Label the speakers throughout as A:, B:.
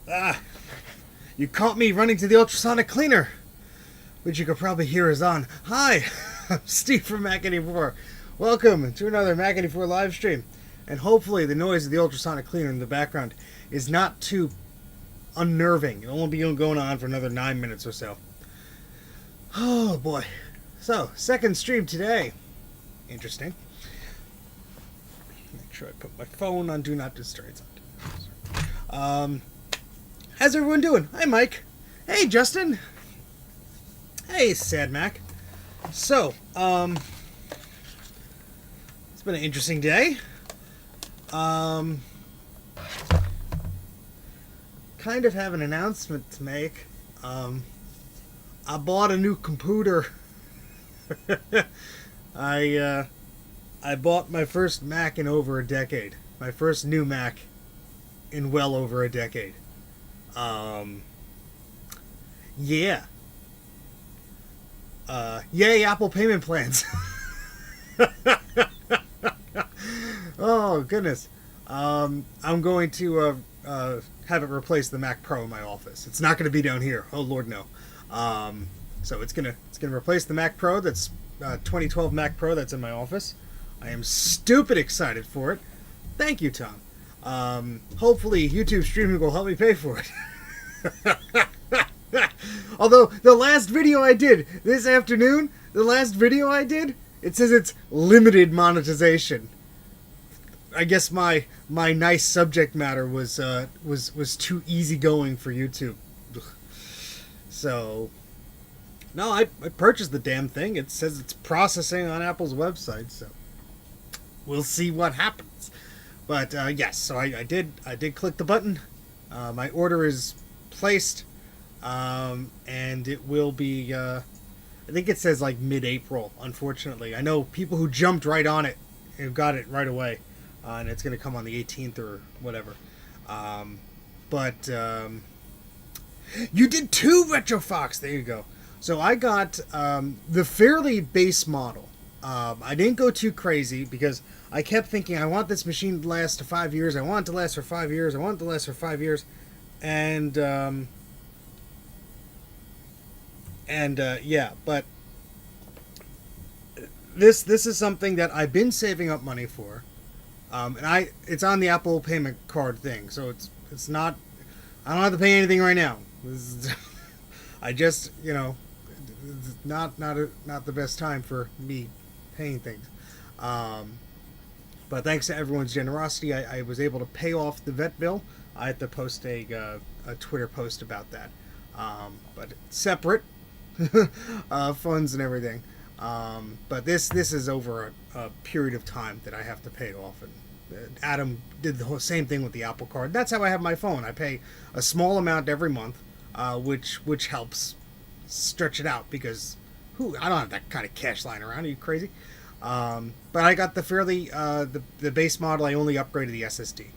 A: Ah, you caught me running to the ultrasonic cleaner, which you could probably hear is on. Hi, I'm Steve from Mac84. Welcome to another Mac84 live stream. And hopefully the noise of the ultrasonic cleaner in the background is not too unnerving. It'll only be going on for another 9 minutes or so. Oh boy. So, second stream today. Interesting. Make sure I put my phone on Do Not Disturb. It's on. How's everyone doing? Hi, Mike. Hey, Justin. Hey, Sad Mac. So, it's been an interesting day. Kind of have an announcement to make. I bought a new computer. I bought my first Mac in over a decade. My first new Mac in well over a decade. Yeah. Yay, Apple payment plans. Oh, goodness. I'm going to have it replace the Mac Pro in my office. It's not going to be down here. Oh, Lord, no. So it's gonna replace the Mac Pro. That's 2012 Mac Pro that's in my office. I am stupid excited for it. Thank you, Tom. Hopefully YouTube streaming will help me pay for it. Although the last video I did this afternoon, it says it's limited monetization. I guess my nice subject matter was too easygoing for YouTube. So, no, I purchased the damn thing. It says it's processing on Apple's website, so we'll see what happens. But yes, so I did click the button. My order is placed, and it will be. I think it says like mid-April. Unfortunately, I know people who jumped right on it and got it right away, and it's going to come on the 18th or whatever. But you did 2 RetroFox. There you go. So I got the fairly base model. I didn't go too crazy because I kept thinking I want this machine to last 5 years. I want it to last for 5 years. I want it to last for 5 years. And yeah, but this is something that I've been saving up money for. And it's on the Apple payment card thing, so it's not. I don't have to pay anything right now. I just, it's not the best time for me paying things. But thanks to everyone's generosity, I was able to pay off the vet bill. I had to post a Twitter post about that, but separate funds and everything. But this is over a period of time that I have to pay it off. And Adam did the whole same thing with the Apple Card. That's how I have my phone. I pay a small amount every month, which helps stretch it out because I don't have that kind of cash lying around. Are you crazy? But I got the fairly the base model. I only upgraded the SSD.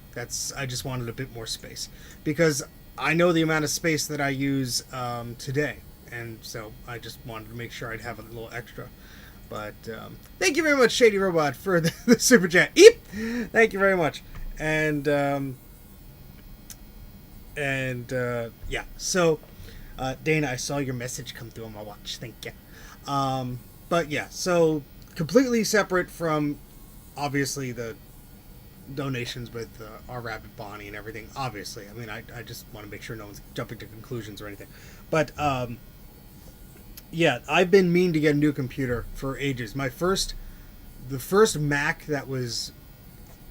A: I just wanted a bit more space because I know the amount of space that I use today, and so I just wanted to make sure I'd have a little extra. But thank you very much, Shady Robot, for the super chat. Eep! Thank you very much. And yeah. So Dana, I saw your message come through on my watch. Thank you. But yeah, so completely separate from obviously the donations with our Rabbit Bonnie and everything. Obviously, I mean, I just want to make sure no one's jumping to conclusions or anything. But yeah, I've been meaning to get a new computer for ages. The first Mac that was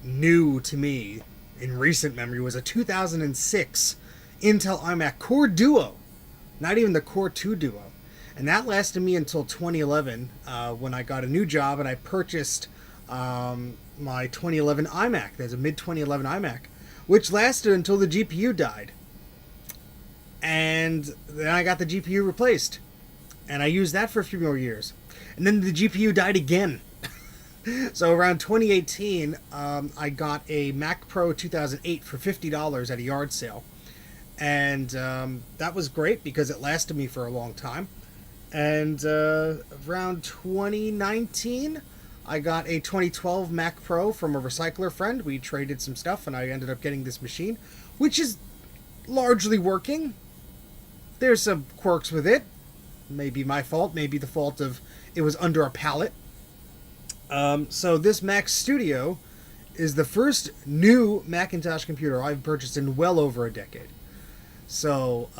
A: new to me in recent memory was a 2006 Intel iMac Core Duo, not even the Core 2 Duo, and that lasted me until 2011 when I got a new job and I purchased my 2011 iMac. There's a mid-2011 iMac, which lasted until the GPU died, and then I got the GPU replaced. And I used that for a few more years. And then the GPU died again. So around 2018, I got a Mac Pro 2008 for $50 at a yard sale. And that was great because it lasted me for a long time. And around 2019, I got a 2012 Mac Pro from a recycler friend. We traded some stuff, and I ended up getting this machine, which is largely working. There's some quirks with it. Maybe my fault, maybe the fault of it was under a pallet. So this Mac Studio is the first new Macintosh computer I've purchased in well over a decade. So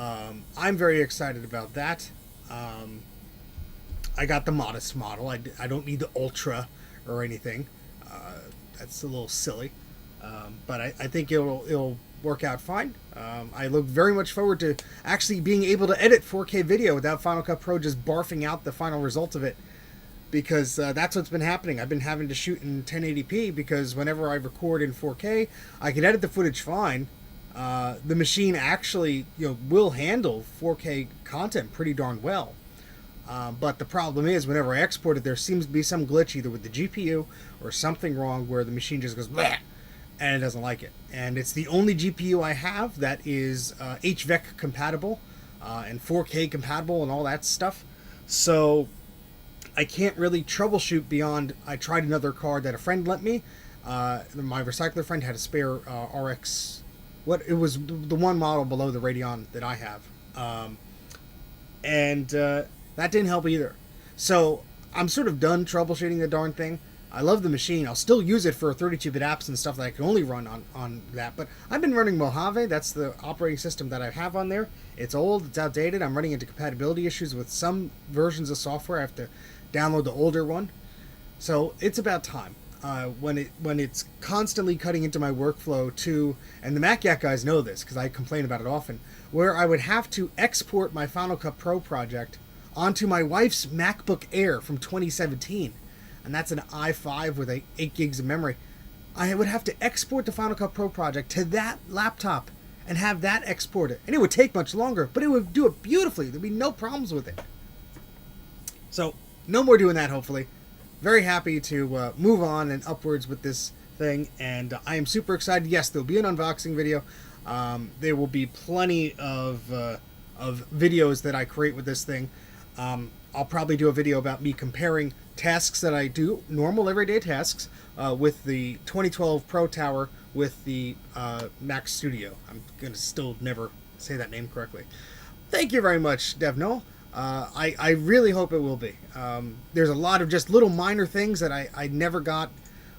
A: I'm very excited about that. I got the modest model. I don't need the Ultra or anything. That's a little silly. But I think it'll work out fine. I look very much forward to actually being able to edit 4K video without Final Cut Pro just barfing out the final result of it. Because that's what's been happening. I've been having to shoot in 1080p because whenever I record in 4K, I can edit the footage fine. The machine actually, will handle 4K content pretty darn well. But the problem is, whenever I export it, there seems to be some glitch either with the GPU or something wrong where the machine just goes bleh, and it doesn't like it. And it's the only GPU I have that is HVEC compatible and 4K compatible and all that stuff. So I can't really troubleshoot beyond, I tried another card that a friend lent me. My recycler friend had a spare RX. It was the one model below the Radeon that I have. And that didn't help either. So I'm sort of done troubleshooting the darn thing. I love the machine. I'll still use it for 32-bit apps and stuff that I can only run on that. But I've been running Mojave. That's the operating system that I have on there. It's old. It's outdated. I'm running into compatibility issues with some versions of software. I have to download the older one. So it's about time. When it's constantly cutting into my workflow too, and the MacYak guys know this because I complain about it often, where I would have to export my Final Cut Pro project onto my wife's MacBook Air from 2017. And that's an i5 with 8 gigs of memory. I would have to export the Final Cut Pro project to that laptop and have that exported. And it would take much longer, but it would do it beautifully. There'd be no problems with it. So, no more doing that, hopefully. Very happy to move on and upwards with this thing. And I am super excited. Yes, there'll be an unboxing video. There will be plenty of videos that I create with this thing. I'll probably do a video about me comparing tasks that I do, normal everyday tasks, with the 2012 Pro Tower with the Mac Studio. I'm going to still never say that name correctly. Thank you very much, DevNull. I really hope it will be. There's a lot of just little minor things that I never got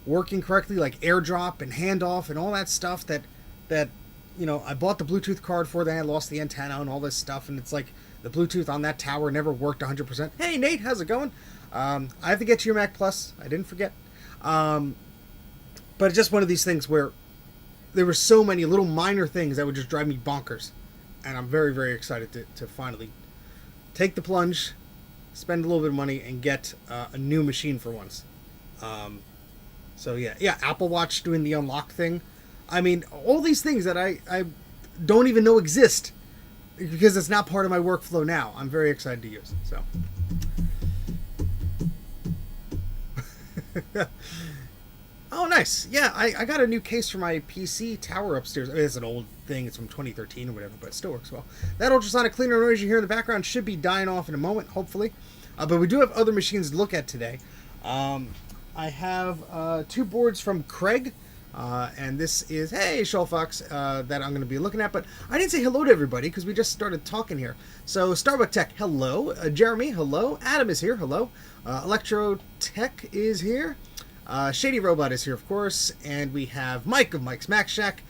A: working correctly, like AirDrop and handoff and all that stuff that I bought the Bluetooth card for, then I lost the antenna and all this stuff, and it's like the Bluetooth on that tower never worked 100%. Hey, Nate, how's it going? I have to get to your Mac Plus. I didn't forget. But it's just one of these things where there were so many little minor things that would just drive me bonkers. And I'm very, very excited to finally take the plunge, spend a little bit of money, and get a new machine for once. So yeah, Apple Watch doing the unlock thing. I mean, all these things that I don't even know exist because it's not part of my workflow now. I'm very excited to use it. So. Oh, nice. Yeah, I got a new case for my PC tower upstairs. I mean, it's an old thing. It's from 2013 or whatever, but it still works well. That ultrasonic cleaner noise you hear in the background should be dying off in a moment, hopefully. But we do have other machines to look at today. I have 2 boards from Craig. And this is, hey, Shoalfox, that I'm going to be looking at. But I didn't say hello to everybody because we just started talking here. So, Starbuck Tech, hello. Jeremy, hello. Adam is here, hello. Electro Tech is here. Shady Robot is here, of course. And we have Mike of Mike's Mac Shack.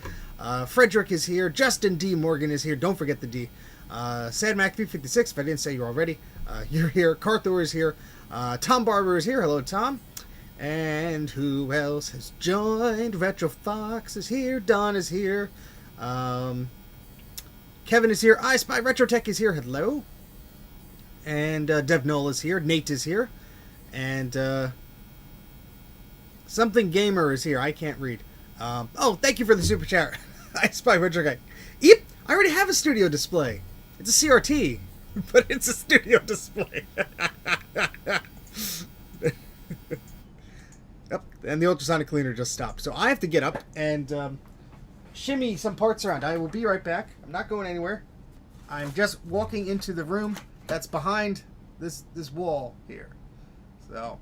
A: Frederick is here. Justin D. Morgan is here. Don't forget the D. Sad Mac356, if I didn't say you already. You're here. Carthor is here. Tom Barber is here. Hello, Tom. And who else has joined? Retro Fox is here. Don is here. Kevin is here. I Spy Retrotech is here. Hello. And Dev Knoll is here. Nate is here. And Something Gamer is here. I can't read. Oh, thank you for the super chat. I Spy Retrotech. Yep, I already have a studio display. It's a CRT, but it's a studio display. Yep, and the ultrasonic cleaner just stopped. So I have to get up and shimmy some parts around. I will be right back. I'm not going anywhere. I'm just walking into the room that's behind this wall here. So,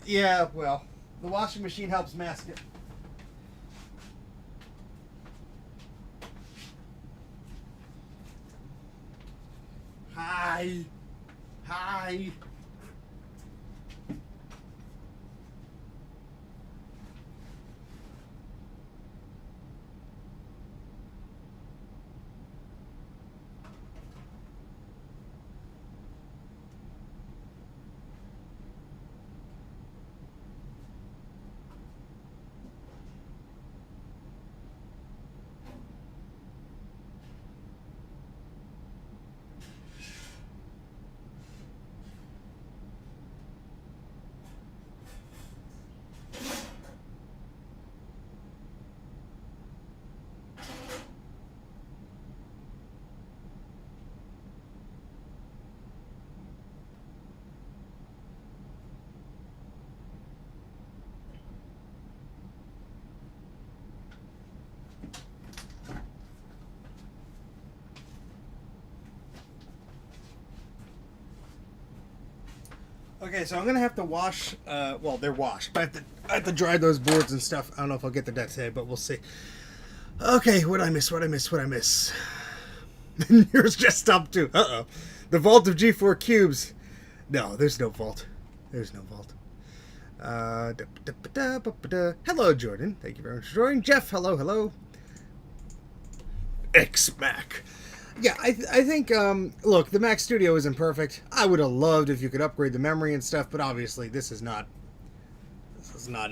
A: yeah, well, the washing machine helps mask it. Hi. Hi. Okay, so I'm gonna have to wash. Well, they're washed, but I have to dry those boards and stuff. I don't know if I'll get to that today, but we'll see. Okay, what I miss? Yours just stopped too. The vault of G4 cubes. No, there's no vault. There's no vault. Hello, Jordan. Thank you very much for joining. Jeff, hello. X-Mac. Yeah, I think, look, the Mac Studio isn't perfect. I would have loved if you could upgrade the memory and stuff, but obviously this is not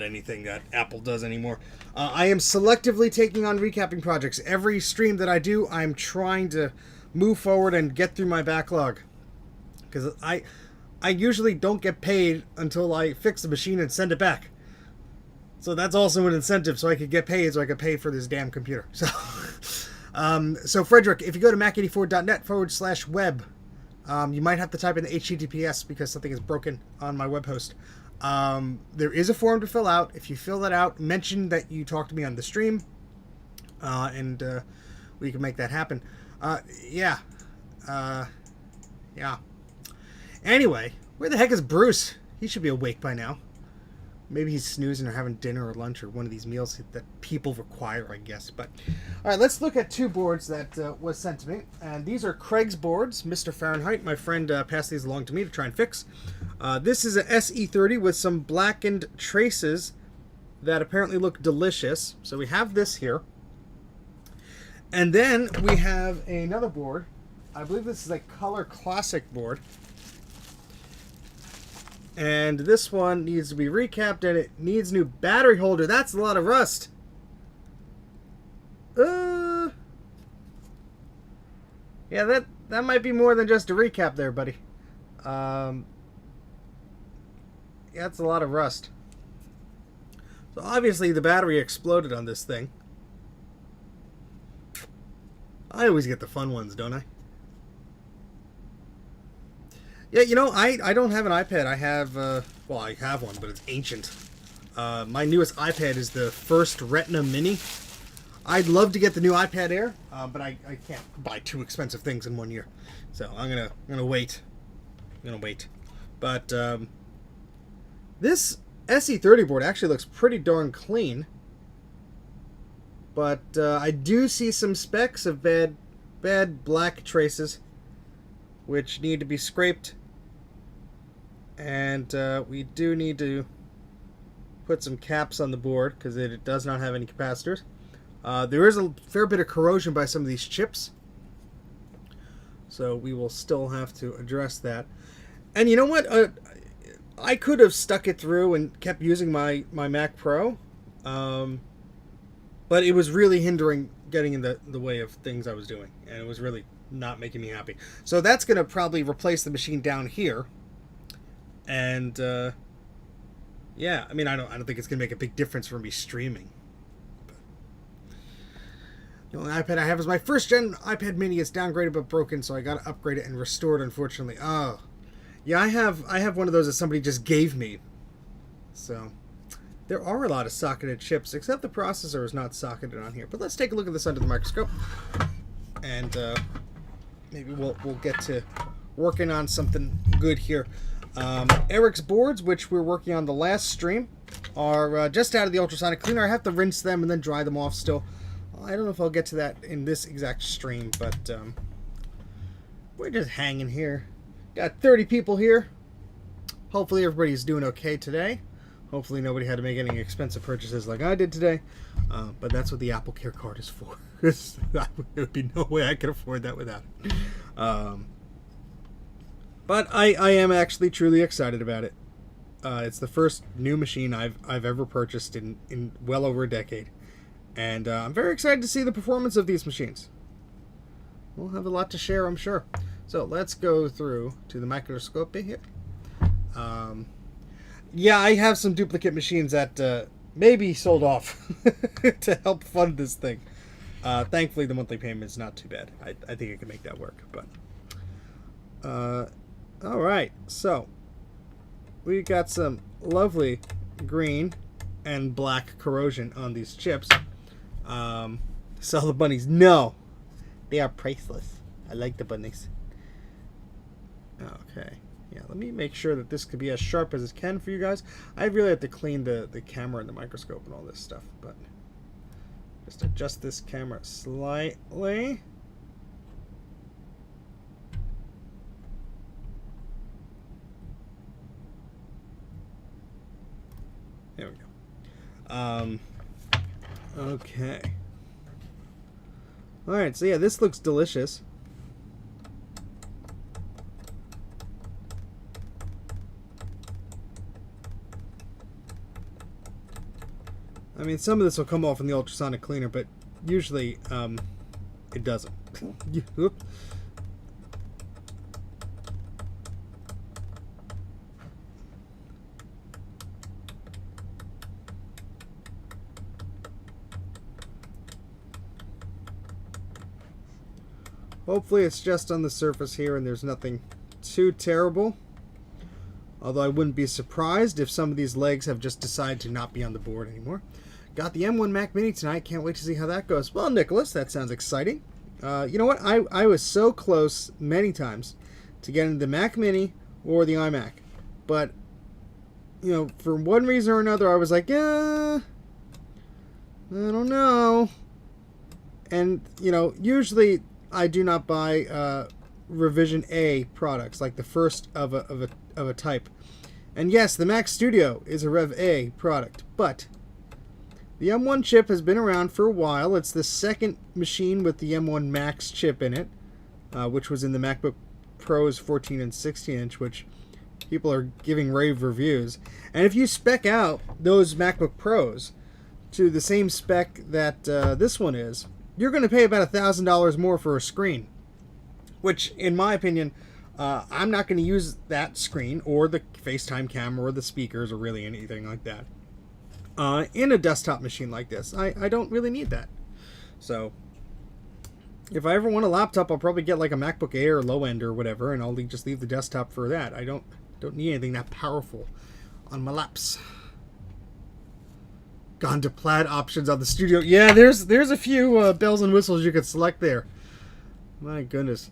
A: anything that Apple does anymore. I am selectively taking on recapping projects. Every stream that I do, I'm trying to move forward and get through my backlog. Because I usually don't get paid until I fix the machine and send it back. So that's also an incentive, so I could get paid, so I could pay for this damn computer. So Frederick, if you go to Mac84.net/web, you might have to type in the HTTPS because something is broken on my web host. There is a form to fill out. If you fill that out, mention that you talked to me on the stream, and we can make that happen. Yeah. Anyway, where the heck is Bruce? He should be awake by now. Maybe he's snoozing or having dinner or lunch or one of these meals that people require, I guess. But all right, let's look at two boards that was sent to me. And these are Craig's boards, Mr. Fahrenheit. My friend passed these along to me to try and fix. This is an SE30 with some blackened traces that apparently look delicious. So we have this here. And then we have another board. I believe this is a Color Classic board. And this one needs to be recapped, and it needs new battery holder. That's a lot of rust. Yeah, that might be more than just a recap there, buddy. Yeah, that's a lot of rust. So obviously the battery exploded on this thing. I always get the fun ones, don't I? Yeah, you know, I don't have an iPad. I have, well, I have one, but it's ancient. My newest iPad is the first Retina Mini. I'd love to get the new iPad Air, but I can't buy two expensive things in 1 year. So I'm gonna wait. But this SE30 board actually looks pretty darn clean. But I do see some specks of bad black traces, which need to be scraped. And we do need to put some caps on the board because it does not have any capacitors. There is a fair bit of corrosion by some of these chips, so we will still have to address that. And you know what? I could have stuck it through and kept using my Mac Pro, but it was really hindering getting in the way of things I was doing, and it was really not making me happy. So that's going to probably replace the machine down here. And yeah, I mean, I don't think it's gonna make a big difference for me streaming. But the only iPad I have is my first gen iPad Mini. It's downgraded but broken, so I gotta upgrade it and restore it. Unfortunately, oh yeah, I have one of those that somebody just gave me. So there are a lot of socketed chips, except the processor is not socketed on here. But let's take a look at this under the microscope, and maybe we'll get to working on something good here. Eric's boards, which we're working on the last stream, are just out of the ultrasonic cleaner. I have to rinse them and then dry them off still. I don't know if I'll get to that in this exact stream, but we're just hanging here. Got 30 people here. Hopefully everybody's doing okay today. Hopefully nobody had to make any expensive purchases like I did today. But that's what the Apple Care card is for. There would be no way I could afford that without it. But I am actually truly excited about it. It's the first new machine I've ever purchased in well over a decade. And I'm very excited to see the performance of these machines. We'll have a lot to share, I'm sure. So let's go through to the microscope here. Yeah, I have some duplicate machines that maybe sold off to help fund this thing. Thankfully, the monthly payment is not too bad. I think I can make that work. But all right, so we got some lovely green and black corrosion on these chips. Sell the bunnies? No, they are priceless. I like the bunnies. Okay. Yeah, let me make sure that this could be as sharp as it can for you guys. I really have to clean the camera and the microscope and all this stuff, but just adjust this camera slightly. There we go. Okay. Alright, so yeah, this looks delicious. I mean, some of this will come off in the ultrasonic cleaner, but usually it doesn't. Hopefully it's just on the surface here and there's nothing too terrible. Although I wouldn't be surprised if some of these legs have just decided to not be on the board anymore. Got the M1 Mac Mini tonight. Can't wait to see how that goes. Well, Nicholas, that sounds exciting. You know what? I was so close many times to getting the Mac Mini or the iMac. But, you know, for one reason or another, I was like, yeah, I don't know. And, you know, usually I do not buy Revision A products, like the first of a type. And yes, the Mac Studio is a Rev A product, but the M1 chip has been around for a while. It's the second machine with the M1 Max chip in it, which was in the MacBook Pros 14 and 16 inch, which people are giving rave reviews. And if you spec out those MacBook Pros to the same spec that this one is, you're going to pay about $1,000 more for a screen, which, in my opinion, I'm not going to use that screen or the FaceTime camera or the speakers or really anything like that in a desktop machine like this. I don't really need that. So if I ever want a laptop, I'll probably get like a MacBook Air or low end or whatever, and I'll just leave the desktop for that. I don't need anything that powerful on my laps. Gone to plaid options on the Studio. Yeah, there's a few bells and whistles you could select there. My goodness.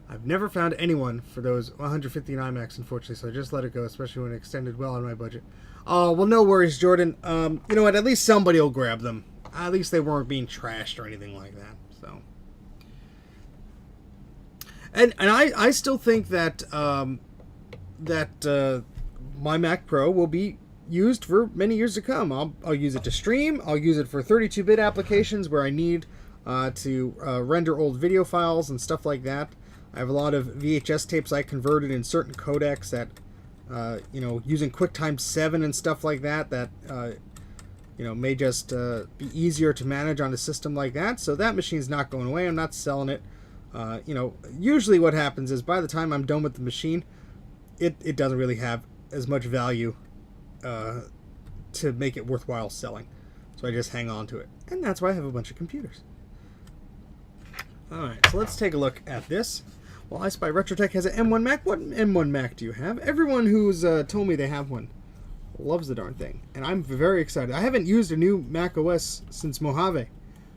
A: I've never found anyone for those 159 iMacs, unfortunately, so I just let it go, especially when it extended well on my budget. Oh, well, no worries, Jordan. You know what? At least somebody will grab them. At least they weren't being trashed or anything like that. So, and I still think that my Mac Pro will be used for many years to come. I'll use it to stream. I'll use it for 32-bit applications where I need to render old video files and stuff like that. I have a lot of VHS tapes I converted in certain codecs that, you know, using QuickTime 7 and stuff like that, you know, may just be easier to manage on a system like that. So that machine's not going away. I'm not selling it. You know, usually what happens is by the time I'm done with the machine, it doesn't really have as much value to make it worthwhile selling. So I just hang on to it. And that's why I have a bunch of computers. Alright, so let's take a look at this. Well, I Spy Retrotech has an M1 Mac. What M1 Mac do you have? Everyone who's told me they have one loves the darn thing. And I'm very excited. I haven't used a new Mac OS since Mojave.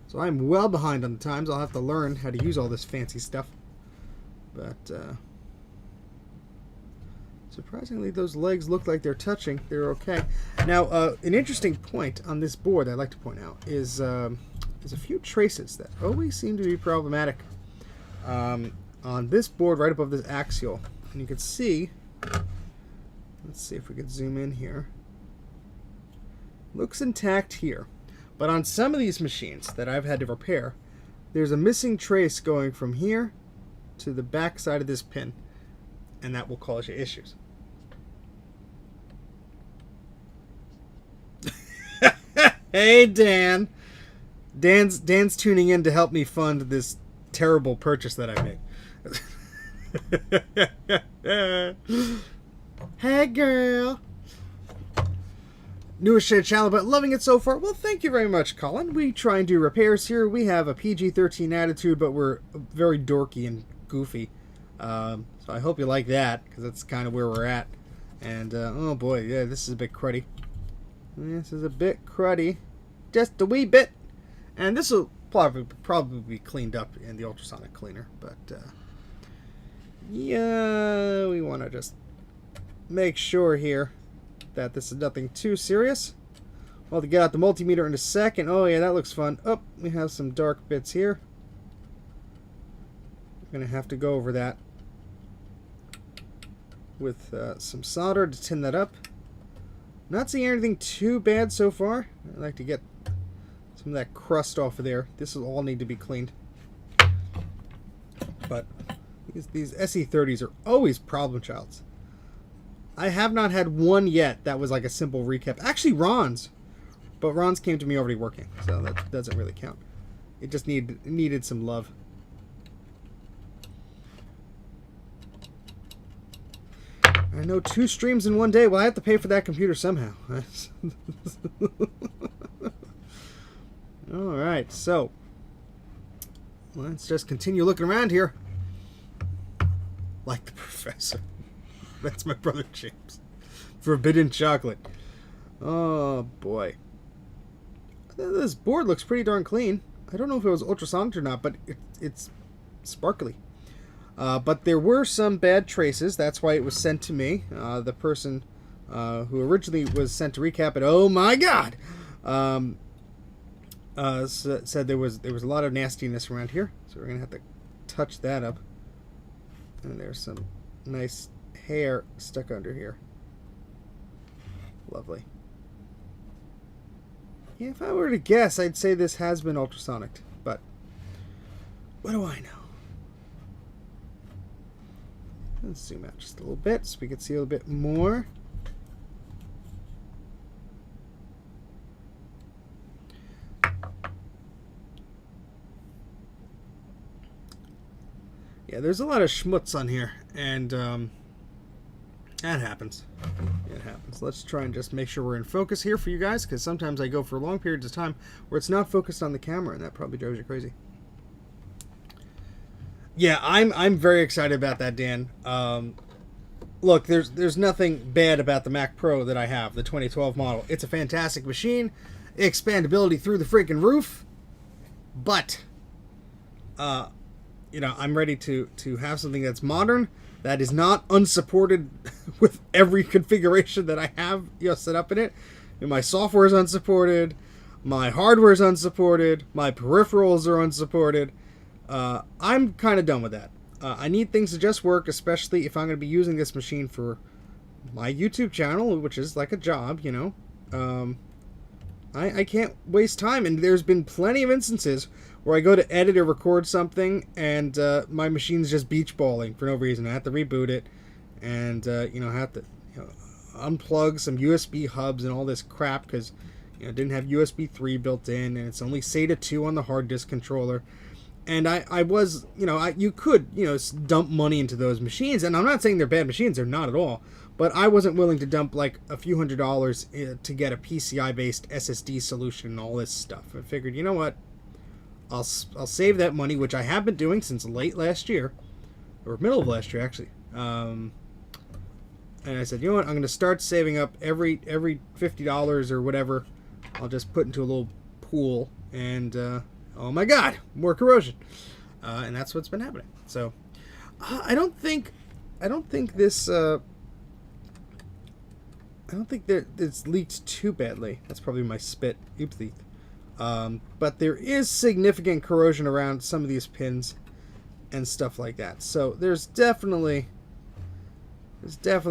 A: So I'm well behind on the times. I'll have to learn how to use all this fancy stuff. But, surprisingly, those legs look like they're touching. They're okay. Now, an interesting point on this board I'd like to point out is there's a few traces that always seem to be problematic. on this board right above this axial. And you can see, let's see if we could zoom in here. Looks intact here. But on some of these machines that I've had to repair, there's a missing trace going from here to the back side of this pin. And that will cause you issues. Hey, Dan. Dan's tuning in to help me fund this terrible purchase that I made. Hey, girl. Newest to the channel, but loving it so far. Well, thank you very much, Colin. We try and do repairs here. We have a PG-13 attitude, but we're very dorky and goofy. So I hope you like that, because that's kind of where we're at. And, oh boy, yeah, this is a bit cruddy. This is a bit cruddy. Just a wee bit. And this will probably be cleaned up in the ultrasonic cleaner. But, yeah, we want to just make sure here that this is nothing too serious. Well, to get out the multimeter in a second. Oh, yeah, that looks fun. Oh, we have some dark bits here. I'm going to have to go over that with some solder to tin that up. Not seeing anything too bad so far. I'd like to get some of that crust off of there. This will all need to be cleaned. But these SE30s are always problem childs. I have not had one yet that was like a simple recap. Actually, Ron's. But Ron's came to me already working, so that doesn't really count. It just needed some love. I know 2 streams in one day. Well, I have to pay for that computer somehow. Alright, so let's just continue looking around here. Like the professor. That's my brother James. Forbidden chocolate. Oh boy. This board looks pretty darn clean. I don't know if it was ultrasonic or not, but it's sparkly. But there were some bad traces. That's why it was sent to me. The person who originally was sent to recap it, oh my god, said there was a lot of nastiness around here. So we're gonna have to touch that up. And there's some nice hair stuck under here. Lovely. Yeah, if I were to guess, I'd say this has been ultrasonic, but what do I know? Let's zoom out just a little bit so we can see a little bit more. Yeah, there's a lot of schmutz on here, and that happens. It happens. Let's try and just make sure we're in focus here for you guys, because sometimes I go for long periods of time where it's not focused on the camera, and that probably drives you crazy. Yeah, I'm very excited about that, Dan. Look, there's nothing bad about the Mac Pro that I have, the 2012 model. It's a fantastic machine, expandability through the freaking roof. But, you know, I'm ready to have something that's modern, that is not unsupported with every configuration that I have, you know, set up in it. And my software is unsupported, my hardware is unsupported, my peripherals are unsupported. I'm kind of done with that. I need things to just work, especially if I'm going to be using this machine for my YouTube channel, which is like a job, you know. I can't waste time, and there's been plenty of instances where I go to edit or record something, and my machine's just beach balling for no reason. I have to reboot it, and you know, have to unplug some USB hubs and all this crap because it didn't have USB 3 built in, and it's only SATA 2 on the hard disk controller. And I was, you know, you could, you know, dump money into those machines. And I'm not saying they're bad machines. They're not at all. But I wasn't willing to dump like a few $100s to get a PCI-based SSD solution and all this stuff. I figured, you know what? I'll save that money, which I have been doing since late last year. Or middle of last year, actually. And I said, you know what? I'm going to start saving up every $50 or whatever. I'll just put into a little pool and... oh my god, more corrosion. And that's what's been happening. So, I don't think this, I don't think that it's leaked too badly. That's probably my spit. Oopsie. But there is significant corrosion around some of these pins. and stuff like that. So there's definitely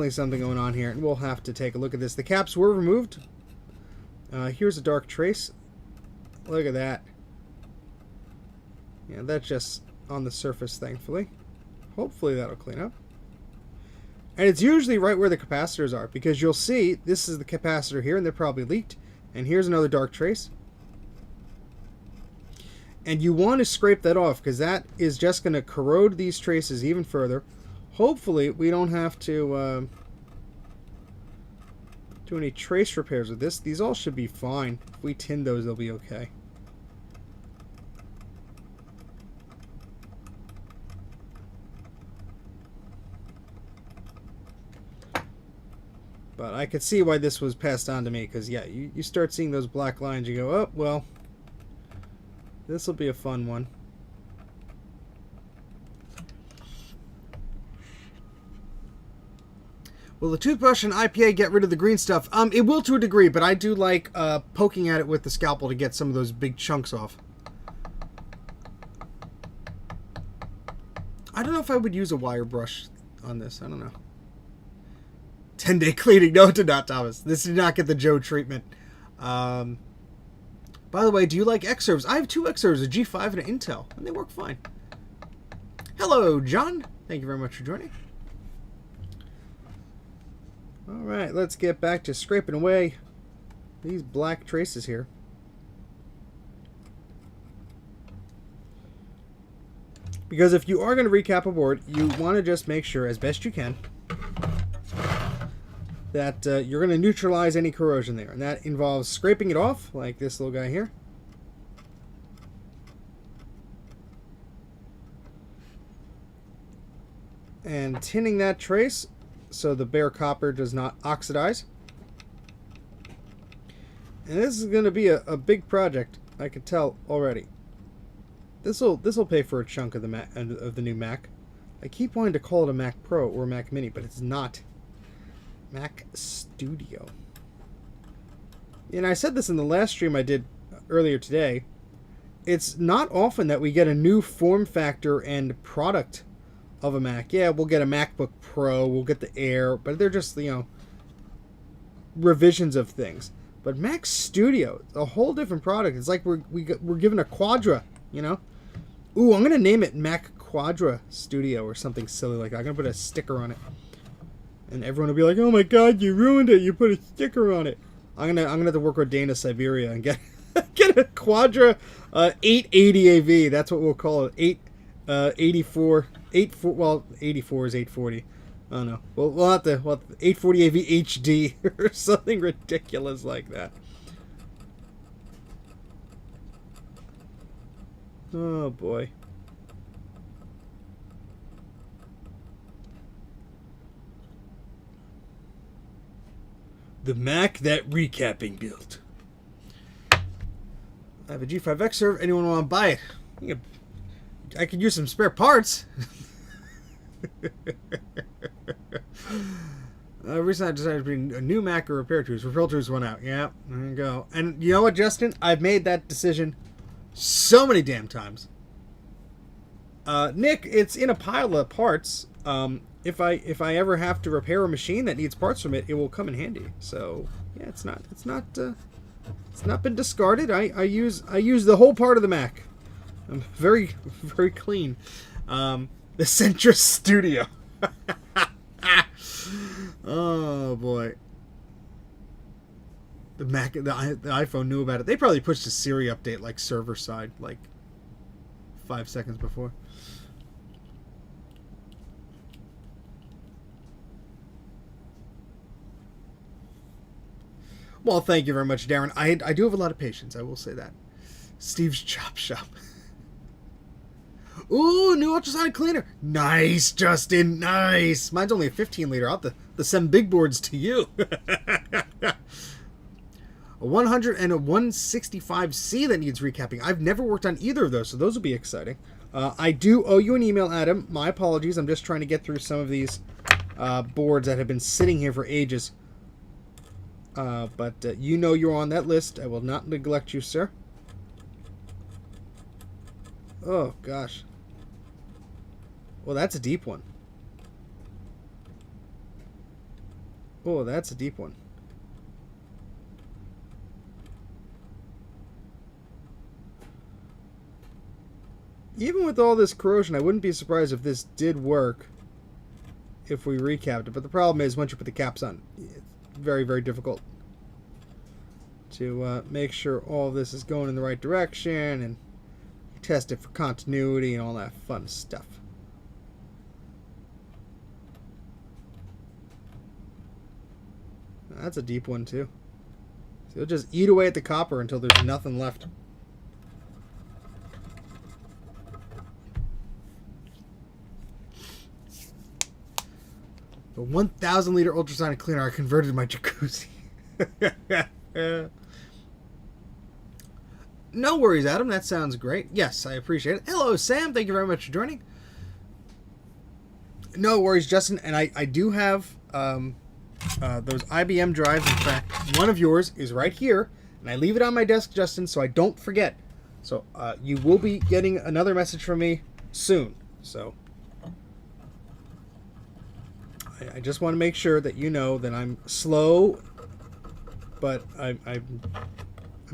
A: something going on here, and we'll have to take a look at this. The caps were removed. Here's a dark trace. Look at that. Yeah, that's just on the surface, thankfully. Hopefully that'll clean up. And it's usually right where the capacitors are, because you'll see this is the capacitor here, and they're probably leaked. And here's another dark trace. And you want to scrape that off, because that is just going to corrode these traces even further. Hopefully we don't have to do any trace repairs with this. These all should be fine. If we tin those, they'll be okay. But I could see why this was passed on to me, because yeah, you start seeing those black lines, you go, oh, well, this will be a fun one. Will the toothbrush and IPA get rid of the green stuff? It will to a degree, but I do like poking at it with the scalpel to get some of those big chunks off. I don't know if I would use a wire brush on this. I don't know. 10-day cleaning. No, it did not, Thomas. This did not get the Joe treatment. By the way, do you like Xserves? I have two Xserves, a G5 and an Intel, and they work fine. Hello, John. Thank you very much for joining. Alright, let's get back to scraping away these black traces here. Because if you are going to recap a board, you want to just make sure, as best you can, that you're going to neutralize any corrosion there. And that involves scraping it off, like this little guy here. And tinning that trace so the bare copper does not oxidize. And this is going to be a big project, I can tell already. This'll pay for a chunk of the new Mac. I keep wanting to call it a Mac Pro or a Mac Mini, but it's not. Mac Studio. And I said this in the last stream I did earlier today. It's not often that we get a new form factor and product of a Mac. Yeah, we'll get a MacBook Pro, we'll get the Air, but they're just, you know, revisions of things. But Mac Studio, a whole different product. It's like we're given a Quadra, you know? Ooh, I'm going to name it Mac Quadra Studio or something silly like that. I'm going to put a sticker on it. And everyone will be like, oh my god, you ruined it. You put a sticker on it. I'm gonna have to work with Dana Siberia and get a Quadra 880 AV. That's what we'll call it. 84. Well, 84 is 840. I don't know. We'll have to 840 AV HD or something ridiculous like that. Oh boy. The Mac that recapping built. I have a G5X server. Anyone want to buy it? I could use some spare parts. Recently I decided to bring a new Mac or repair tools. Repair tools went out. Yeah, there you go. And you know what, Justin? I've made that decision so many damn times. Nick, it's in a pile of parts. If I ever have to repair a machine that needs parts from it, it will come in handy. So yeah, it's not been discarded. I use the whole part of the Mac. I'm very clean. The Centris Studio. Oh boy. The iPhone knew about it. They probably pushed a Siri update like server side like 5 seconds before. Well, thank you very much, Darren. I do have a lot of patience, I will say that. Steve's Chop Shop. Ooh, new ultrasonic cleaner. Nice, Justin. Nice. Mine's only a 15 liter. I'll have to send big boards to you. A 100 and a 165C that needs recapping. I've never worked on either of those, so those will be exciting. I do owe you an email, Adam. My apologies. I'm just trying to get through some of these boards that have been sitting here for ages. But you know you're on that list. I will not neglect you, sir. Oh, gosh. Well, that's a deep one. Oh, that's a deep one. Even with all this corrosion, I wouldn't be surprised if this did work if we recapped it. But the problem is, once you put the caps on, it's very, very difficult to make sure all of this is going in the right direction and test it for continuity and all that fun stuff. That's a deep one too. So it'll just eat away at the copper until there's nothing left. The 1,000 liter ultrasonic cleaner I converted my jacuzzi. No worries, Adam. That sounds great. Yes, I appreciate it. Hello, Sam. Thank you very much for joining. No worries, Justin. And I do have those IBM drives. In fact, one of yours is right here. And I leave it on my desk, Justin, so I don't forget. So you will be getting another message from me soon. So I just want to make sure that you know that I'm slow, but I'm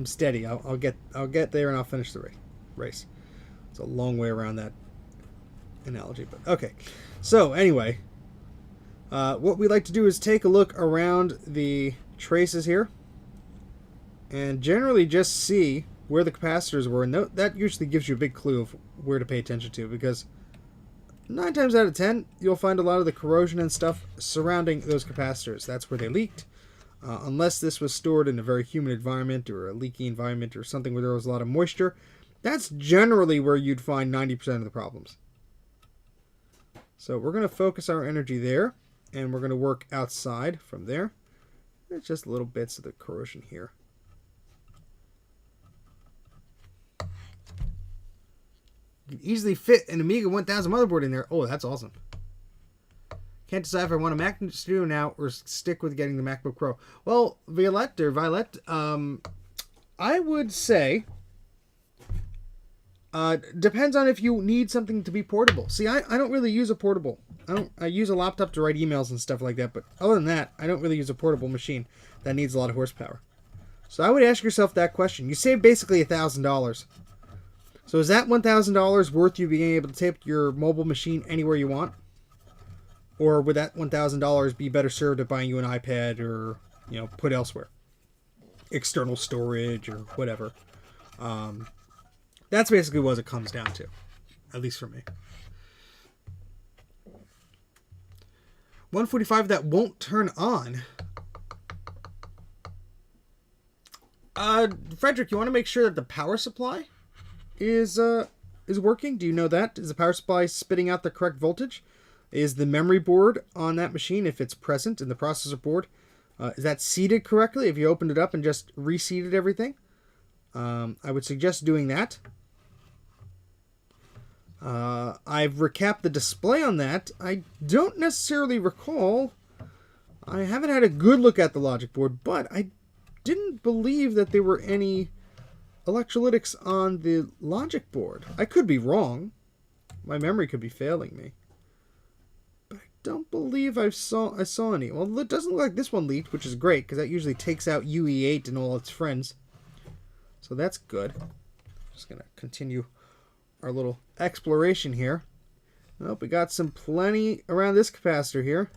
A: steady. I'll get there and I'll finish the race. It's a long way around that analogy, but okay. So anyway, what we like to do is take a look around the traces here, and generally just see where the capacitors were, and that usually gives you a big clue of where to pay attention to, because 9 times out of 10 you'll find a lot of the corrosion and stuff surrounding those capacitors. That's where they leaked. Unless this was stored in a very humid environment or a leaky environment or something where there was a lot of moisture, that's generally where you'd find 90% of the problems. So we're going to focus our energy there, and we're going to work outside from there. It's just little bits of the corrosion here. You can easily fit an Amiga 1000 motherboard in there. Oh, that's awesome. Can't decide if I want a Mac Studio now or stick with getting the MacBook Pro. Well, Violet, I would say depends on if you need something to be portable. See, I don't really use a portable. I use a laptop to write emails and stuff like that, but other than that, I don't really use a portable machine that needs a lot of horsepower. So I would ask yourself that question. You save basically $1,000. So is that $1,000 worth you being able to take your mobile machine anywhere you want? Or would that $1,000 be better served at buying you an iPad or, put elsewhere? External storage or whatever. That's basically what it comes down to. At least for me. 145 that won't turn on. Frederick, you want to make sure that the power supply is working? Do you know that? Is the power supply spitting out the correct voltage? Is the memory board on that machine, if it's present in the processor board, is that seated correctly? If you opened it up and just reseated everything, I would suggest doing that. I've recapped the display on that. I don't necessarily recall. I haven't had a good look at the logic board, but I didn't believe that there were any electrolytics on the logic board. I could be wrong. My memory could be failing me. But I don't believe I saw any. Well, it doesn't look like this one leaked, which is great, because that usually takes out UE8 and all its friends. So that's good. Just going to continue our little exploration here. Well, we got plenty around this capacitor here.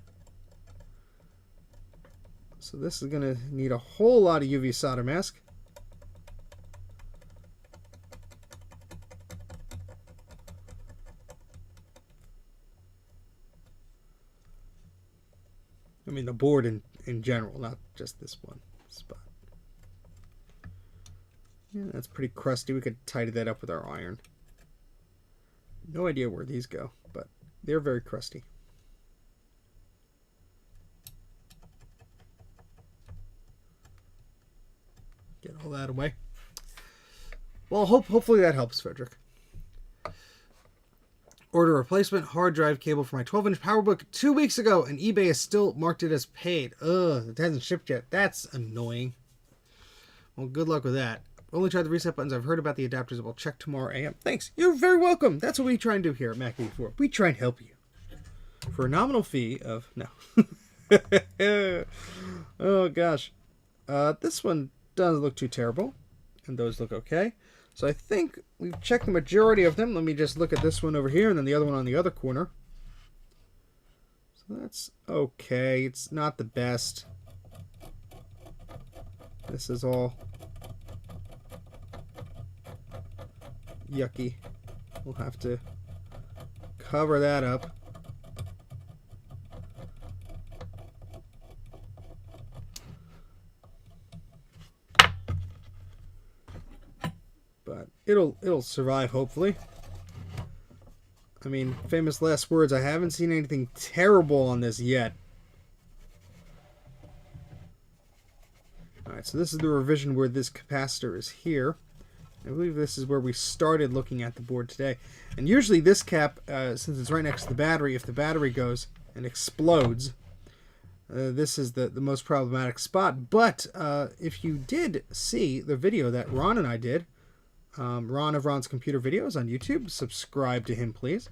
A: So this is going to need a whole lot of UV solder mask. I mean the board in general, not just this one spot. Yeah, that's pretty crusty. We could tidy that up with our iron. No idea where these go, but they're very crusty. Get all that away. Well, hopefully that helps, Frederick. Order a replacement hard drive cable for my 12-inch PowerBook 2 weeks ago, and eBay has still marked it as paid. Ugh, it hasn't shipped yet. That's annoying. Well, good luck with that. Only tried the reset buttons. I've heard about the adapters. We'll check tomorrow AM. Thanks. You're very welcome. That's what we try and do here at Mac84. We try and help you. For a nominal fee of... No. Oh, gosh. This one doesn't look too terrible. And those look okay. So I think we've checked the majority of them. Let me just look at this one over here and then the other one on the other corner. So that's okay. It's not the best. This is all yucky. We'll have to cover that up. But it'll survive, hopefully. I mean, famous last words, I haven't seen anything terrible on this yet. Alright, so this is the revision where this capacitor is here. I believe this is where we started looking at the board today. And usually this cap, since it's right next to the battery, if the battery goes and explodes, this is the most problematic spot. But if you did see the video that Ron and I did, Ron of Ron's Computer Videos on YouTube, subscribe to him, please.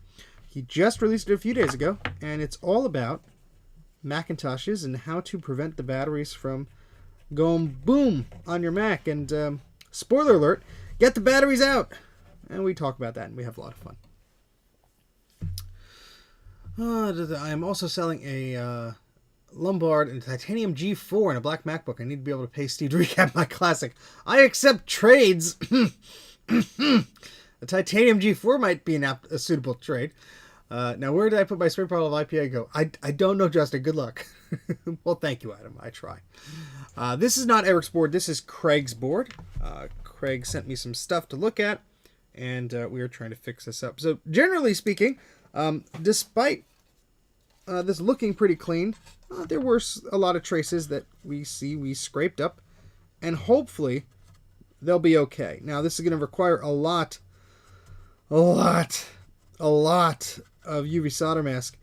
A: He just released it a few days ago, and it's all about Macintoshes and how to prevent the batteries from going boom on your Mac. And spoiler alert, get the batteries out! And we talk about that, and we have a lot of fun. I am also selling a Lombard and Titanium G4 and a black MacBook. I need to be able to pay Steve to recap my classic. I accept trades! The Titanium G4 might be a suitable trade. Now, where did I put my spray bottle of IPA go? I don't know, Justin. Good luck. Well, thank you, Adam. I try. This is not Eric's board. This is Craig's board. Craig sent me some stuff to look at, and we are trying to fix this up. So, generally speaking, despite this looking pretty clean, there were a lot of traces that we scraped up, and hopefully they'll be okay. Now, this is going to require a lot of UV solder mask.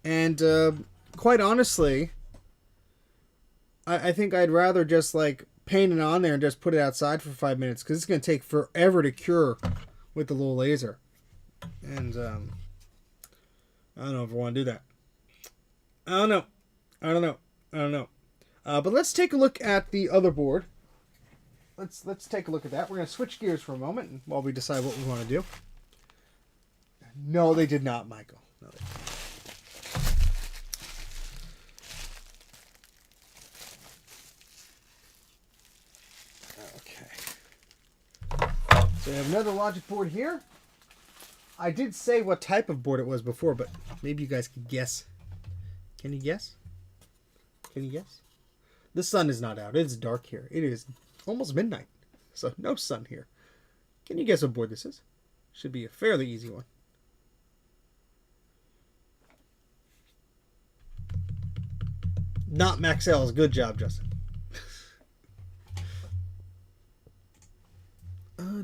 A: And quite honestly, I think I'd rather just like paint it on there and just put it outside for 5 minutes, because it's going to take forever to cure with the little laser. And I don't know if I want to do that. I don't know. But let's take a look at the other board. Let's take a look at that. We're going to switch gears for a moment while we decide what we want to do. No, they did not, Michael. No, they didn't. Okay. So we have another logic board here. I did say what type of board it was before, but maybe you guys could guess. Can you guess? Can you guess? The sun is not out. It's dark here. It is almost midnight, so no sun here. Can you guess what board this is? Should be a fairly easy one. Not Maxell's. Good job, Justin. Oh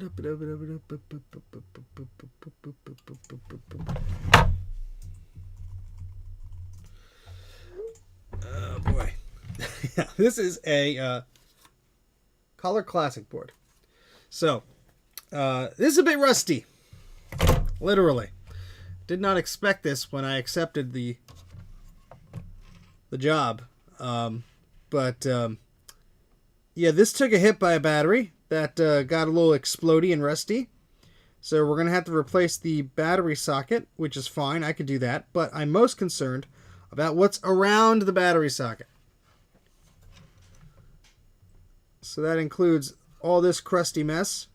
A: boy. Yeah, this is a Color Classic board. So, this is a bit rusty. Literally. Did not expect this when I accepted the job. Yeah, this took a hit by a battery that got a little explodey and rusty. So we're going to have to replace the battery socket, which is fine. I could do that. But I'm most concerned about what's around the battery socket. So that includes all this crusty mess.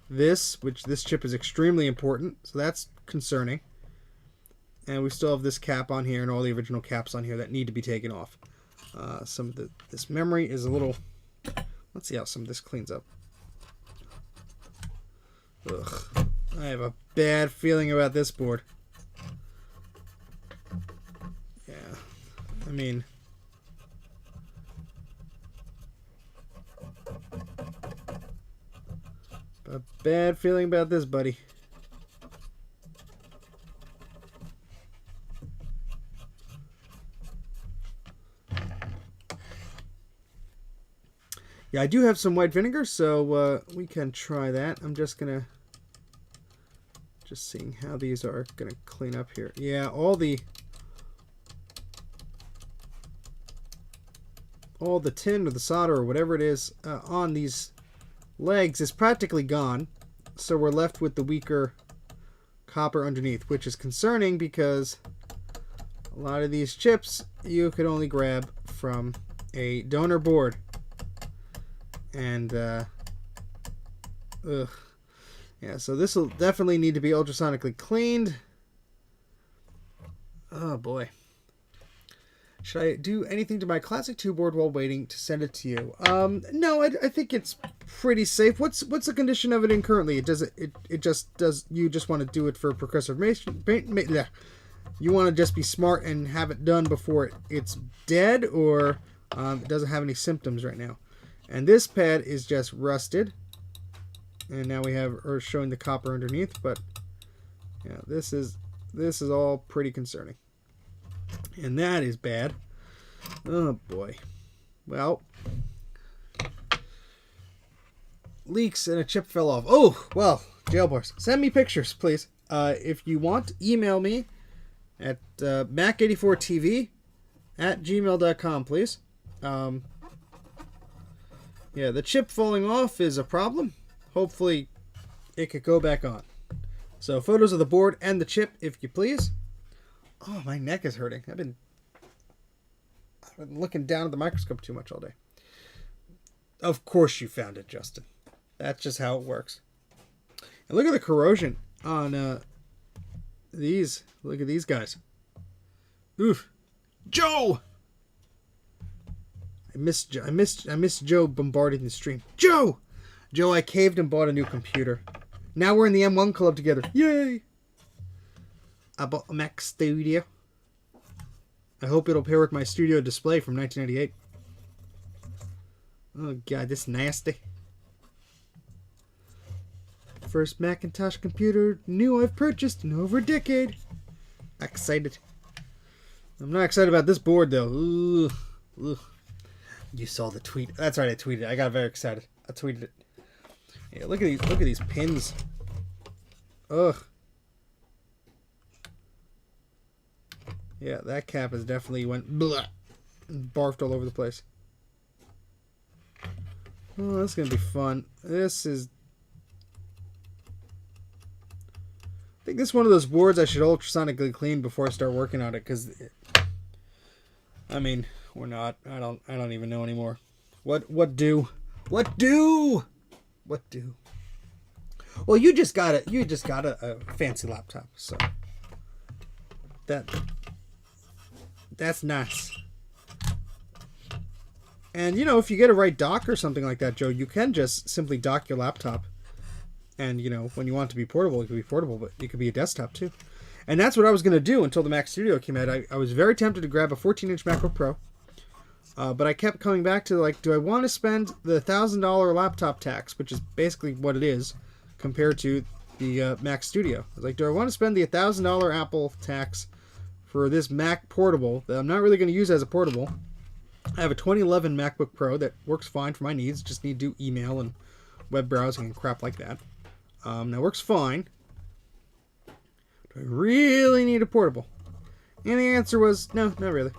A: This chip is extremely important. So that's concerning. And we still have this cap on here and all the original caps on here that need to be taken off. Some of this memory is a little... Let's see how some of this cleans up. Ugh. I have a bad feeling about this board. Yeah. I mean... a bad feeling about this, buddy. Yeah, I do have some white vinegar, so we can try that. I'm just gonna seeing how these are gonna clean up here. Yeah, all the tin or the solder or whatever it is on these legs is practically gone, so we're left with the weaker copper underneath, which is concerning because a lot of these chips you could only grab from a donor board. And yeah, so this will definitely need to be ultrasonically cleaned. Oh boy. Should I do anything to my classic 2 board while waiting to send it to you? No, I think it's pretty safe. What's the condition of it in currently? It just does. You just want to do it for procrastination. You want to just be smart and have it done before it's dead, or it doesn't have any symptoms right now. And this pad is just rusted. And now we have showing the copper underneath, but yeah, this is all pretty concerning. And that is bad. Oh boy. Well, leaks and a chip fell off. Oh, well, jailbars. Send me pictures, please. If you want, email me at Mac84TV@gmail.com, please. Yeah, the chip falling off is a problem. Hopefully, it could go back on. So, photos of the board and the chip, if you please. Oh, my neck is hurting. I've been looking down at the microscope too much all day. Of course you found it, Justin. That's just how it works. And look at the corrosion on these. Look at these guys. Oof. Joe! I miss Joe bombarding the stream. Joe, I caved and bought a new computer. Now we're in the M1 club together. Yay! I bought a Mac Studio. I hope it'll pair with my studio display from 1998. Oh god, this is nasty. First Macintosh computer new I've purchased in over a decade. Excited. I'm not excited about this board though. Ooh. Ooh. You saw the tweet. That's right, I tweeted it. I got very excited. I tweeted it. Yeah, look at these pins. Ugh. Yeah, that cap has definitely went blah and barfed all over the place. Oh, that's gonna be fun. I think this is one of those boards I should ultrasonically clean before I start working on it, because I mean, we're not. I don't even know anymore. What do? Well, you just got a fancy laptop, so that's nice. And if you get a right dock or something like that, Joe, you can just simply dock your laptop. And when you want it to be portable, it could be portable, but it could be a desktop too. And that's what I was going to do until the Mac Studio came out. I was very tempted to grab a 14-inch MacBook Pro. But I kept coming back to, like, do I want to spend the $1,000 laptop tax, which is basically what it is, compared to the Mac Studio. I was like, do I want to spend the $1,000 Apple tax for this Mac portable that I'm not really going to use as a portable? I have a 2011 MacBook Pro that works fine for my needs. Just need to do email and web browsing and crap like that. That works fine. Do I really need a portable? And the answer was, no, not really.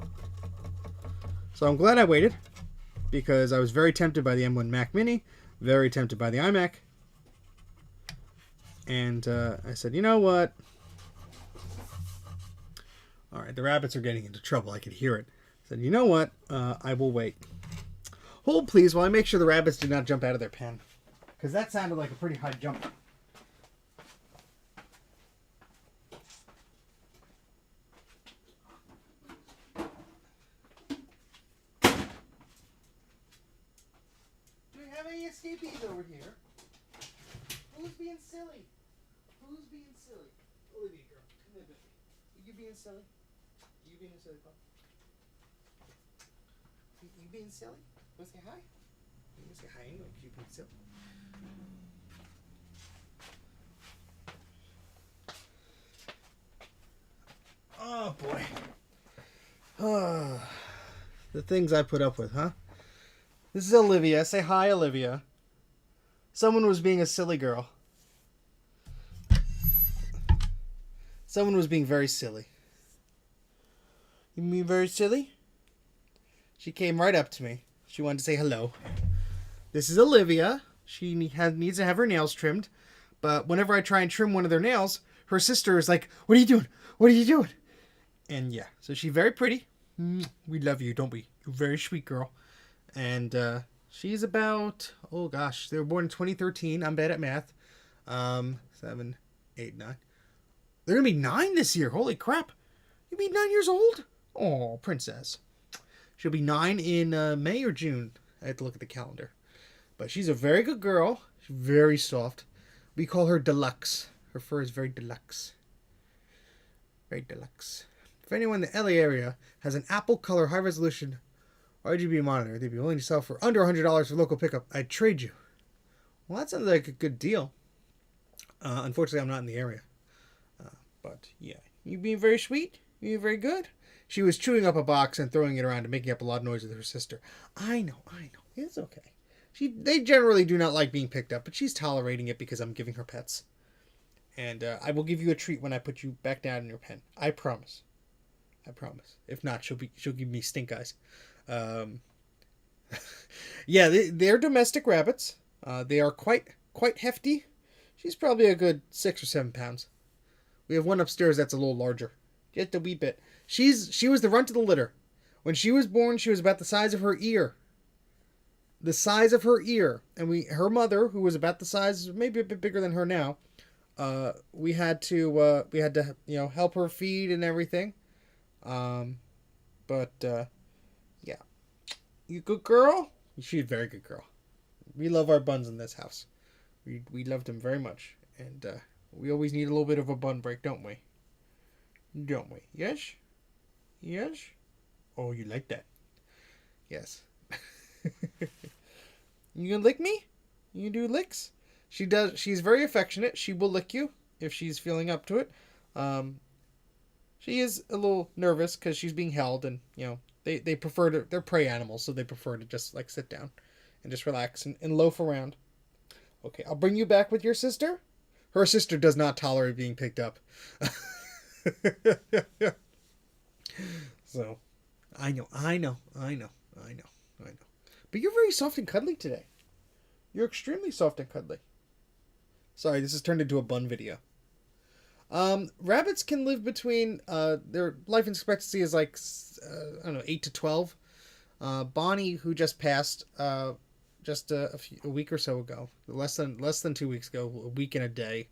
A: So I'm glad I waited, because I was very tempted by the M1 Mac Mini, very tempted by the iMac. And I said, you know what? All right, the rabbits are getting into trouble. I could hear it. I said, you know what? I will wait. Hold, please, while I make sure the rabbits do not jump out of their pen. Because that sounded like a pretty high jump. Do we have any escapees over here? Who's being silly? Who's being silly? Olivia girl, come here, baby. Are you being silly? Are you being a silly pup? You being silly? You want to say hi? You want to say hi anyway, because you being silly. Oh boy. The things I put up with, huh? This is Olivia. Say hi, Olivia. Someone was being a silly girl. Someone was being very silly. You mean very silly? She came right up to me. She wanted to say hello. This is Olivia. She needs to have her nails trimmed. But whenever I try and trim one of their nails, her sister is like, "What are you doing? What are you doing?" And yeah, so she's very pretty. We love you, don't we? You're a very sweet girl. And she's about, oh gosh, they were born in 2013. I'm bad at math. 7, 8, 9. They're going to be 9 this year. Holy crap. You'll be 9 years old? Oh, princess. She'll be 9 in May or June. I have to look at the calendar. But she's a very good girl. She's very soft. We call her Deluxe. Her fur is very deluxe. Very deluxe. If anyone in the LA area has an Apple Color high resolution RGB monitor they'd be willing to sell for under $100 for local pickup, I'd trade you. Well, that sounds like a good deal. Unfortunately, I'm not in the area. But yeah, you being very sweet. You being very good. She was chewing up a box and throwing it around and making up a lot of noise with her sister. I know. It's okay. They generally do not like being picked up, but she's tolerating it because I'm giving her pets. And I will give you a treat when I put you back down in your pen. I promise. If not, she'll give me stink eyes. Yeah, they're domestic rabbits. They are quite hefty. She's probably a good 6 or 7 pounds. We have one upstairs that's a little larger, just a wee bit. She was the runt of the litter. When she was born, she was about the size of her ear. The size of her ear, and her mother, who was about the size, maybe a bit bigger than her now, we had to help her feed and everything. But yeah, you good girl. She's a very good girl. We love our buns in this house. We loved him very much, and we always need a little bit of a bun break, don't we? Don't we? Yes. Yes. Oh, you like that? Yes. You gonna lick me? You do licks? She does. She's very affectionate. She will lick you if she's feeling up to it. She is a little nervous because she's being held, and they prefer to. They're prey animals, so they prefer to just like sit down and just relax and loaf around. Okay, I'll bring you back with your sister. Her sister does not tolerate being picked up. So, I know. But you're very soft and cuddly today. You're extremely soft and cuddly. Sorry, this has turned into a bun video. Rabbits can live between, their life expectancy is like, 8 to 12. Bonnie, who just passed, just a week or so ago, less than 2 weeks ago, a week and a day,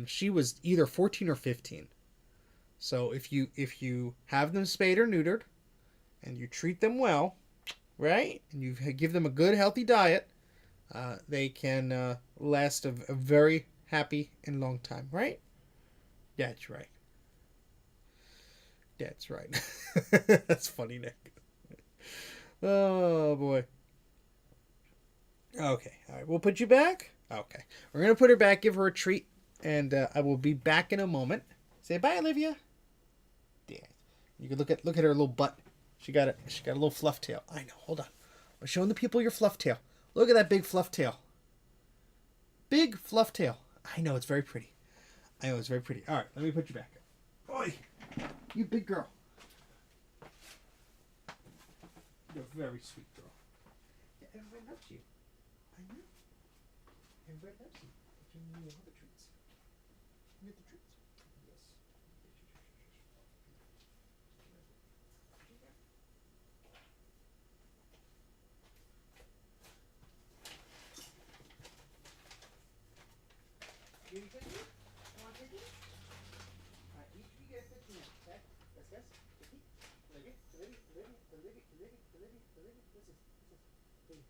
A: she was either 14 or 15. So if you have them spayed or neutered, and you treat them well, right, and you give them a good healthy diet, they can last a very happy and long time, right? That's right. That's funny, Nick. Oh boy. Okay, all right, we'll put you back. Okay, we're gonna put her back, give her a treat, and I will be back in a moment. Say bye, Olivia. Yeah, you can look at her little butt. She got a little fluff tail. I know. Hold on, I'm showing the people your fluff tail. Look at that big fluff tail. Big fluff tail. I know, it's very pretty. All right, let me put you back. Oi, you big girl. You're a very sweet girl. Yeah, everybody loves you. I know. Everybody loves you. But you need all the treats. You get the treats? Yes. You take it? Want to take it? Alright, each of you get 15 minutes, okay? Yes. Olivia. This is.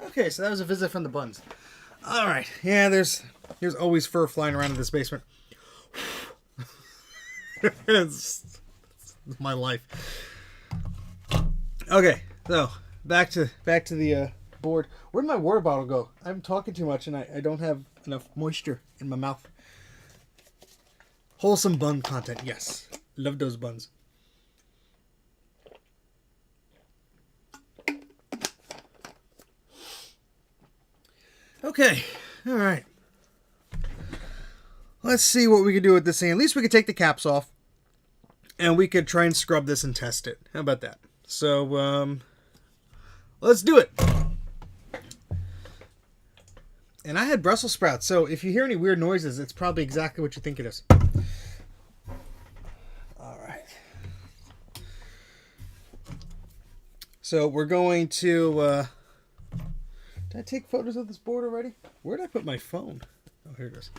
A: Okay, so that was a visit from the buns. All right, yeah, there's always fur flying around in this basement. It's my life. Okay, so back to the bored. Where'd my water bottle go? I'm talking too much and I don't have enough moisture in my mouth. Wholesome bun content, yes. Love those buns. Okay, all right. Let's see what we can do with this thing. At least we could take the caps off. And we could try and scrub this and test it. How about that? So, let's do it. And I had Brussels sprouts, so if you hear any weird noises, it's probably exactly what you think it is. All right. So we're going to... did I take photos of this board already? Where did I put my phone? Oh, here it is.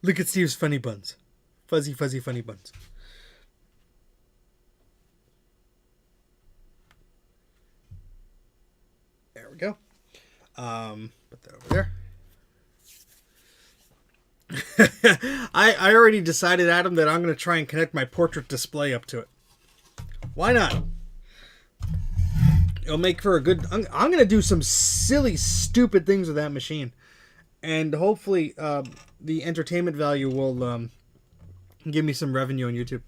A: Look at Steve's funny buns. Fuzzy, fuzzy, funny buns. There we go. Put that over there. I already decided, Adam, that I'm going to try and connect my portrait display up to it. Why not? It'll make for a good... I'm going to do some silly, stupid things with that machine. And hopefully the entertainment value will give me some revenue on YouTube.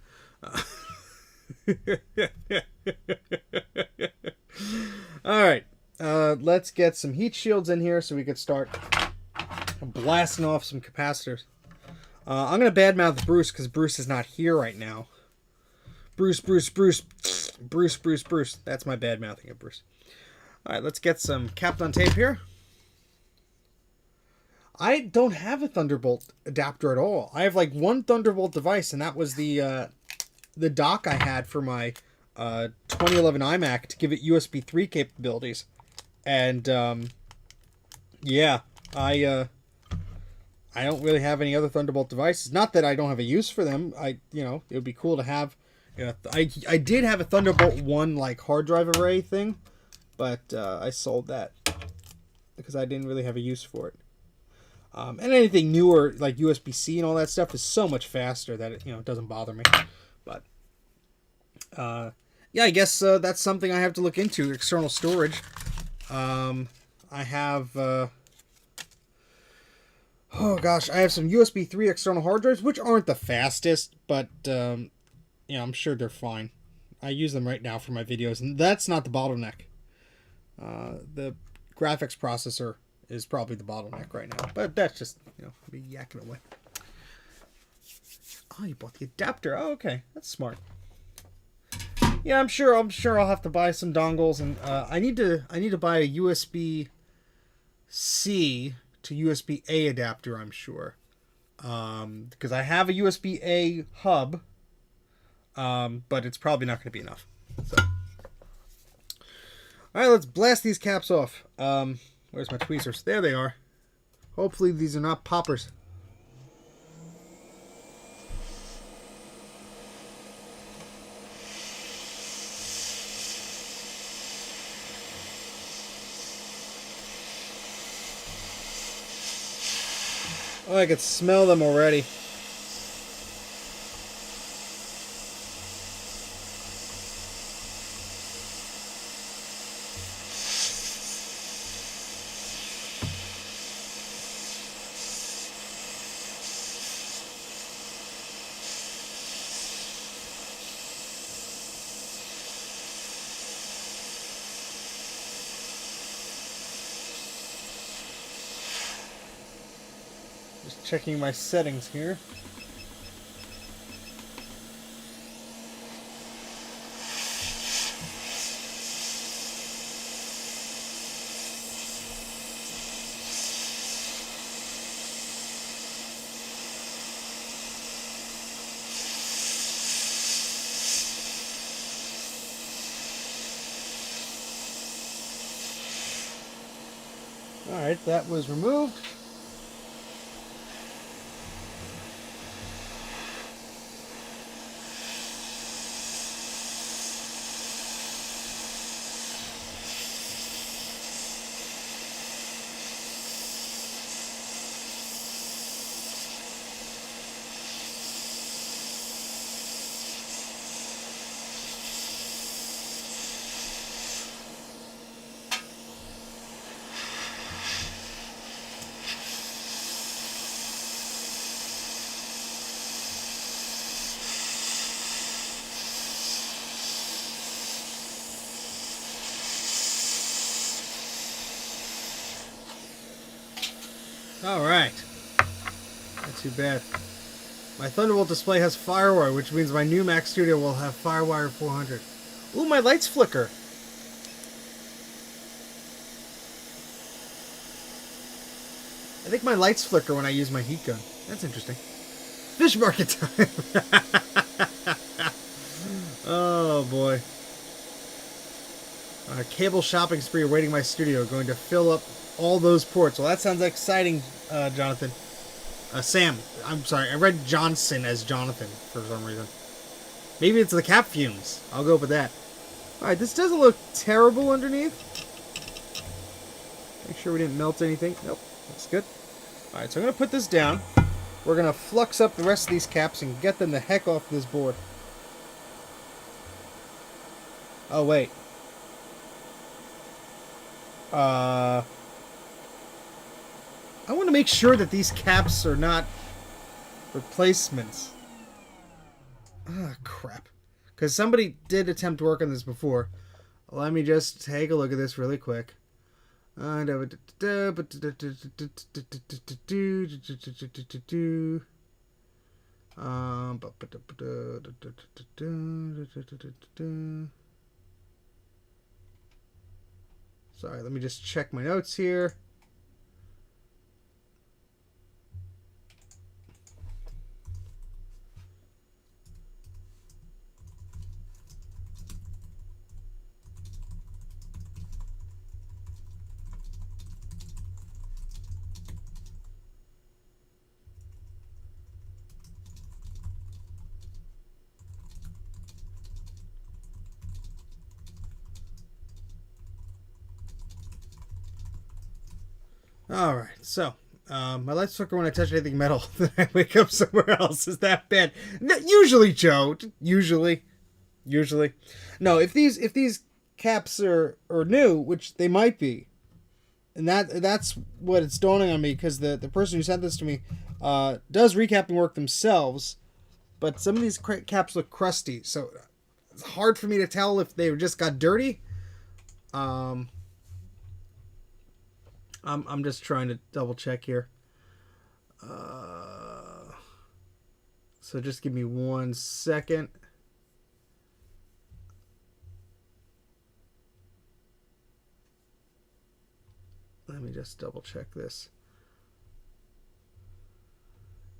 A: All right. Let's get some heat shields in here so we could start blasting off some capacitors. I'm going to badmouth Bruce because Bruce is not here right now. Bruce. That's my badmouthing of Bruce. All right, let's get some Kapton tape here. I don't have a Thunderbolt adapter at all. I have like one Thunderbolt device, and that was the dock I had for my 2011 iMac to give it USB 3 capabilities. And yeah, I don't really have any other Thunderbolt devices. Not that I don't have a use for them. It would be cool to have. I did have a Thunderbolt 1 like hard drive array thing, but I sold that because I didn't really have a use for it. And anything newer like USB-C and all that stuff is so much faster that it doesn't bother me. But yeah, I guess that's something I have to look into. External storage. I have oh gosh, I have some USB 3 external hard drives, which aren't the fastest, but I'm sure they're fine. I use them right now for my videos, and that's not the bottleneck. The graphics processor is probably the bottleneck right now, but that's just me yakking away. Oh, you bought the adapter. Oh, okay, that's smart. Yeah, I'm sure I'll have to buy some dongles, and I need to buy a USB-C to USB-A adapter. I'm sure, because I have a USB-A hub, but it's probably not going to be enough. So, all right, let's blast these caps off. Where's my tweezers? There they are. Hopefully these are not poppers. Oh, I could smell them already. Just checking my settings here. All right, that was removed. Alright. Not too bad. My Thunderbolt display has Firewire, which means my new Mac Studio will have Firewire 400. Ooh, my lights flicker. I think my lights flicker when I use my heat gun. That's interesting. Fish market time. Oh boy. Cable shopping spree awaiting my studio. Going to fill up all those ports. Well, that sounds exciting, Jonathan. Sam. I'm sorry. I read Johnson as Jonathan for some reason. Maybe it's the cap fumes. I'll go with that. Alright, this doesn't look terrible underneath. Make sure we didn't melt anything. Nope. That's good. Alright, so I'm going to put this down. We're going to flux up the rest of these caps and get them the heck off this board. Oh, wait. I want to make sure that these caps are not replacements. Ah, crap. Because somebody did attempt to work on this before. Let me just take a look at this really quick. Sorry, let me just check my notes here. Alright, so, my lights flicker when I touch anything metal, then I wake up somewhere else. Is that bad? Usually, Joe. Usually. No, if these caps are new, which they might be, and that's what it's dawning on me, because the person who sent this to me does recapping work themselves, but some of these caps look crusty, so it's hard for me to tell if they just got dirty. I'm just trying to double check here. So just give me 1 second. Let me just double check this.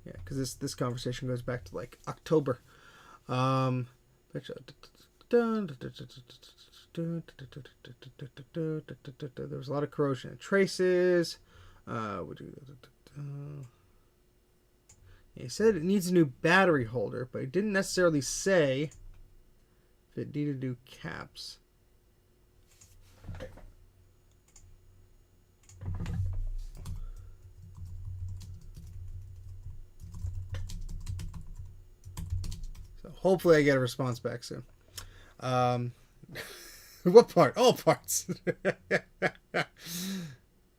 A: Yeah, because this conversation goes back to like October. There was a lot of corrosion and traces. He said it needs a new battery holder, but he didn't necessarily say if it needed new caps. So hopefully I get a response back soon. What part? All parts.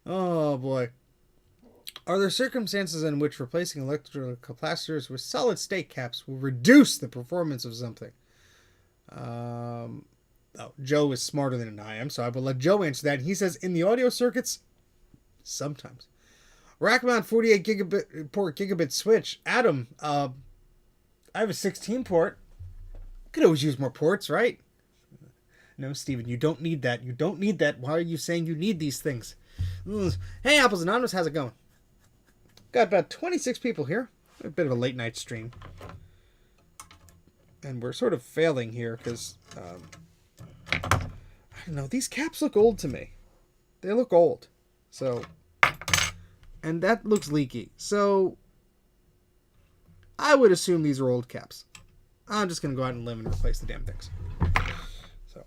A: Oh boy. Are there circumstances in which replacing electrical capacitors with solid state caps will reduce the performance of something? Joe is smarter than I am, so I will let Joe answer that. He says in the audio circuits, sometimes. Rack mount 48 gigabit switch. Adam, I have a 16 port. Could always use more ports, right? No, Steven, you don't need that. You don't need that. Why are you saying you need these things? Hey, Apples Anonymous, how's it going? Got about 26 people here. A bit of a late night stream. And we're sort of failing here because, I don't know, these caps look old to me. They look old. So, and that looks leaky. So, I would assume these are old caps. I'm just going to go out and limb and replace the damn things. So.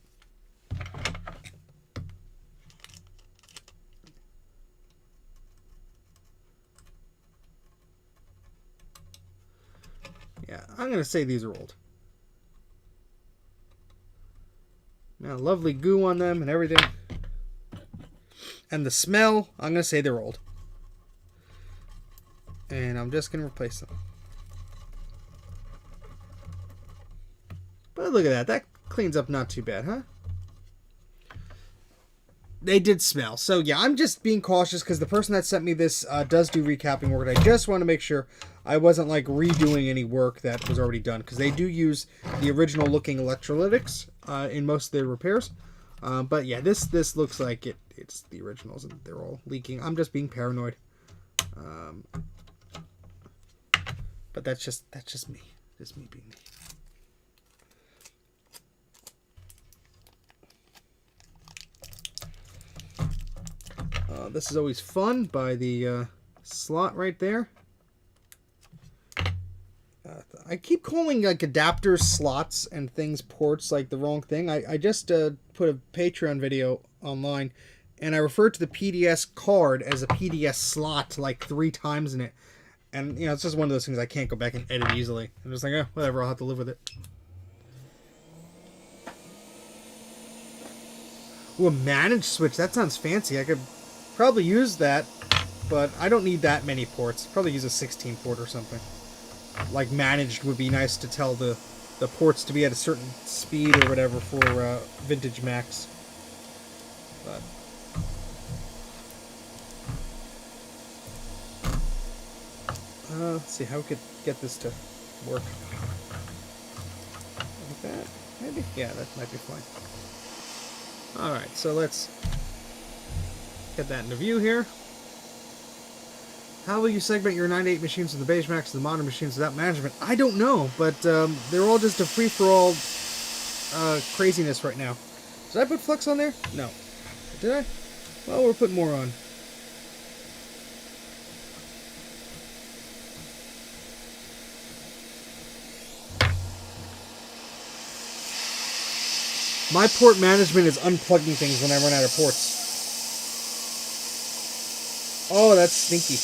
A: Yeah, I'm going to say these are old. Now, lovely goo on them and everything. And the smell, I'm going to say they're old. And I'm just going to replace them. But look at that. That cleans up not too bad, huh? They did smell. So yeah, I'm just being cautious because the person that sent me this does do recapping work. And I just want to make sure I wasn't like redoing any work that was already done, because they do use the original looking electrolytics in most of their repairs. But yeah, this looks like it's the originals and they're all leaking. I'm just being paranoid. But that's just me. Just me being me. This is always fun by the slot right there. I keep calling like adapters slots and things ports like the wrong thing. I just put a Patreon video online and I referred to the PDS card as a PDS slot like 3 times in it. And, you know, it's just one of those things I can't go back and edit easily. I'm just like, oh, whatever, I'll have to live with it. Ooh, a managed switch. That sounds fancy. I could probably use that, but I don't need that many ports. Probably use a 16 port or something. Like managed would be nice to tell the ports to be at a certain speed or whatever for vintage Macs. But let's see how we could get this to work. Like that, maybe? Yeah, that might be fine. Alright, so let's get that into view here. How will you segment your 98 machines from the beige Macs to the modern machines without management? I don't know, but they're all just a free-for-all craziness right now. Did I put Flex on there? No. Did I? Well, we're putting more on. My port management is unplugging things when I run out of ports. Oh, that's stinky.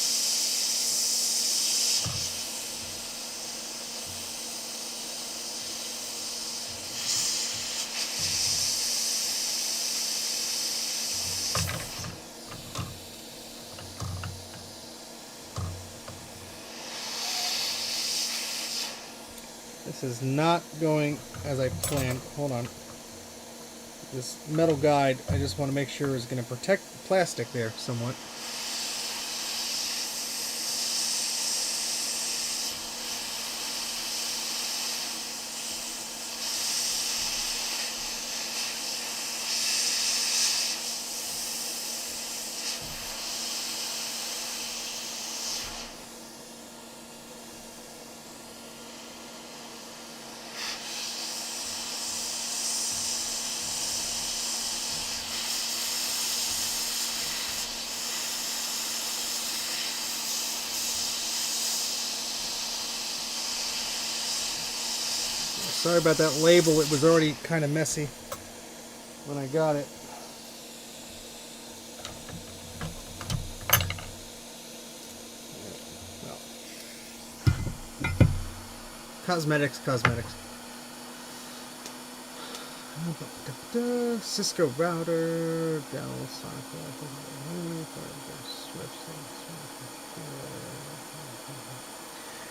A: This is not going as I planned. Hold on. This metal guide, I just want to make sure is going to protect the plastic there somewhat. Sorry about that label, it was already kind of messy when I got it. Well, cosmetics. Cisco router, Dell, Sonic,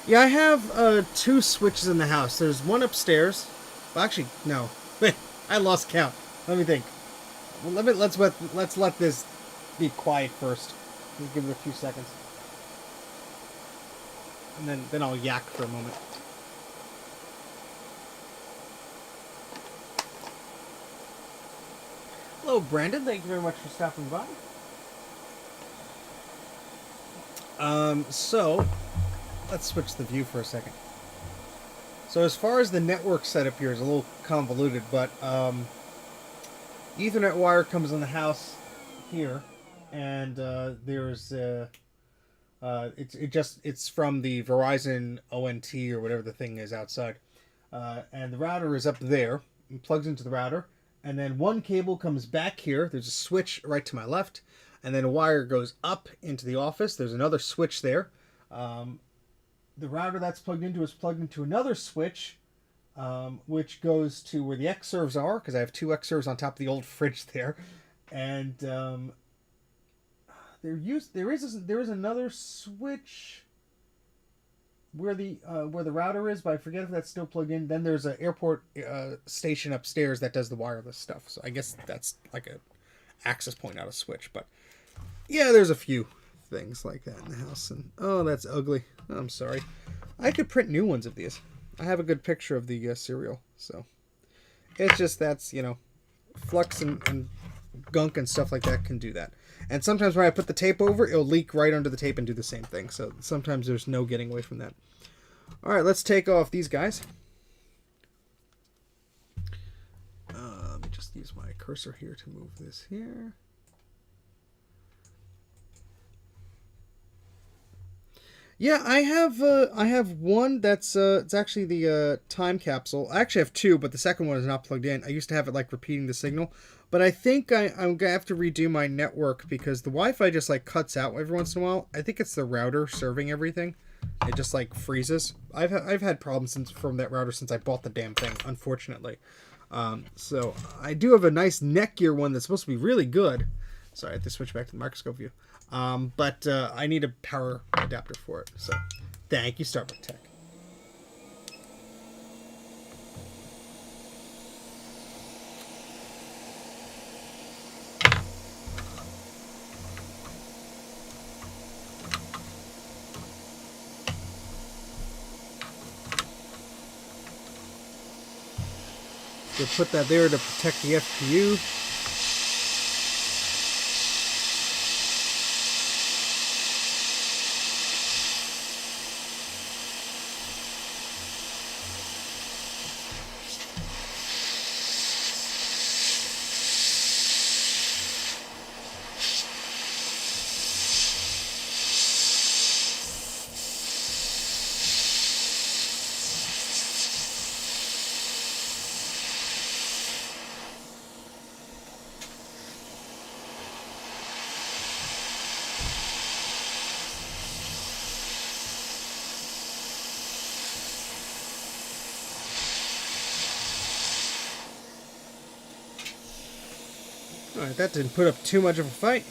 A: yeah, I have 2 switches in the house. There's one upstairs. Well, actually, no. Wait, I lost count. Let me think. Well, let's let this be quiet first. Let's give it a few seconds, and then I'll yak for a moment. Hello, Brandon. Thank you very much for stopping by. So let's switch the view for a second. So as far as the network setup here is a little convoluted, but Ethernet wire comes in the house here, and there's it's from the Verizon ONT or whatever the thing is outside, and the router is up there and plugs into the router, and then one cable comes back here. There's a switch right to my left, and then a wire goes up into the office. There's another switch there. The router that's plugged into is plugged into another switch, which goes to where the X-serves are, because I have 2 X-serves on top of the old fridge there. And there is another switch where the router is, but I forget if that's still plugged in. Then there's an airport station upstairs that does the wireless stuff. So I guess that's like a access point, not a switch. But yeah, there's a few things like that in the house. And oh, that's ugly. I'm sorry. I could print new ones of these. I have a good picture of the cereal. So it's just that's, you know, flux and gunk and stuff like that can do that. And sometimes when I put the tape over, it'll leak right under the tape and do the same thing. So sometimes there's no getting away from that. All right, let's take off these guys. Let me just use my cursor here to move this here. Yeah, I have one that's it's actually the time capsule. I actually have two, but the second one is not plugged in. I used to have it like repeating the signal, but I think I'm gonna have to redo my network because the Wi-Fi just like cuts out every once in a while. I think it's the router serving everything. It just like freezes. I've had problems from that router since I bought the damn thing, unfortunately. So I do have a nice Netgear one that's supposed to be really good. Sorry, I have to switch back to the microscope view. But I need a power adapter for it. So thank you, Starbucks Tech. We'll put that there to protect the FPU. Alright, that didn't put up too much of a fight.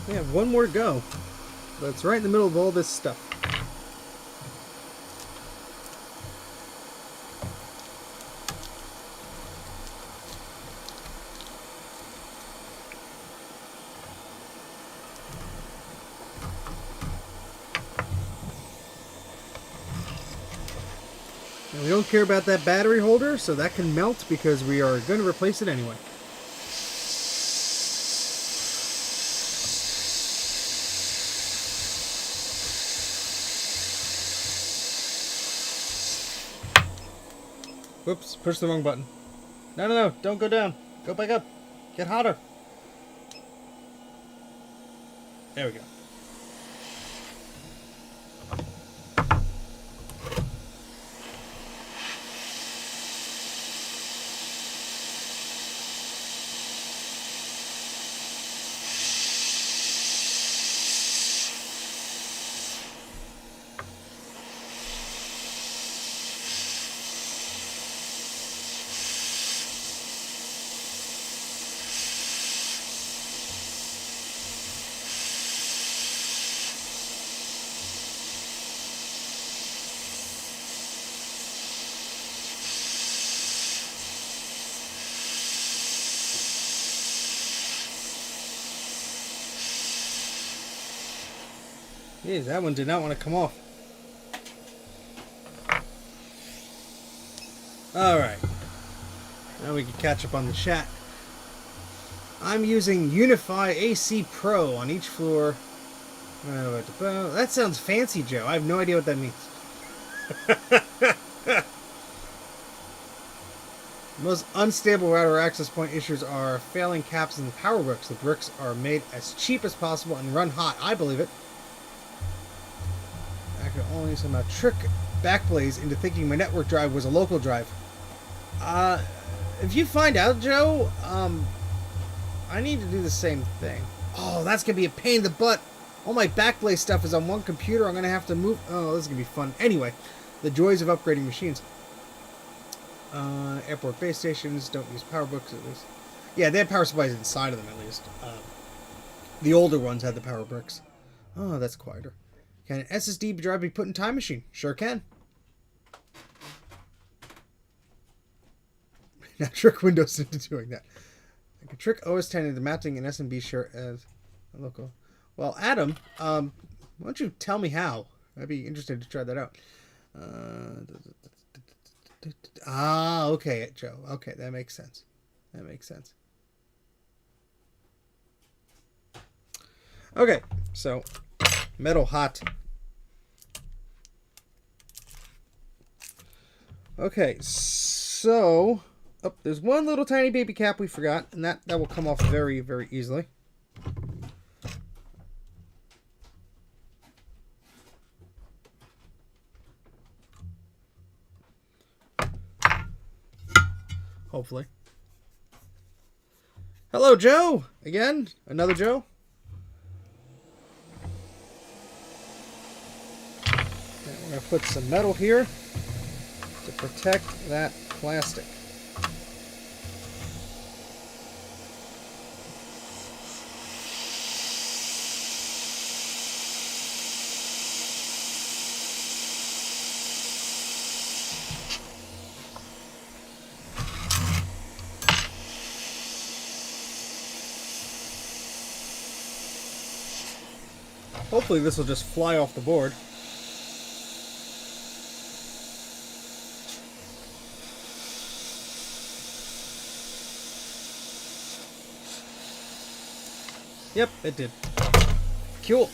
A: We have one more to go, but it's right in the middle of all this stuff. And we don't care about that battery holder, so that can melt because we are going to replace it anyway. Whoops, push the wrong button. No, don't go down. Go back up. Get hotter. There we go. Jeez, that one did not want to come off. Alright. Now we can catch up on the chat. I'm using Unify AC Pro on each floor. That sounds fancy, Joe. I have no idea what that means. Most unstable router access point issues are failing caps in the power bricks. The bricks are made as cheap as possible and run hot. I believe it. I could only somehow trick Backblaze into thinking my network drive was a local drive. If you find out, Joe, I need to do the same thing. Oh, that's going to be a pain in the butt. All my Backblaze stuff is on one computer. I'm going to have to move. Oh, this is going to be fun. Anyway, the joys of upgrading machines. Airport base stations don't use power books, at least. Yeah, they have power supplies inside of them, at least. The older ones had the power bricks. Oh, that's quieter. Can an SSD drive be put in Time Machine? Sure can. Now trick Windows into doing that. I can trick OS 10 into mounting an SMB shirt as a local. Well, Adam, why don't you tell me how? I'd be interested to try that out. Okay, Joe. Okay, that makes sense. That makes sense. Okay, so metal hot. Okay, so there's one little tiny baby cap we forgot, and that will come off very, very easily. Hopefully. Hello, Joe! Again? Another Joe? Okay, we're going to put some metal here to protect that plastic. Hopefully this will just fly off the board. Yep, it did. Cool.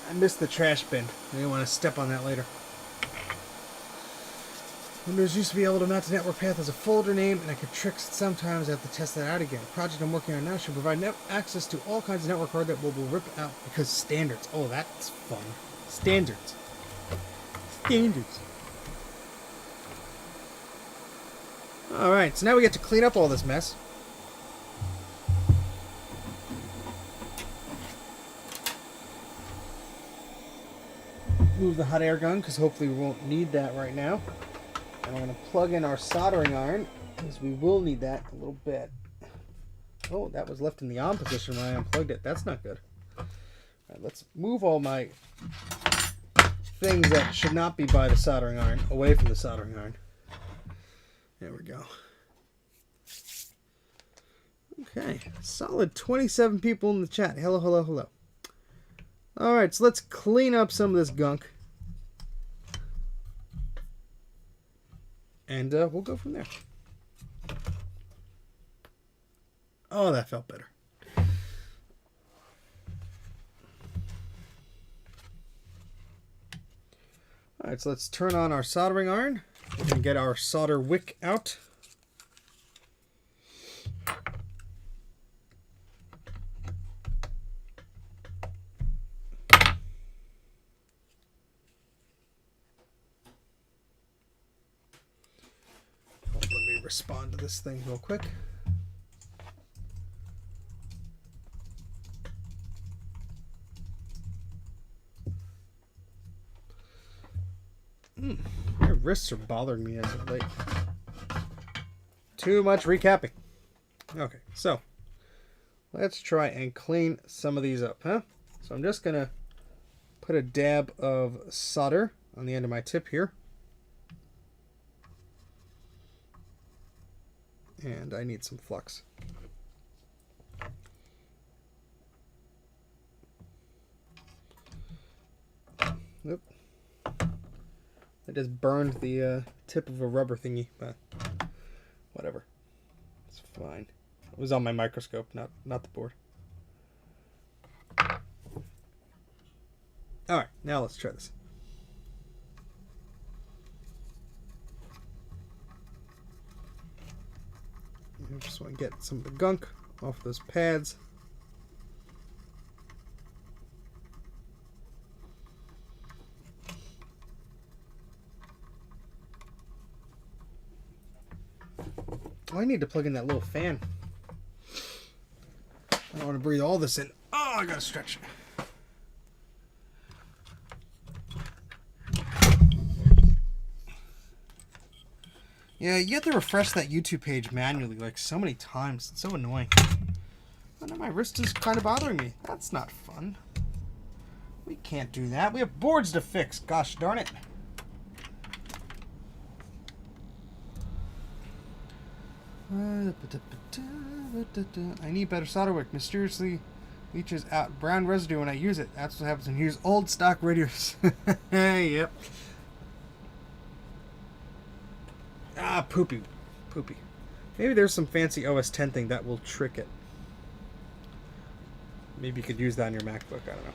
A: I missed the trash bin. I didn't want to step on that later. Windows used to be able to mount a network path as a folder name, and I could trick sometimes. I have to test that out again. The project I'm working on now should provide access to all kinds of network hardware that will rip out because standards. Oh, that's fun. Standards. Standards. Alright, so now we get to clean up all this mess. Move the hot air gun, because hopefully we won't need that right now. And I'm going to plug in our soldering iron, because we will need that a little bit. Oh, that was left in the on position when I unplugged it. That's not good. All right, let's move all my things that should not be by the soldering iron away from the soldering iron. There we go. Okay, solid 27 people in the chat. Hello, hello, hello. Alright, so let's clean up some of this gunk. And we'll go from there. Oh, that felt better. Alright, so let's turn on our soldering iron and get our solder wick out. Respond to this thing real quick. My wrists are bothering me as of late. Too much recapping. Okay, so let's try and clean some of these up, huh? So I'm just gonna put a dab of solder on the end of my tip here. And I need some flux. Nope. I just burned the tip of a rubber thingy, but whatever. It's fine. It was on my microscope, not the board. Alright, now let's try this. I just want to get some of the gunk off those pads. Oh, I need to plug in that little fan. I don't want to breathe all this in. Oh, I gotta stretch. Yeah, you have to refresh that YouTube page manually like so many times. It's so annoying. Oh, now my wrist is kind of bothering me. That's not fun. We can't do that. We have boards to fix. Gosh darn it. I need better solder wick. Mysteriously leaches out brown residue when I use it. That's what happens when you use old stock radios. Yep. Ah, poopy. Poopy. Maybe there's some fancy OS 10 thing that will trick it. Maybe you could use that on your MacBook. I don't know.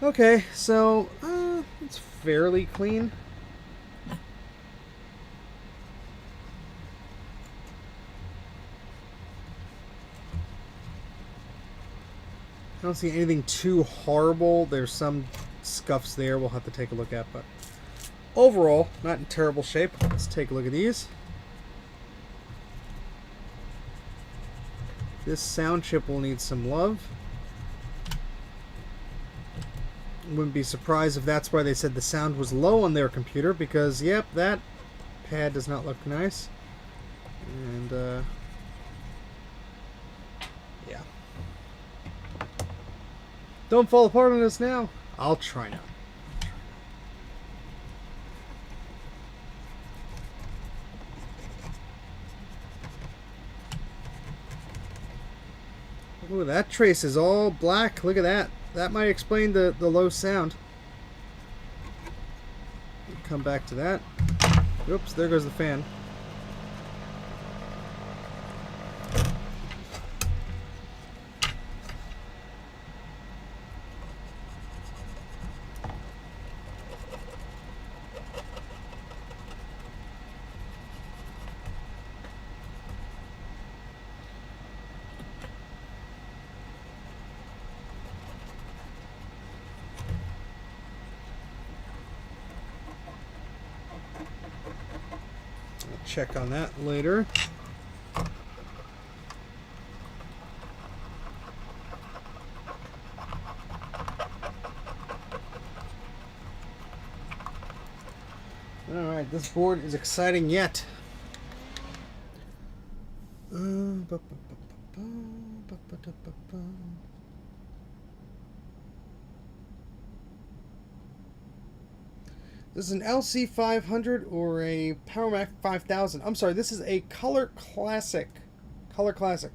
A: Okay, so it's fairly clean. I don't see anything too horrible. There's some scuffs there we'll have to take a look at, but overall, not in terrible shape. Let's take a look at these. This sound chip will need some love. Wouldn't be surprised if that's why they said the sound was low on their computer, because, yep, that pad does not look nice. And, yeah. Don't fall apart on us now. I'll try not. Ooh, that trace is all black. Look at that. That might explain the low sound. Come back to that. Oops, there goes the fan. Check on that later. Alright, this board is exciting yet. This is an LC500 or a Power Mac 5000. I'm sorry, this is a Color Classic. Color Classic.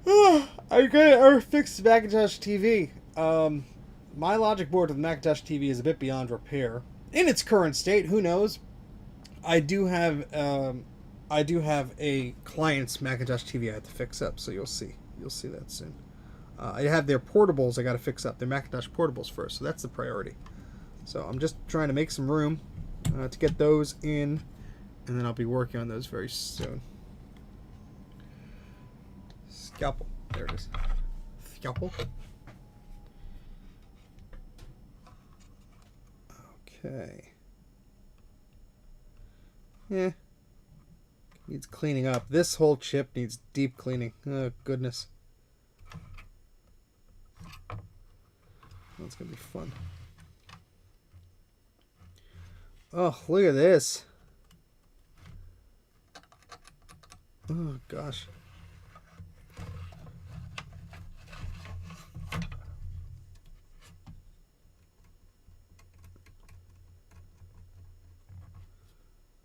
A: I'm gonna fix the Macintosh TV. My logic board with the Macintosh TV is a bit beyond repair. In its current state, who knows? I do have a client's Macintosh TV I have to fix up, so you'll see that soon. I have their portables I got to fix up, their Macintosh portables first, so that's the priority. So I'm just trying to make some room to get those in, and then I'll be working on those very soon. Scalpel, there it is. Scalpel. Okay. Yeah. Needs cleaning up. This whole chip needs deep cleaning. Oh, goodness. That's going to be fun. Oh, look at this. Oh, gosh.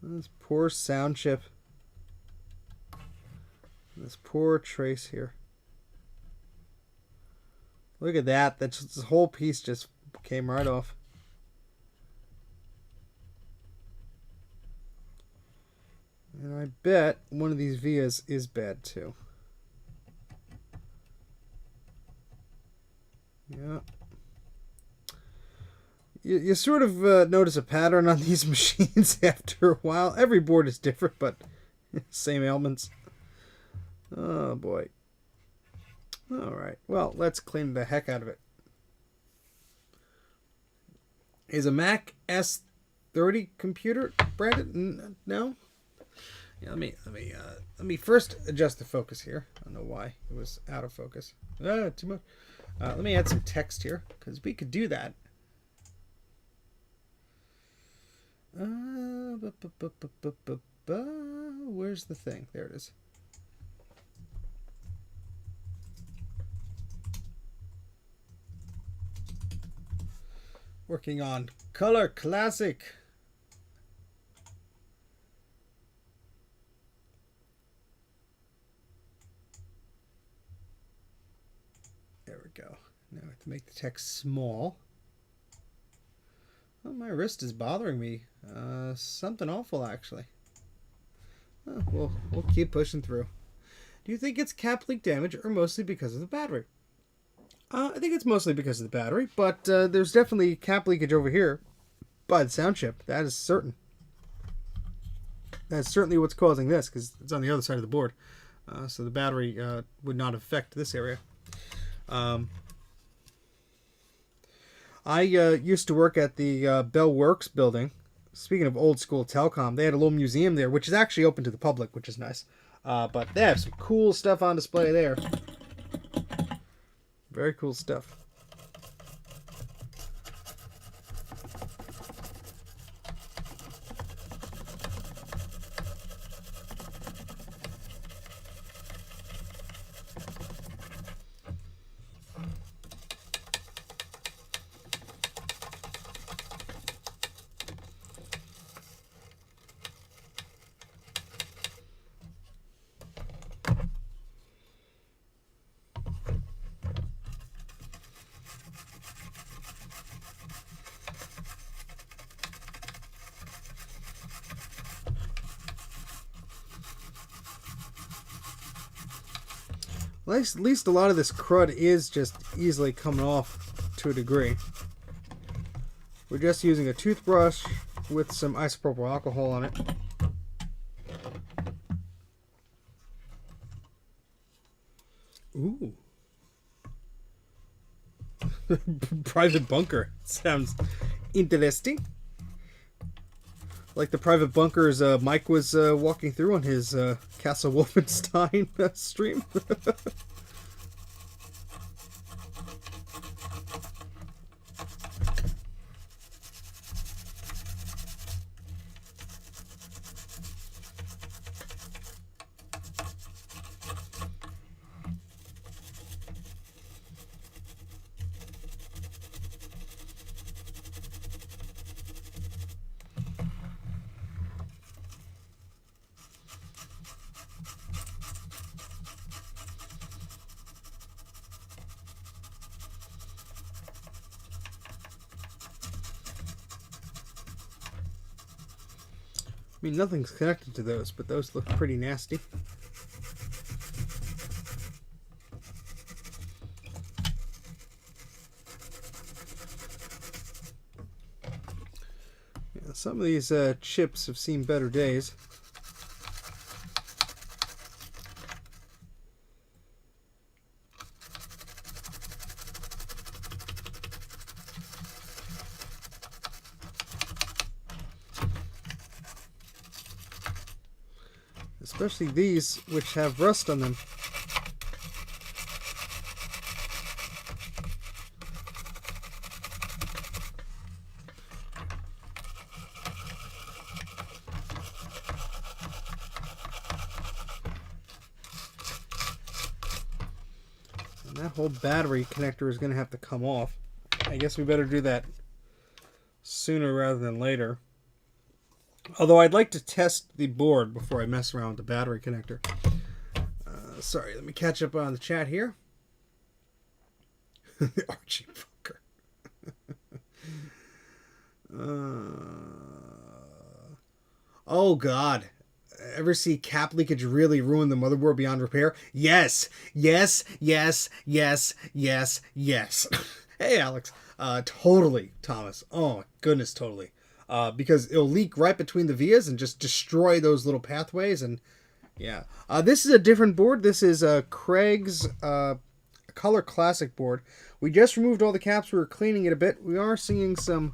A: This poor sound chip. This poor trace here. Look at that. This whole piece just came right off. And I bet one of these vias is bad too. Yeah. You sort of notice a pattern on these machines after a while. Every board is different, but same ailments. Oh boy. Alright, well, let's clean the heck out of it. Is a Mac S30 computer branded? No? Yeah, let me first adjust the focus here. I don't know why it was out of focus. Too much. Let me add some text here, because we could do that. Where's the thing? There it is. Working on Color Classic. There we go. Now I have to make the text small. Oh, my wrist is bothering me. Something awful, actually. Oh, we'll keep pushing through. Do you think it's cap leak damage or mostly because of the battery? I think it's mostly because of the battery, but there's definitely cap leakage over here by the sound chip. That is certain. That's certainly what's causing this, because it's on the other side of the board. So the battery would not affect this area. I used to work at the Bell Works building. Speaking of old school telecom, they had a little museum there, which is actually open to the public, which is nice. But they have some cool stuff on display there. Very cool stuff. At least a lot of this crud is just easily coming off to a degree. We're just using a toothbrush with some isopropyl alcohol on it. Ooh. Private bunker. Sounds interesting. Like the private bunkers Mike was walking through on his Castle Wolfenstein stream. I mean, nothing's connected to those, but those look pretty nasty. Yeah, some of these chips have seen better days. Especially these, which have rust on them. And that whole battery connector is going to have to come off. I guess we better do that sooner rather than later. Although I'd like to test the board before I mess around with the battery connector. Sorry, let me catch up on the chat here. The Archie Bunker. Oh, God. Ever see cap leakage really ruin the motherboard beyond repair? Yes. Yes, yes, yes, yes, yes. Hey, Alex. Totally, Thomas. Oh, my goodness, totally. Because it'll leak right between the vias and just destroy those little pathways. And yeah, this is a different board. This is Craig's Color Classic board. We just removed all the caps. We were cleaning it a bit. We are seeing some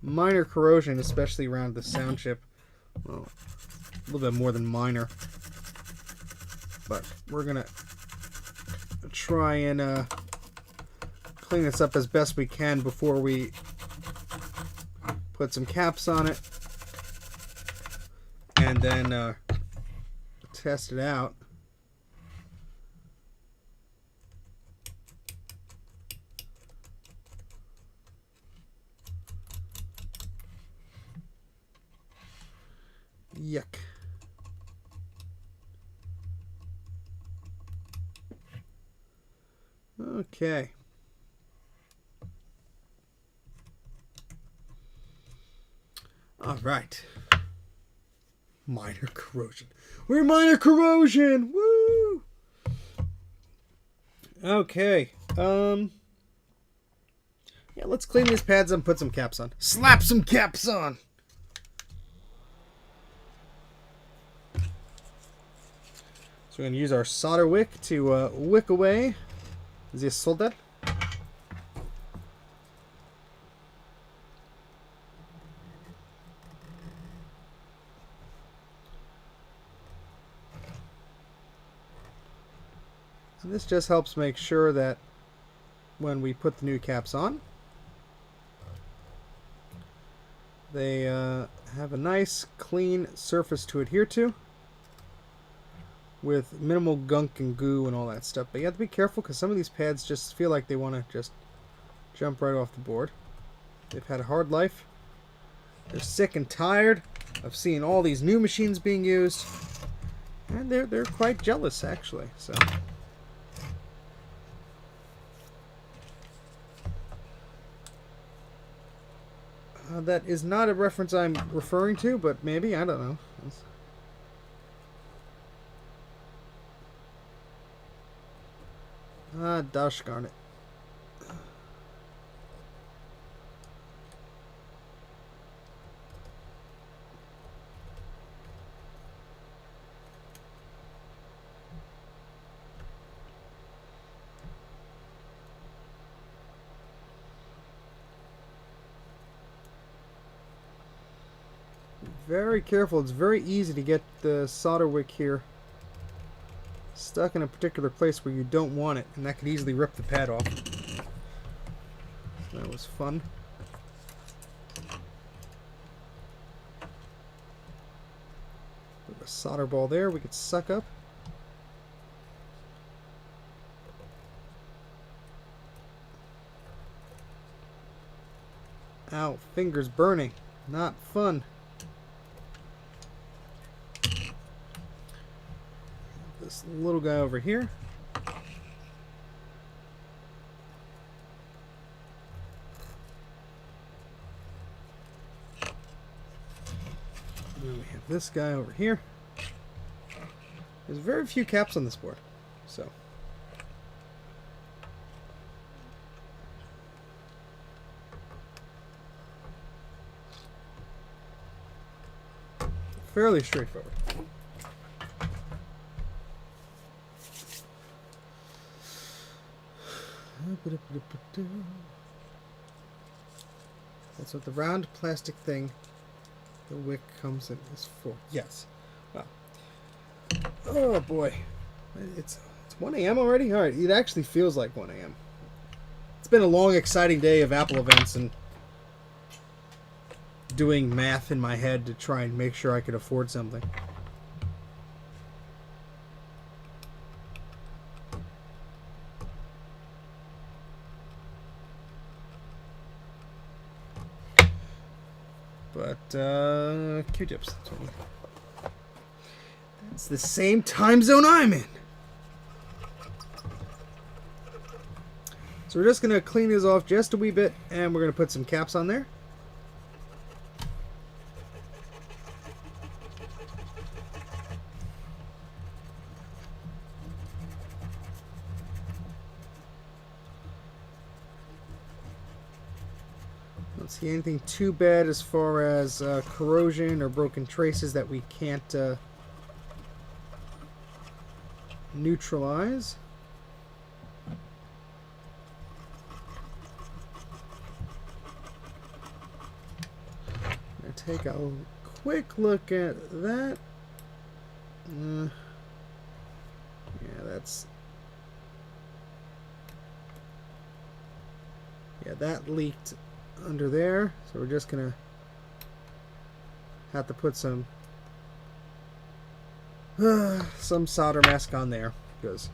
A: minor corrosion, especially around the sound chip. Well, a little bit more than minor. But we're going to try and clean this up as best we can before we put some caps on it. and then test it out. Yuck. Okay. All right. Minor corrosion. We're minor corrosion. Woo! Okay. Yeah, let's clean these pads up and put some caps on. Slap some caps on. So we're going to use our solder wick to wick away the solder. And this just helps make sure that when we put the new caps on, they have a nice clean surface to adhere to with minimal gunk and goo and all that stuff. But you have to be careful because some of these pads just feel like they want to just jump right off the board. They've had a hard life. They're sick and tired of seeing all these new machines being used. And they're quite jealous, actually. So that is not a reference I'm referring to, but maybe, I don't know. Ah, gosh darn it. Very careful. It's very easy to get the solder wick here stuck in a particular place where you don't want it, and that could easily rip the pad off. That was fun. Put a solder ball there we could suck up. Ow, fingers burning. Not fun. This little guy over here. And then we have this guy over here. There's very few caps on this board, so fairly straightforward. That's what the round plastic thing the wick comes in is for. Yes. Wow. Oh boy. It's 1 a.m. already? Alright, it actually feels like 1 a.m. It's been a long, exciting day of Apple events and doing math in my head to try and make sure I could afford something. But, Q-tips. It's the same time zone I'm in. So we're just going to clean these off just a wee bit, and we're going to put some caps on there. Don't see anything too bad as far as corrosion or broken traces that we can't neutralize. I'm going to take a quick look at that. Yeah, that's... Yeah, that leaked under there, so we're just gonna have to put some Some solder mask on there, because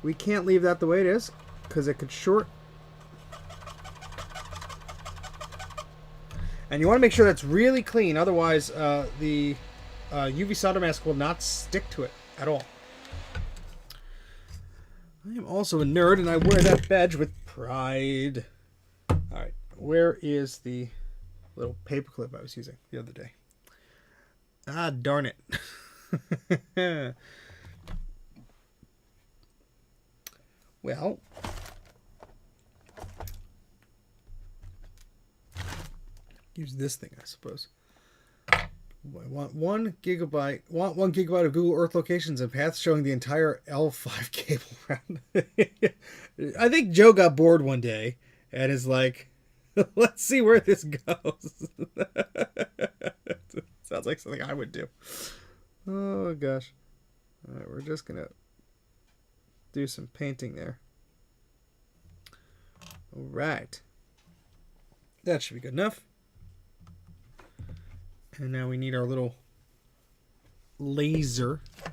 A: we can't leave that the way it is, because it could short. And you want to make sure that's really clean, otherwise the UV solder mask will not stick to it at all. I am also a nerd, and I wear that badge with pride. Alright, where is the little paperclip I was using the other day? Ah, darn it. Well, use this thing, I suppose. I want 1 gigabyte. Want 1 gigabyte of Google Earth locations and paths showing the entire L5 cable route. I think Joe got bored one day and is like, "Let's see where this goes." Sounds like something I would do. Oh gosh! All right, we're just gonna do some painting there. All right, that should be good enough. And now we need our little laser. I'm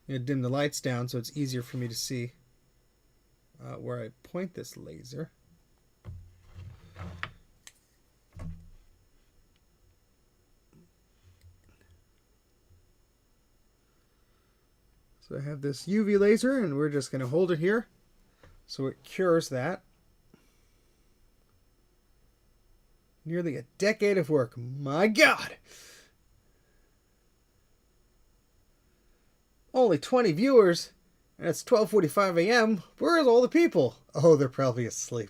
A: going to dim the lights down so it's easier for me to see where I point this laser. So I have this UV laser, and we're just going to hold it here so it cures that. Nearly a decade of work. My God! Only 20 viewers, and it's 12:45 a.m. Where's all the people? Oh, they're probably asleep.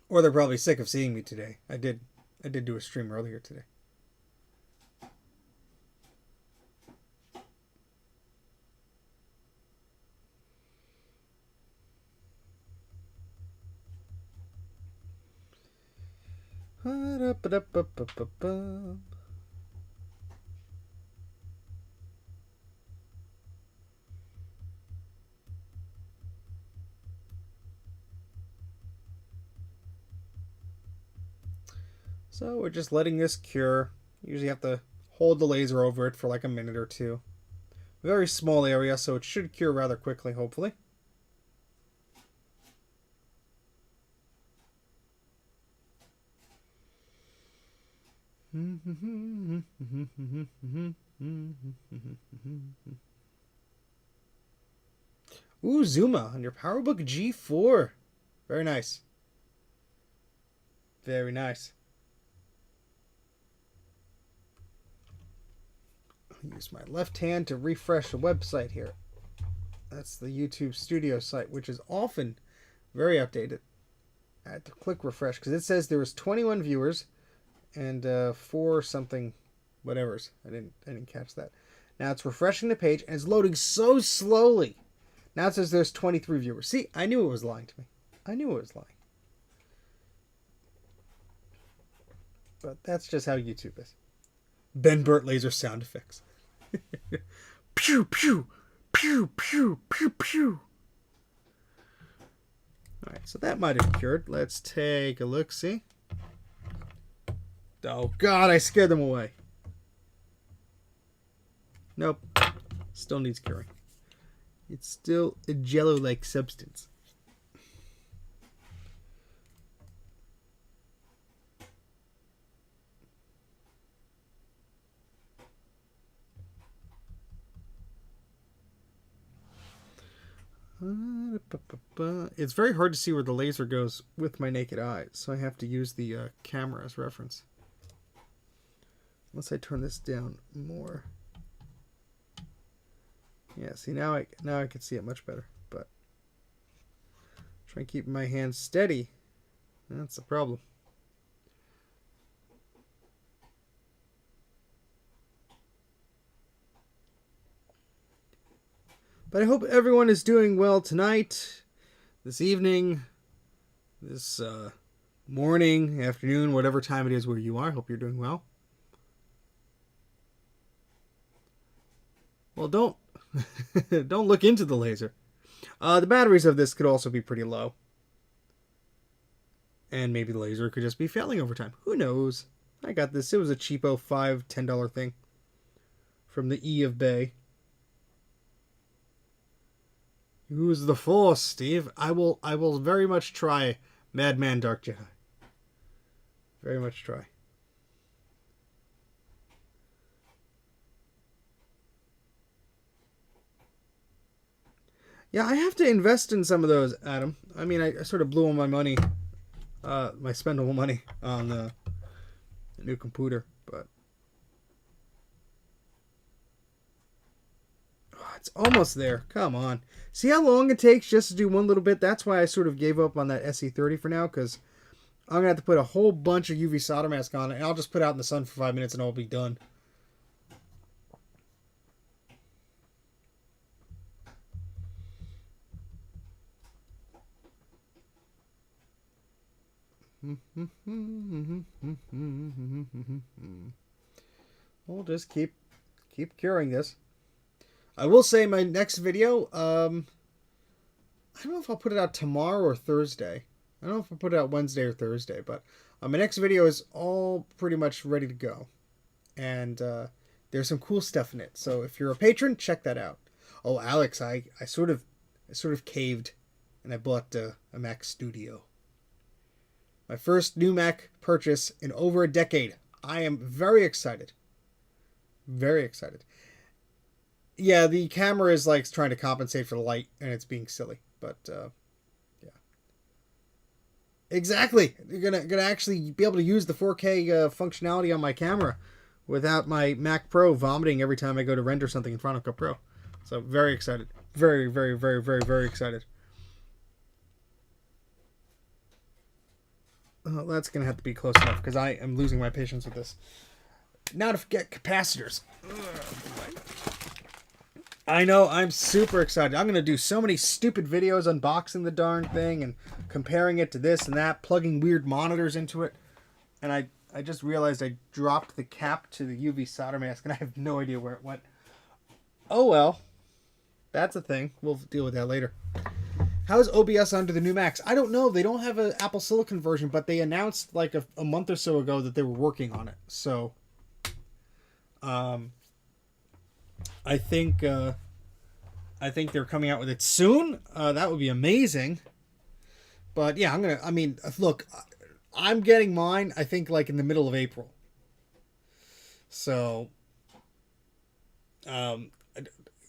A: Or they're probably sick of seeing me today. I did do a stream earlier today. So we're just letting this cure. You usually have to hold the laser over it for like a minute or two. Very small area, so it should cure rather quickly, hopefully. Ooh, Zuma on your PowerBook G4. Very nice. Very nice. I'll use my left hand to refresh the website here. That's the YouTube Studio site, which is often very outdated. I had to click refresh because it says there was 21 viewers and 4 something whatevers. I didn't catch that. Now it's refreshing the page and it's loading so slowly. Now it says there's 23 viewers. See, I knew it was lying to me. I knew it was lying. But that's just how YouTube is. Ben Burt laser sound effects. Pew pew pew pew pew pew. All right, so that might have cured. Let's take a look. See? Oh God, I scared them away. Nope, still needs curing. It's still a jello-like substance. It's very hard to see where the laser goes with my naked eye, so I have to use the camera as reference. Unless I turn this down more. Yeah, see now I can see it much better, but try and keep my hands steady. That's the problem. But I hope everyone is doing well tonight, this evening, this morning, afternoon, whatever time it is where you are. I hope you're doing well. Well, don't look into the laser. The batteries of this could also be pretty low. And maybe the laser could just be failing over time. Who knows? I got this. It was a cheapo $5-10 thing from the E of Bay. Use the Force, Steve. I will very much try Madman Dark Jedi. Very much try. Yeah, I have to invest in some of those, Adam. I mean, I sort of blew all my money, my spendable money on the new computer, but it's almost there. Come on. See how long it takes just to do one little bit? That's why I sort of gave up on that SE30 for now, because I'm going to have to put a whole bunch of UV solder mask on it, and I'll just put it out in the sun for 5 minutes and I'll be done. We'll just keep curing this. I will say my next video, I don't know if I'll put it out tomorrow or Thursday. I don't know if I'll put it out Wednesday or Thursday, but my next video is all pretty much ready to go. And there's some cool stuff in it. So if you're a patron, check that out. Oh, Alex, I sort of caved and I bought a Mac Studio. My first new Mac purchase in over a decade. I am very excited. Very excited. Yeah, the camera is like trying to compensate for the light and it's being silly. But yeah. Exactly. You're gonna actually be able to use the 4K functionality on my camera without my Mac Pro vomiting every time I go to render something in Final Cut Pro. So very excited. Very, very, very, very, very excited. Oh, that's going to have to be close enough because I am losing my patience with this. Now to forget capacitors. I know, I'm super excited. I'm going to do so many stupid videos unboxing the darn thing and comparing it to this and that, plugging weird monitors into it. And I just realized I dropped the cap to the UV solder mask and I have no idea where it went. Oh well. That's a thing. We'll deal with that later. How is OBS under the new Macs? I don't know. They don't have an Apple Silicon version, but they announced like a month or so ago that they were working on it. So, I think they're coming out with it soon. That would be amazing. But yeah, look, I'm getting mine. I think like in the middle of April. So,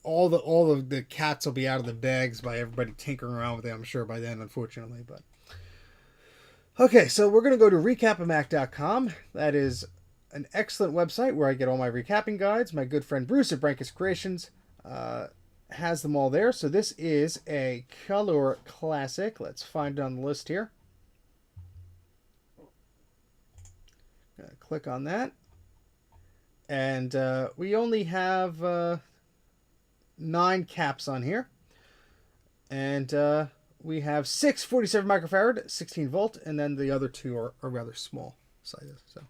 A: all of the cats will be out of the bags by everybody tinkering around with it, I'm sure, by then, unfortunately. But okay, so we're going to go to recapamac.com. That is an excellent website where I get all my recapping guides. My good friend Bruce at Brankus Creations has them all there. So this is a color classic. Let's find it on the list here. Click on that. And we only have 9 caps on here, and we have 6 47 microfarad 16 volt, and then the other 2 are rather small sizes. So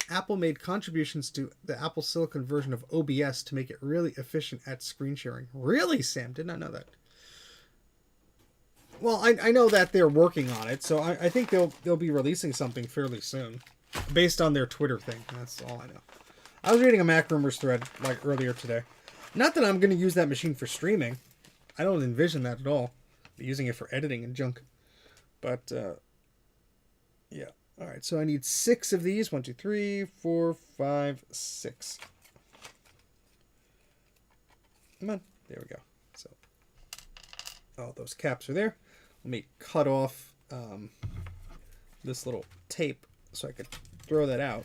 A: Apple made contributions to the Apple Silicon version of OBS to make it really efficient at screen sharing. Really, Sam? Did not know that. Well, I know that they're working on it, so I think they'll be releasing something fairly soon based on their Twitter thing. That's all I know. I was reading a Mac Rumors thread like earlier today. Not that I'm going to use that machine for streaming. I don't envision that at all. I'm using it for editing and junk. But, yeah. All right, so I need 6 of these. 1, 2, 3, 4, 5, 6. Come on. There we go. So, all those caps are there. Let me cut off this little tape so I could throw that out.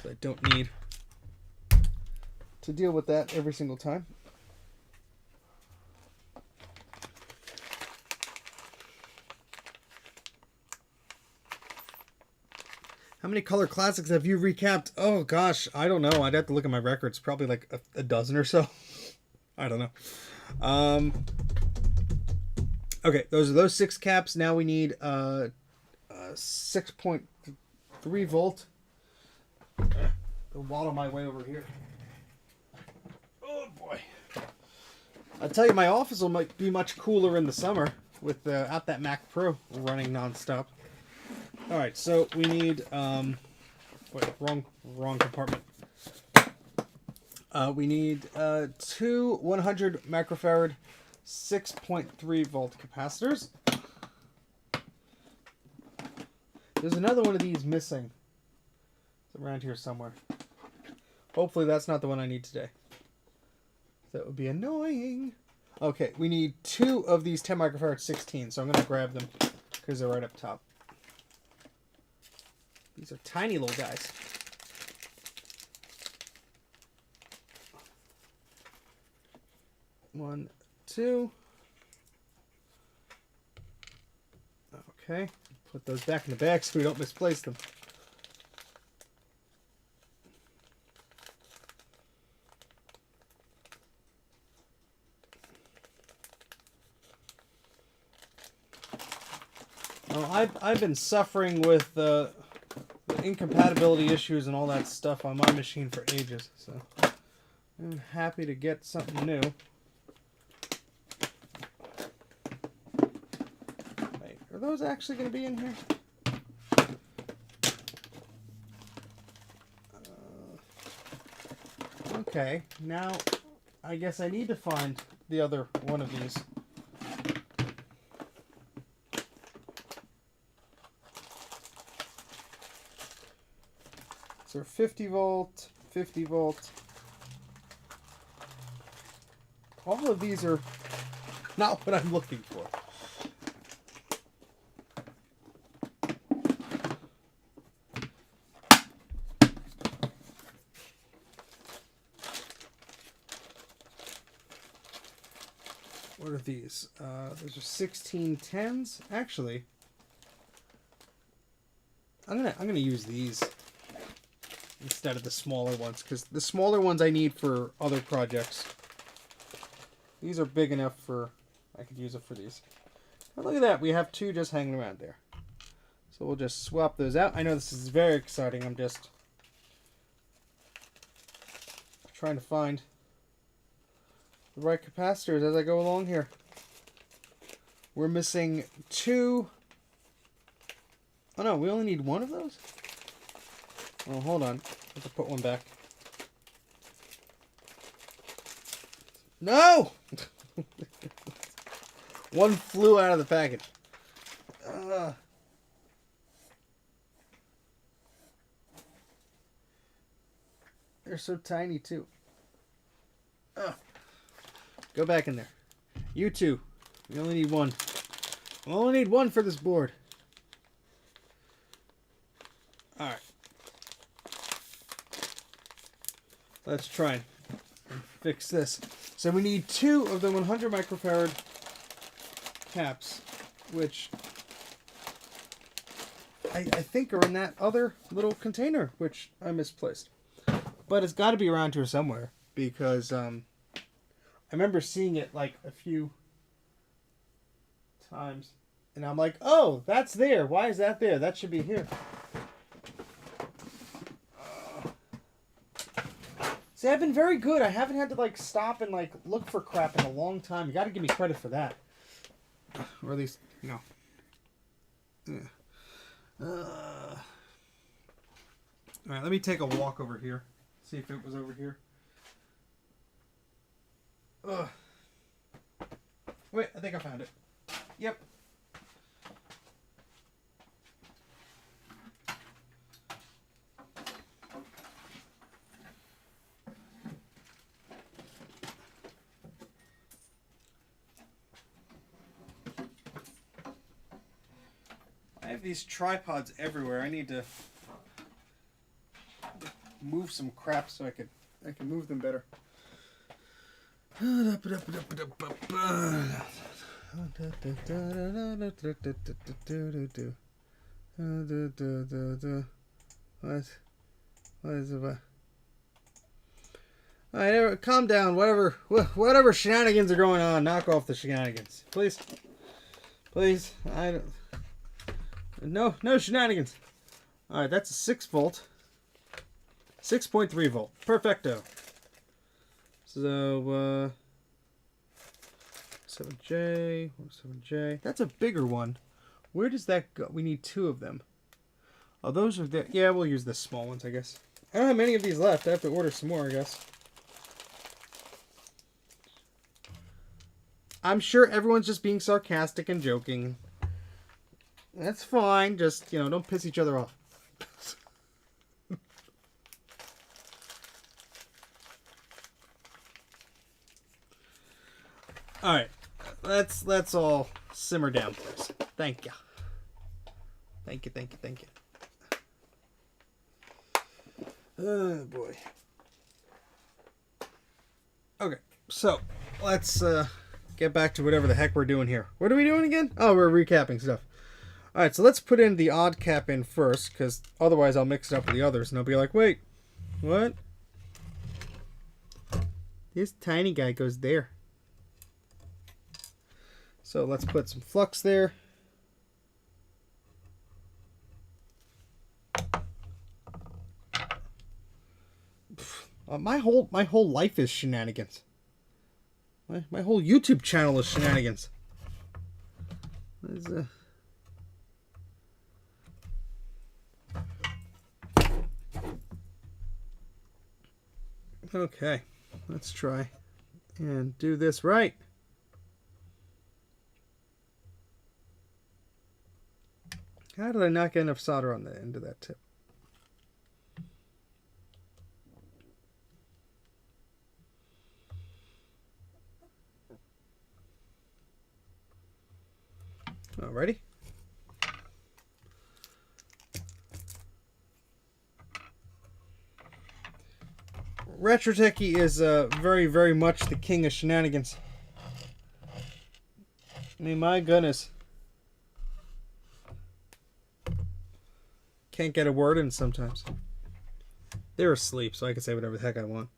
A: So I don't need to deal with that every single time. How many color classics have you recapped? Oh gosh, I don't know. I'd have to look at my records. Probably like a dozen or so. I don't know. Okay, those are those 6 caps. Now we need 6.3 volt. Go waddle my way over here. Oh boy. I tell you, my office might be much cooler in the summer without that Mac Pro running nonstop. All right, so we need wait, wrong compartment. We need two 100 microfarad 6.3 volt capacitors. There's another one of these missing. It's around here somewhere. Hopefully that's not the one I need today. That would be annoying. Okay, we need two of these 10 microfarad 16, so I'm going to grab them because they're right up top. These are tiny little guys. One, two. Okay, put those back in the bag so we don't misplace them. Well, I've been suffering with the incompatibility issues and all that stuff on my machine for ages, so I'm happy to get something new. Wait, are those actually going to be in here? Okay, now I guess I need to find the other one of these. So 50 volt, 50 volt. All of these are not what I'm looking for. What are these? Those are 1610s. Actually, I'm gonna use these instead of the smaller ones, because the smaller ones I need for other projects. These are big enough for, I could use it for these. Oh, look at that, we have two just hanging around there. So we'll just swap those out. I know this is very exciting, I'm just trying to find the right capacitors as I go along here. We're missing two. Oh no, we only need one of those? Oh, hold on. I have to put one back. No! One flew out of the package. They're so tiny, too. Go back in there. You two. We only need one. We only need one for this board. Alright. Let's try and fix this. So we need two of the 100 microfarad caps, which I think are in that other little container, which I misplaced. But it's got to be around here somewhere, because I remember seeing it like a few times, and I'm like, oh, that's there. Why is that there? That should be here. See, I've been very good. I haven't had to like stop and like look for crap in a long time. You got to give me credit for that. Or at least, no. All right, let me take a walk over here. See if it was over here. Wait, I think I found it. Yep. I have these tripods everywhere. I need to move some crap so I can move them better. What is it? Alright, calm down. Whatever shenanigans are going on, knock off the shenanigans, please. Please, no shenanigans. Alright, that's a 6 volt. 6.3 volt. Perfecto. So, 7J. That's a bigger one. Where does that go? We need two of them. Oh, those are the... Yeah, we'll use the small ones, I guess. I don't have many of these left. I have to order some more, I guess. I'm sure everyone's just being sarcastic and joking. That's fine. Just, don't piss each other off. All right. Let's all simmer down, please. Thank you. Thank you, thank you, thank you. Oh, boy. Okay, so let's get back to whatever the heck we're doing here. What are we doing again? Oh, we're recapping stuff. All right, so let's put in the odd cap in first, because otherwise I'll mix it up with the others, and I'll be like, wait, what? This tiny guy goes there. So let's put some flux there. My whole life is shenanigans. My whole YouTube channel is shenanigans. Okay, let's try and do this right. How did I not get enough solder on the end of that tip? Alrighty. Retro Techie is very, very much the king of shenanigans. I mean, my goodness. Can't get a word in sometimes. They're asleep, so I can say whatever the heck I want.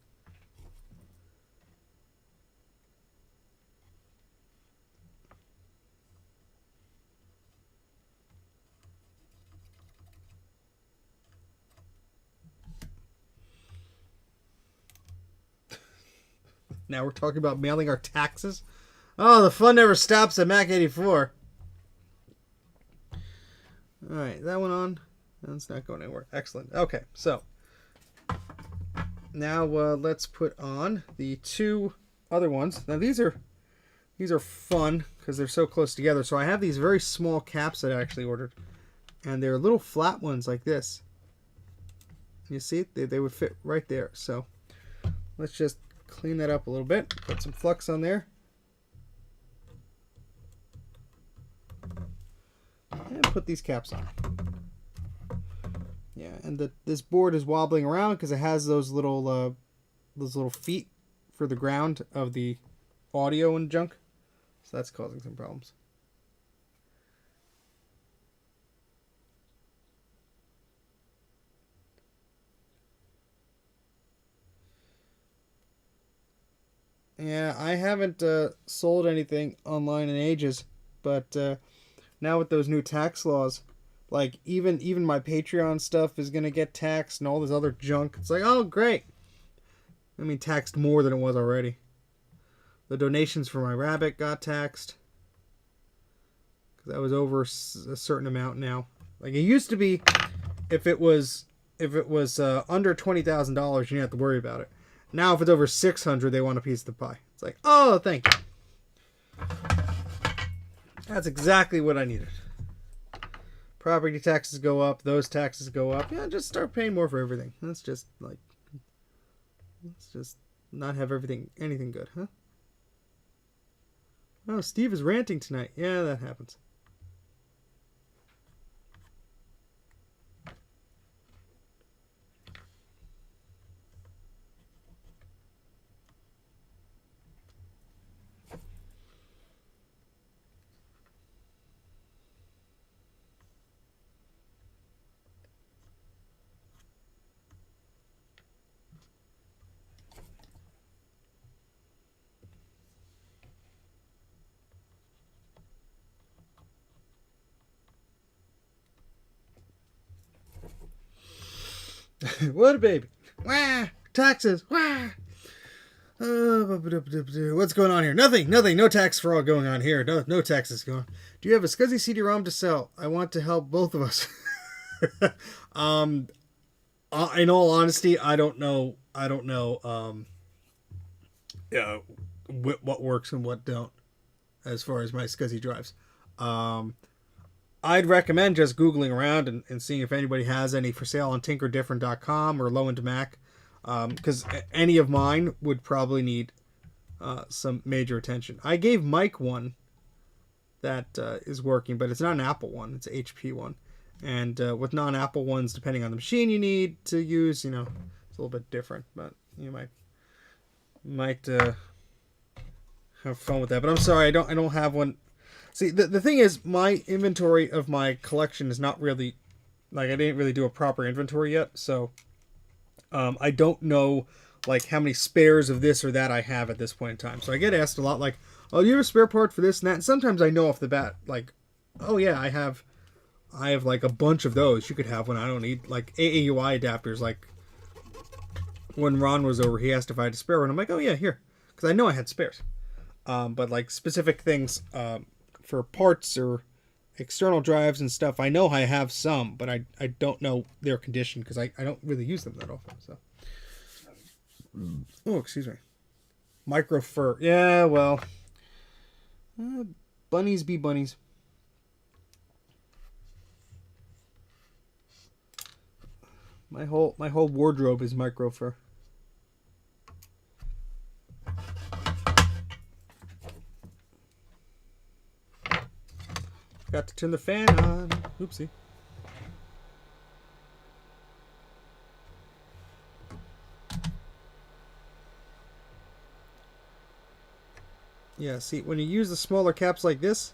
A: Now we're talking about mailing our taxes. Oh, the fun never stops at Mac84. Alright, that one on. That's not going anywhere. Excellent. Okay, so now let's put on the two other ones. Now these are fun because they're so close together. So I have these very small caps that I actually ordered, and they're little flat ones like this. You see, they would fit right there. So let's just clean that up a little bit. Put some flux on there. And put these caps on. Yeah, and this board is wobbling around because it has those little feet for the ground of the audio and junk. So that's causing some problems. Yeah, I haven't sold anything online in ages, but now with those new tax laws, like even my Patreon stuff is gonna get taxed and all this other junk. It's like, oh great. I mean, taxed more than it was already. The donations for my rabbit got taxed because that was over a certain amount now. Like it used to be, if it was under $20,000, you didn't have to worry about it. Now if it's over 600, they want a piece of the pie. It's like, oh, thank you. That's exactly what I needed. Property taxes go up, those taxes go up. Yeah, just start paying more for everything. Let's just not have anything good, huh? Oh, Steve is ranting tonight. Yeah, that happens. What a baby. Wah! Taxes. Wah! What's going on here? Nothing. No tax fraud going on here. No taxes going on. Do you have a SCSI CD-ROM to sell? I want to help both of us. um, in all honesty, I don't know. I don't know. Yeah, what works and what don't as far as my SCSI drives. Um, I'd recommend just Googling around and seeing if anybody has any for sale on tinkerdifferent.com or Low End Mac, because any of mine would probably need some major attention. I gave Mike one that is working, but it's not an Apple one. It's an HP one. And with non-Apple ones, depending on the machine you need to use, it's a little bit different. But you might have fun with that. But I'm sorry, I don't have one. See, the thing is, my inventory of my collection is not really like I didn't really do a proper inventory yet, so I don't know like how many spares of this or that I have at this point in time. So I get asked a lot, like, "Oh, you have a spare part for this and that?" And sometimes I know off the bat, like, "Oh yeah, I have like a bunch of those. You could have one. I don't need like AAUI adapters." Like when Ron was over, he asked if I had a spare one. I'm like, "Oh yeah, here," because I know I had spares. But like specific things for parts or external drives and stuff, I know I have some, but I don't know their condition because I don't really use them that often. So, oh, excuse me, micro fur. Yeah, well, bunnies be bunnies. My whole wardrobe is micro fur. Got to turn the fan on. Oopsie. Yeah, see, when you use the smaller caps like this,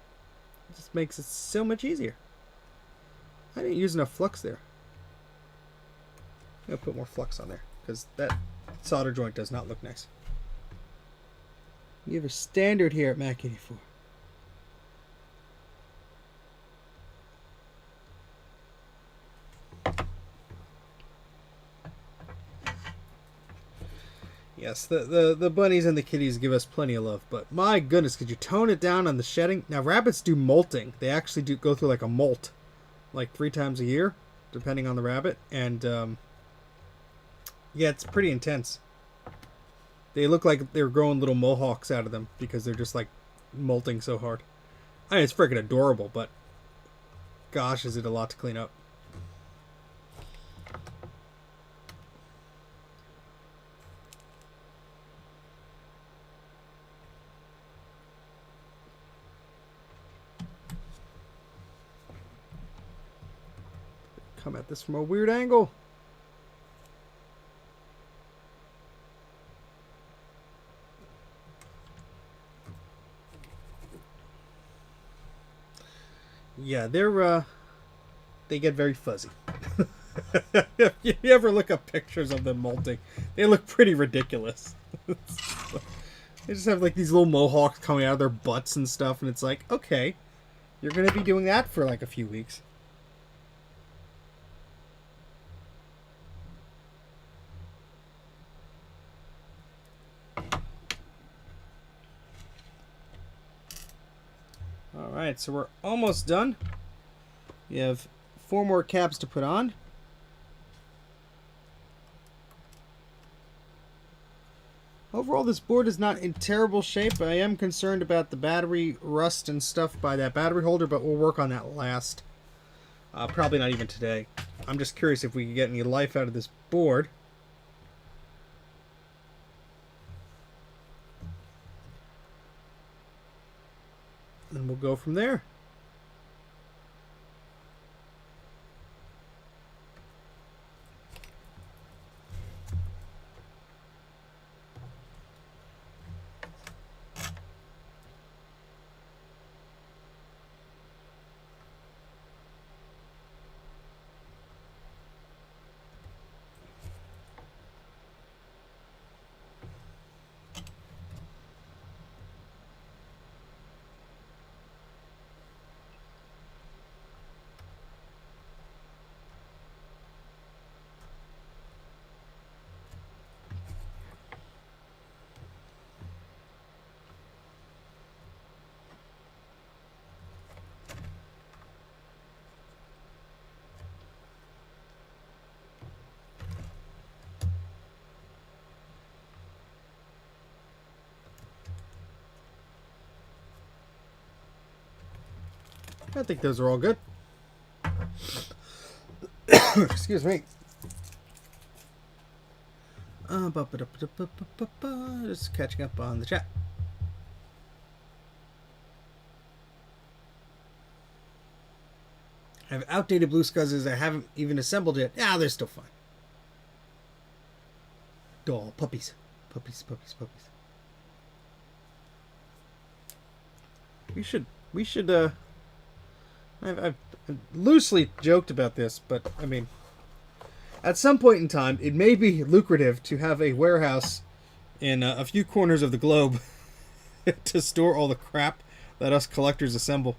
A: it just makes it so much easier. I didn't use enough flux there. I'm going to put more flux on there because that solder joint does not look nice. We have a standard here at Mac84. Yes, the bunnies and the kitties give us plenty of love, but my goodness, could you tone it down on the shedding? Now, rabbits do molting. They actually do go through like a molt, like 3 times a year, depending on the rabbit, and yeah, it's pretty intense. They look like they're growing little mohawks out of them because they're just like molting so hard. I mean, it's freaking adorable, but gosh, is it a lot to clean up. Come at this from a weird angle. Yeah, they get very fuzzy. If you ever look up pictures of them molting, they look pretty ridiculous. They just have like these little mohawks coming out of their butts and stuff, and it's like, okay, you're gonna be doing that for like a few weeks. Alright, so we're almost done. We have 4 more caps to put on. Overall, this board is not in terrible shape. I am concerned about the battery rust and stuff by that battery holder, but we'll work on that last. Probably not even today. I'm just curious if we can get any life out of this board. And we'll go from there. I think those are all good. Excuse me. Just catching up on the chat. I have outdated blue scuzzes I haven't even assembled yet. Yeah, they're still fine. Doll puppies. Puppies. We should I've loosely joked about this, but I mean, at some point in time, it may be lucrative to have a warehouse in a few corners of the globe to store all the crap that us collectors assemble.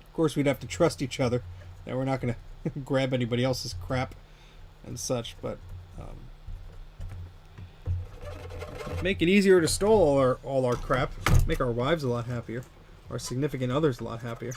A: Of course, we'd have to trust each other, that we're not going to grab anybody else's crap and such, but make it easier to store all our crap, make our wives a lot happier, our significant others a lot happier.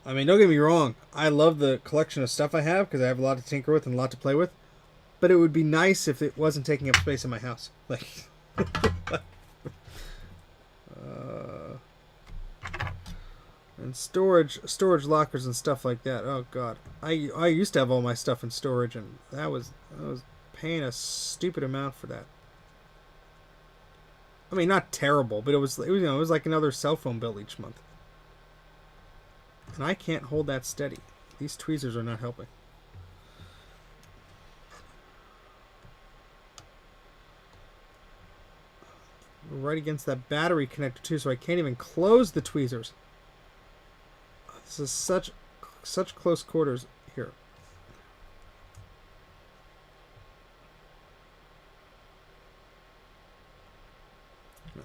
A: I mean, don't get me wrong. I love the collection of stuff I have because I have a lot to tinker with and a lot to play with. But it would be nice if it wasn't taking up space in my house. Like, and storage lockers and stuff like that. Oh God, I used to have all my stuff in storage, and I was paying a stupid amount for that. I mean, not terrible, but it was like another cell phone bill each month. And I can't hold that steady. These tweezers are not helping. We're right against that battery connector too, so I can't even close the tweezers. This is such close quarters here.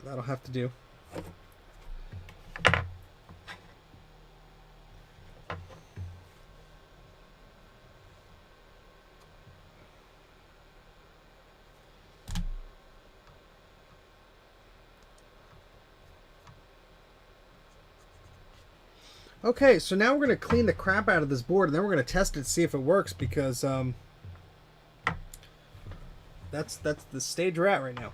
A: That'll have to do. Okay, so now we're going to clean the crap out of this board, and then we're going to test it to see if it works, because that's the stage we're at right now.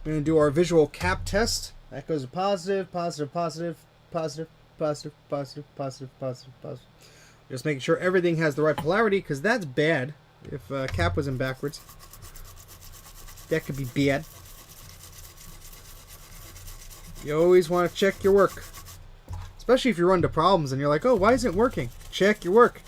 A: We're going to do our visual cap test. That goes to positive, positive, positive, positive, positive, positive, positive, positive, positive. Just making sure everything has the right polarity, because that's bad if cap was in backwards. That could be bad. You always want to check your work. Especially if you run into problems and you're like, oh, why isn't it working? Check your work.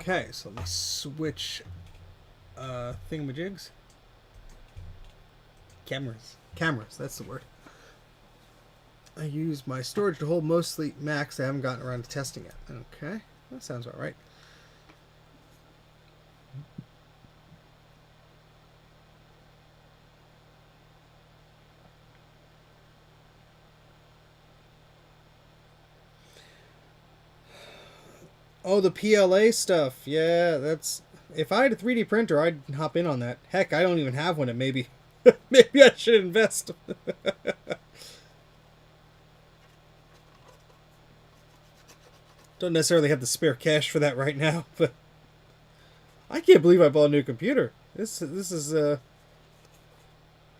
A: Okay, so let me switch thingamajigs. Cameras, that's the word. I use my storage to hold mostly Macs. I haven't gotten around to testing it. Okay, that sounds all right. Oh, the PLA stuff. Yeah, that's... If I had a 3D printer, I'd hop in on that. Heck, I don't even have one, and maybe maybe I should invest. Don't necessarily have the spare cash for that right now, but I can't believe I bought a new computer. This is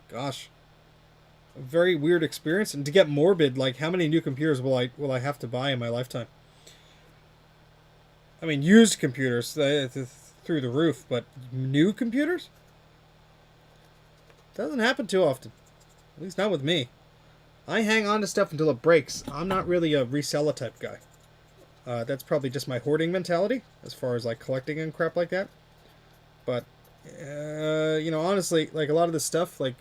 A: gosh, a very weird experience. And to get morbid, like, how many new computers will I have to buy in my lifetime? I mean, used computers through the roof, but new computers? Doesn't happen too often. At least not with me. I hang on to stuff until it breaks. I'm not really a reseller type guy. That's probably just my hoarding mentality, as far as like collecting and crap like that. But, you know, honestly, like a lot of this stuff, like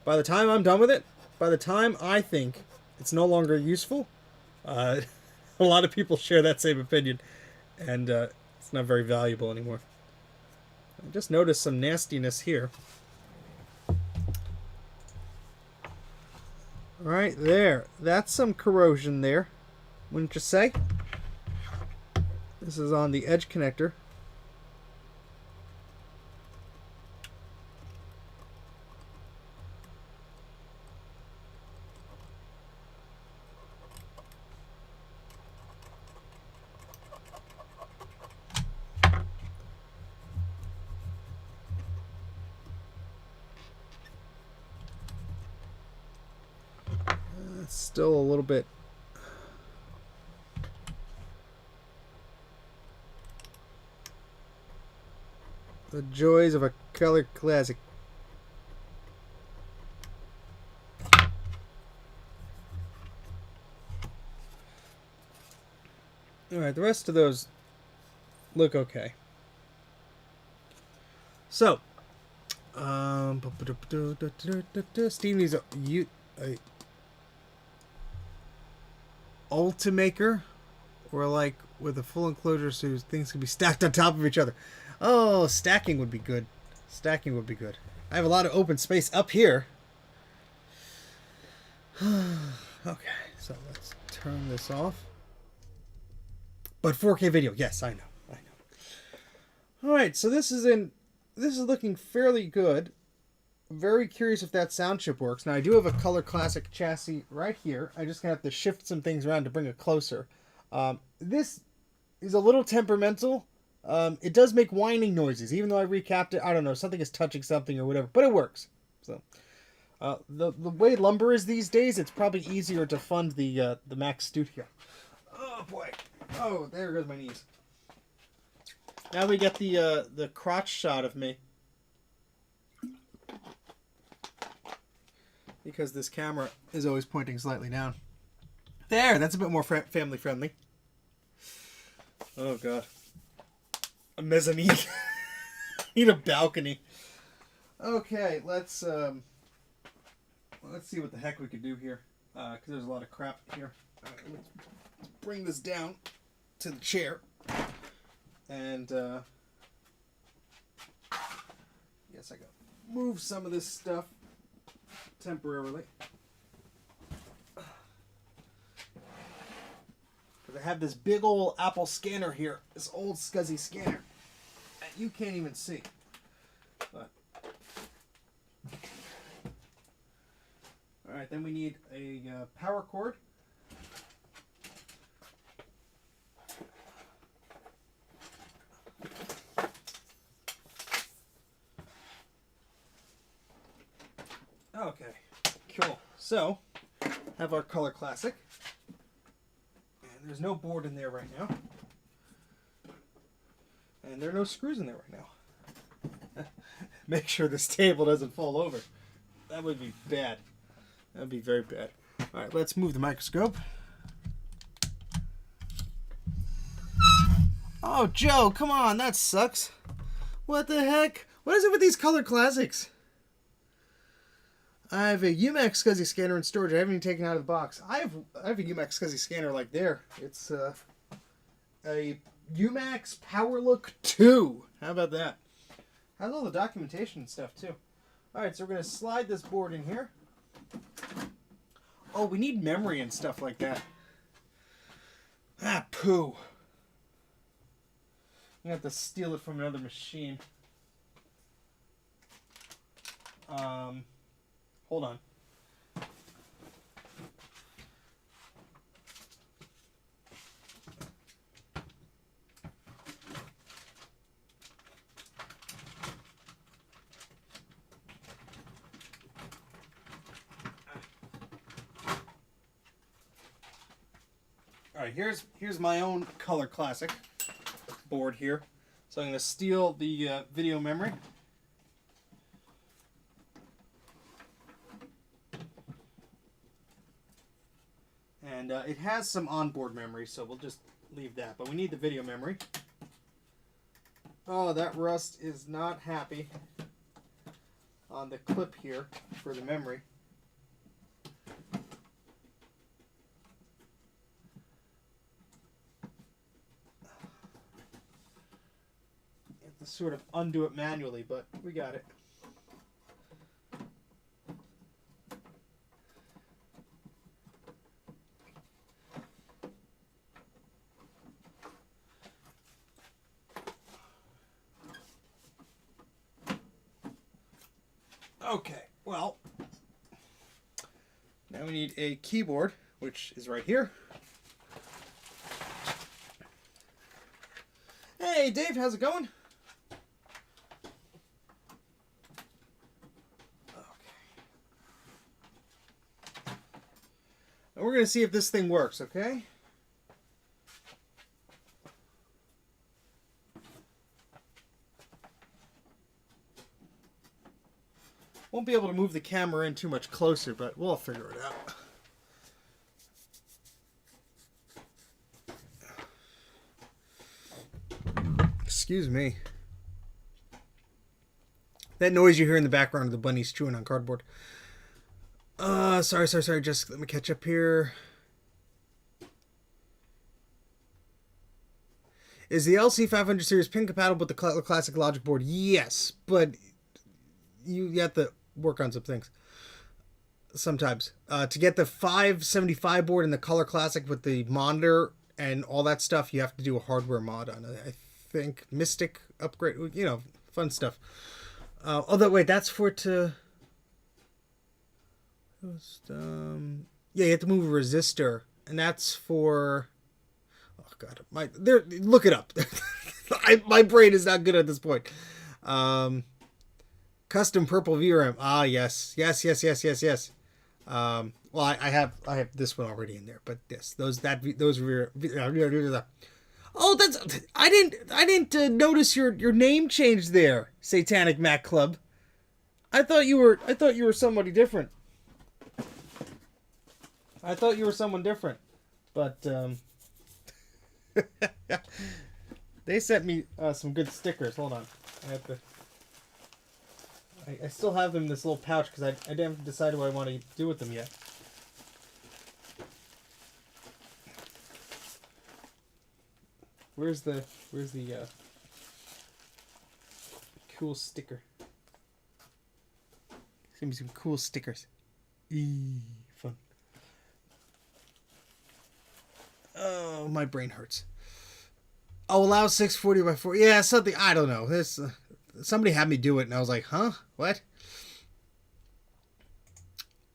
A: By the time I'm done with it, by the time I think it's no longer useful, a lot of people share that same opinion, and it's not very valuable anymore. I just noticed some nastiness here. Right there. That's some corrosion there, wouldn't you say? This is on the edge connector. It's still a little bit. The joys of a color classic. Alright, the rest of those look okay. So, Steve needs a Ultimaker, or like with a full enclosure so things can be stacked on top of each other. Oh, stacking would be good. Stacking would be good. I have a lot of open space up here. Okay, so let's turn this off. But 4K video, yes, I know. All right, so this is looking fairly good. Very curious if that sound chip works. Now I do have a Color Classic chassis right here. I just gonna have to shift some things around to bring it closer. This is a little temperamental. It does make whining noises, even though I recapped it. I don't know, something is touching something or whatever, but it works. So the way lumber is these days, it's probably easier to fund the Mac Studio. Oh boy! Oh, there goes my knees. Now we get the crotch shot of me. Because this camera is always pointing slightly down. There, that's a bit more family friendly. Oh god. A mezzanine. Need a balcony. Okay, let's see what the heck we could do here. Because there's a lot of crap here. Alright, let's bring this down to the chair. And guess I gotta move some of this stuff temporarily. Because I have this big old Apple scanner here, this old scuzzy scanner, and you can't even see. But all right, then we need a power cord. Okay, cool. So, have our Color Classic. And there's no board in there right now. And there are no screws in there right now. Make sure this table doesn't fall over. That would be bad. That would be very bad. Alright, let's move the microscope. Oh, Joe, come on, that sucks. What the heck? What is it with these Color Classics? I have a UMax SCSI scanner in storage. I haven't even taken it out of the box. I have a UMax SCSI scanner like there. It's a UMax PowerLook 2. How about that? Has all the documentation and stuff too. Alright, so we're going to slide this board in here. Oh, we need memory and stuff like that. Ah, poo. I'm going to have to steal it from another machine. Hold on. All right, here's my own Color Classic board here. So I'm going to steal the video memory. And it has some onboard memory, so we'll just leave that. But we need the video memory. Oh, that rust is not happy. on the clip here for the memory. You have to sort of undo it manually, but we got it. Okay, well, now we need a keyboard, which is right here. Hey, Dave, how's it going? Okay. And we're going to see if this thing works, okay? Won't be able to move the camera in too much closer, but we'll figure it out. Excuse me. That noise you hear in the background of the bunnies chewing on cardboard. Sorry. Just let me catch up here. Is the LC500 series pin compatible with the classic Logic board? Yes, but you have to work on some things sometimes. To get the 575 board and the Color Classic with the monitor and all that stuff, you have to do a hardware mod on it. I think Mystic upgrade, you know, fun stuff. Wait, that's for it to... yeah, you have to move a resistor, and that's for... Oh god, look it up. My brain is not good at this point. Custom purple VRAM. Ah, yes. Well, I have this one already in there, but yes, those Oh, that's I didn't notice your name changed there, Satanic Mac Club. I thought you were somebody different. I thought you were someone different, but they sent me some good stickers. Hold on, I still have them in this little pouch because I didn't decide what I want to do with them yet. Where's the cool sticker? Give me some cool stickers. Fun. Oh, my brain hurts. Oh, allow 640 by 4. Yeah, something. I don't know. This somebody had me do it, and I was like, huh? What?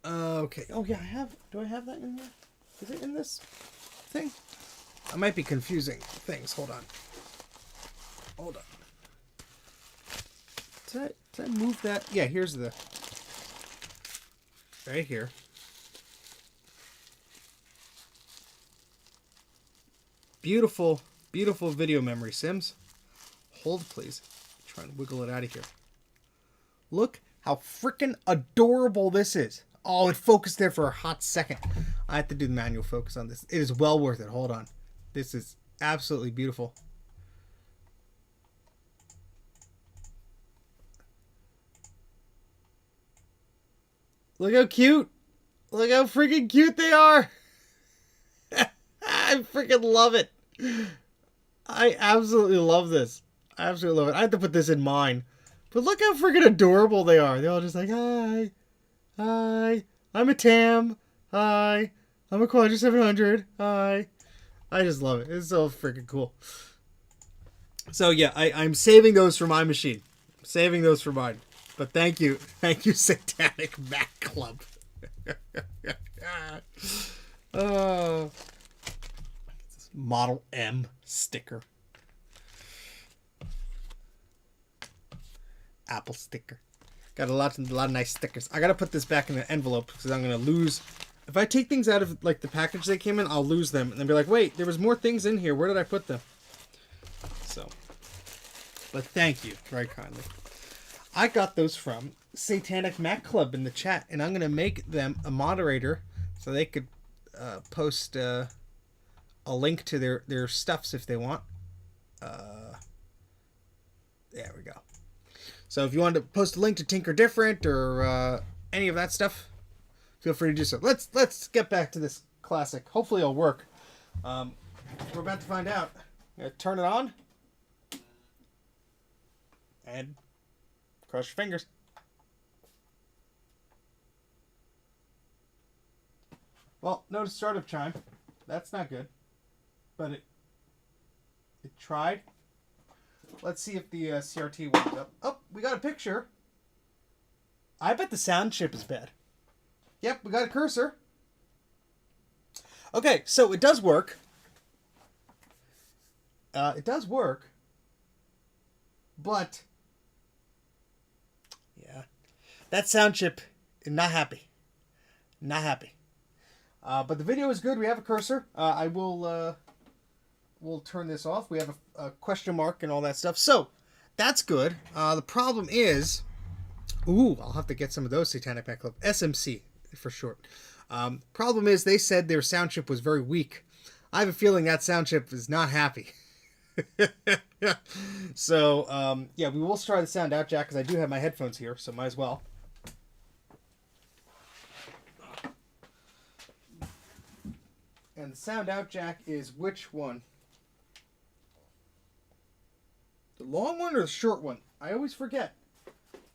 A: Okay. Oh, yeah, do I have that in here? Is it in this thing? I might be confusing things. Hold on. Did I move that? Yeah, here's the... Right here. Beautiful, beautiful video memory, Sims. Hold, please. Try and wiggle it out of here. Look how freaking adorable this is. Oh, it focused there for a hot second. I have to do the manual focus on this. It is well worth it. Hold on. This is absolutely beautiful. Look how cute. Look how freaking cute they are. I freaking love it. I absolutely love this. I absolutely love it. I have to put this in mine. But look how freaking adorable they are. They're all just like, hi. Hi. I'm a Tam. Hi. I'm a Quadra 700. Hi. I just love it. It's so freaking cool. So yeah, I'm saving those for my machine. Saving those for mine. But thank you. Thank you, Satanic Mac Club. Model M sticker. Apple sticker. Got a lot of nice stickers. I gotta put this back in the envelope because I'm gonna lose. If I take things out of like the package they came in, I'll lose them and then be like, wait, there was more things in here. Where did I put them? So, but thank you very kindly. I got those from Satanic Mac Club in the chat, and I'm gonna make them a moderator so they could post a link to their stuffs if they want. There we go. So if you want to post a link to Tinker Different or any of that stuff, feel free to do so. Let's get back to this classic. Hopefully it'll work. We're about to find out. Turn it on. And cross your fingers. Well, notice startup chime. That's not good. But it tried. Let's see if the CRT warms up. Oh, we got a picture. I bet the sound chip is bad. Yep, we got a cursor. Okay, so it does work. It does work. But yeah, that sound chip is not happy. Not happy. But the video is good. We have a cursor. I will we'll turn this off. We have a question mark and all that stuff. So that's good. The problem is, I'll have to get some of those Satanic Mac Club SMC for short. Problem is, they said their sound chip was very weak. I have a feeling that sound chip is not happy. So, yeah, we will try the sound out jack because I do have my headphones here, so might as well. And the sound out jack is which one? The long one or the short one? I always forget.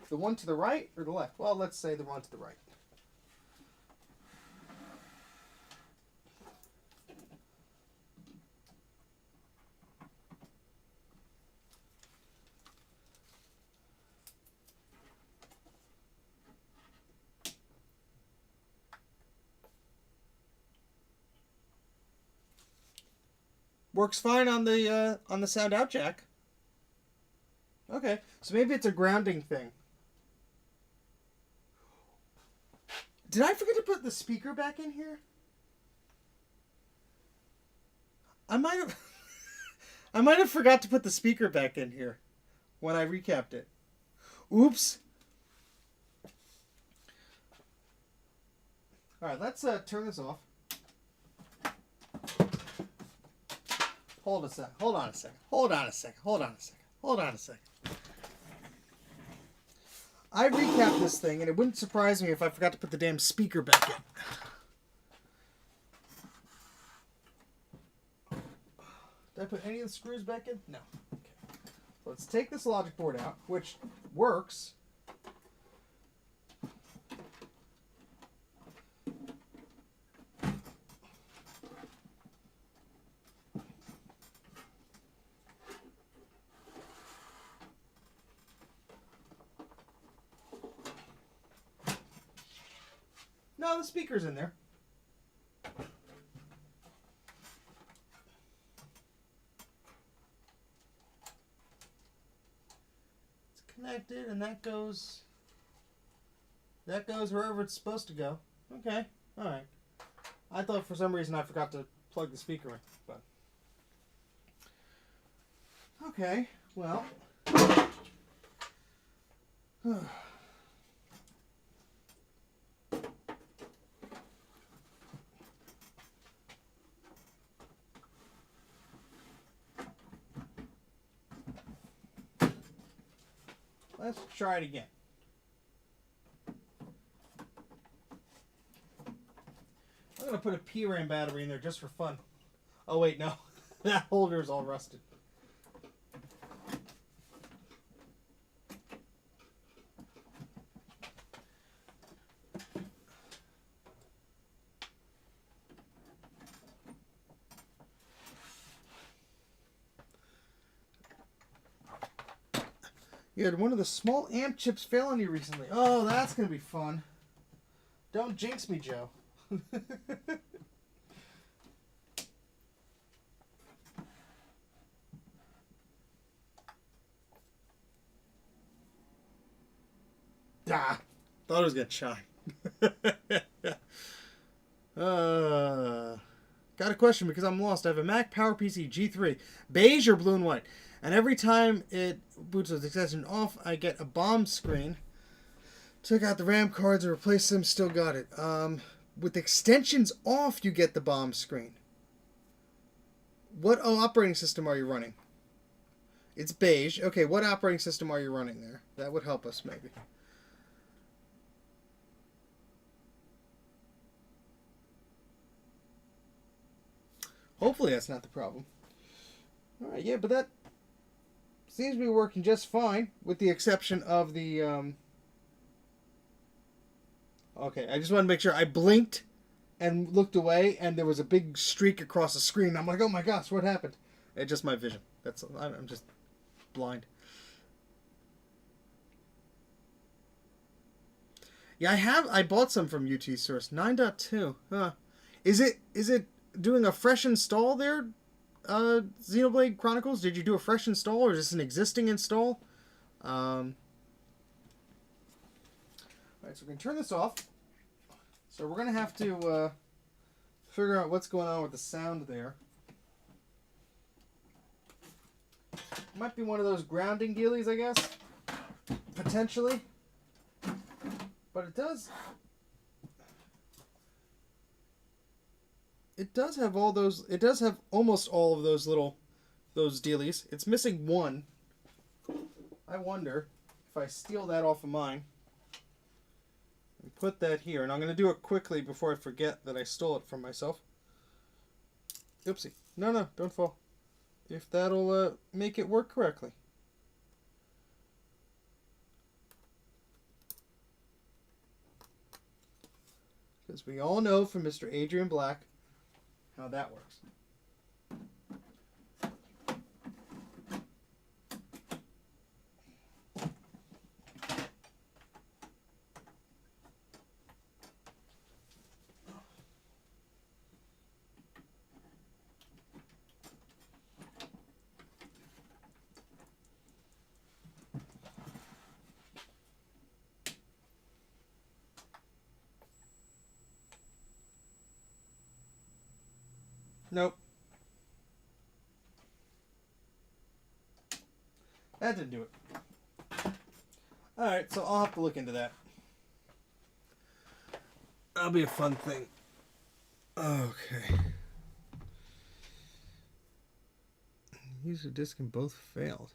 A: The one to the right or the left? Well, let's say the one to the right. Works fine on the sound out jack. Okay, so maybe it's a grounding thing. Did I forget to put the speaker back in here? I might have forgot to put the speaker back in here when I recapped it. Oops. All right, let's turn this off. Hold on a second. Hold on a second. I recapped this thing, and it wouldn't surprise me if I forgot to put the damn speaker back in. Did I put any of the screws back in? No. Okay. Let's take this logic board out, which works. No, the speaker's in there. It's connected, and that goes wherever it's supposed to go. Okay, all right. I thought for some reason I forgot to plug the speaker in, but okay. Well. Let's try it again. I'm going to put a PRAM battery in there just for fun. Oh, wait, no. That holder's all rusted. You had one of the small amp chips fail on you recently. Oh, that's going to be fun. Don't jinx me, Joe. Thought it was going to chime. Got a question because I'm lost. I have a Mac PowerPC G3, beige or blue and white. And every time it boots with extension off, I get a bomb screen. Took out the RAM cards and replaced them, still got it. With extensions off, you get the bomb screen. What operating system are you running? It's beige. Okay, what operating system are you running there? That would help us, maybe. Hopefully that's not the problem. Alright, yeah, but that seems to be working just fine, with the exception of the, Okay, I just want to make sure. I blinked and looked away, and there was a big streak across the screen. I'm like, oh my gosh, what happened? It's just my vision. I'm just blind. Yeah, I bought some from UT Source 9.2. Huh. Is it doing a fresh install there? Xenoblade Chronicles, did you do a fresh install, or is this an existing install? Alright, so we're going to turn this off. So we're going to have to figure out what's going on with the sound there. Might be one of those grounding dealies, I guess. Potentially. But it does have all those. It does have almost all of those dealies. It's missing one. I wonder if I steal that off of mine and put that here. And I'm going to do it quickly before I forget that I stole it from myself. Oopsie. No, don't fall. If that'll make it work correctly. Because we all know from Mr. Adrian Black how that works. Nope. That didn't do it. Alright, so I'll have to look into that. That'll be a fun thing. Okay. User disk and both failed.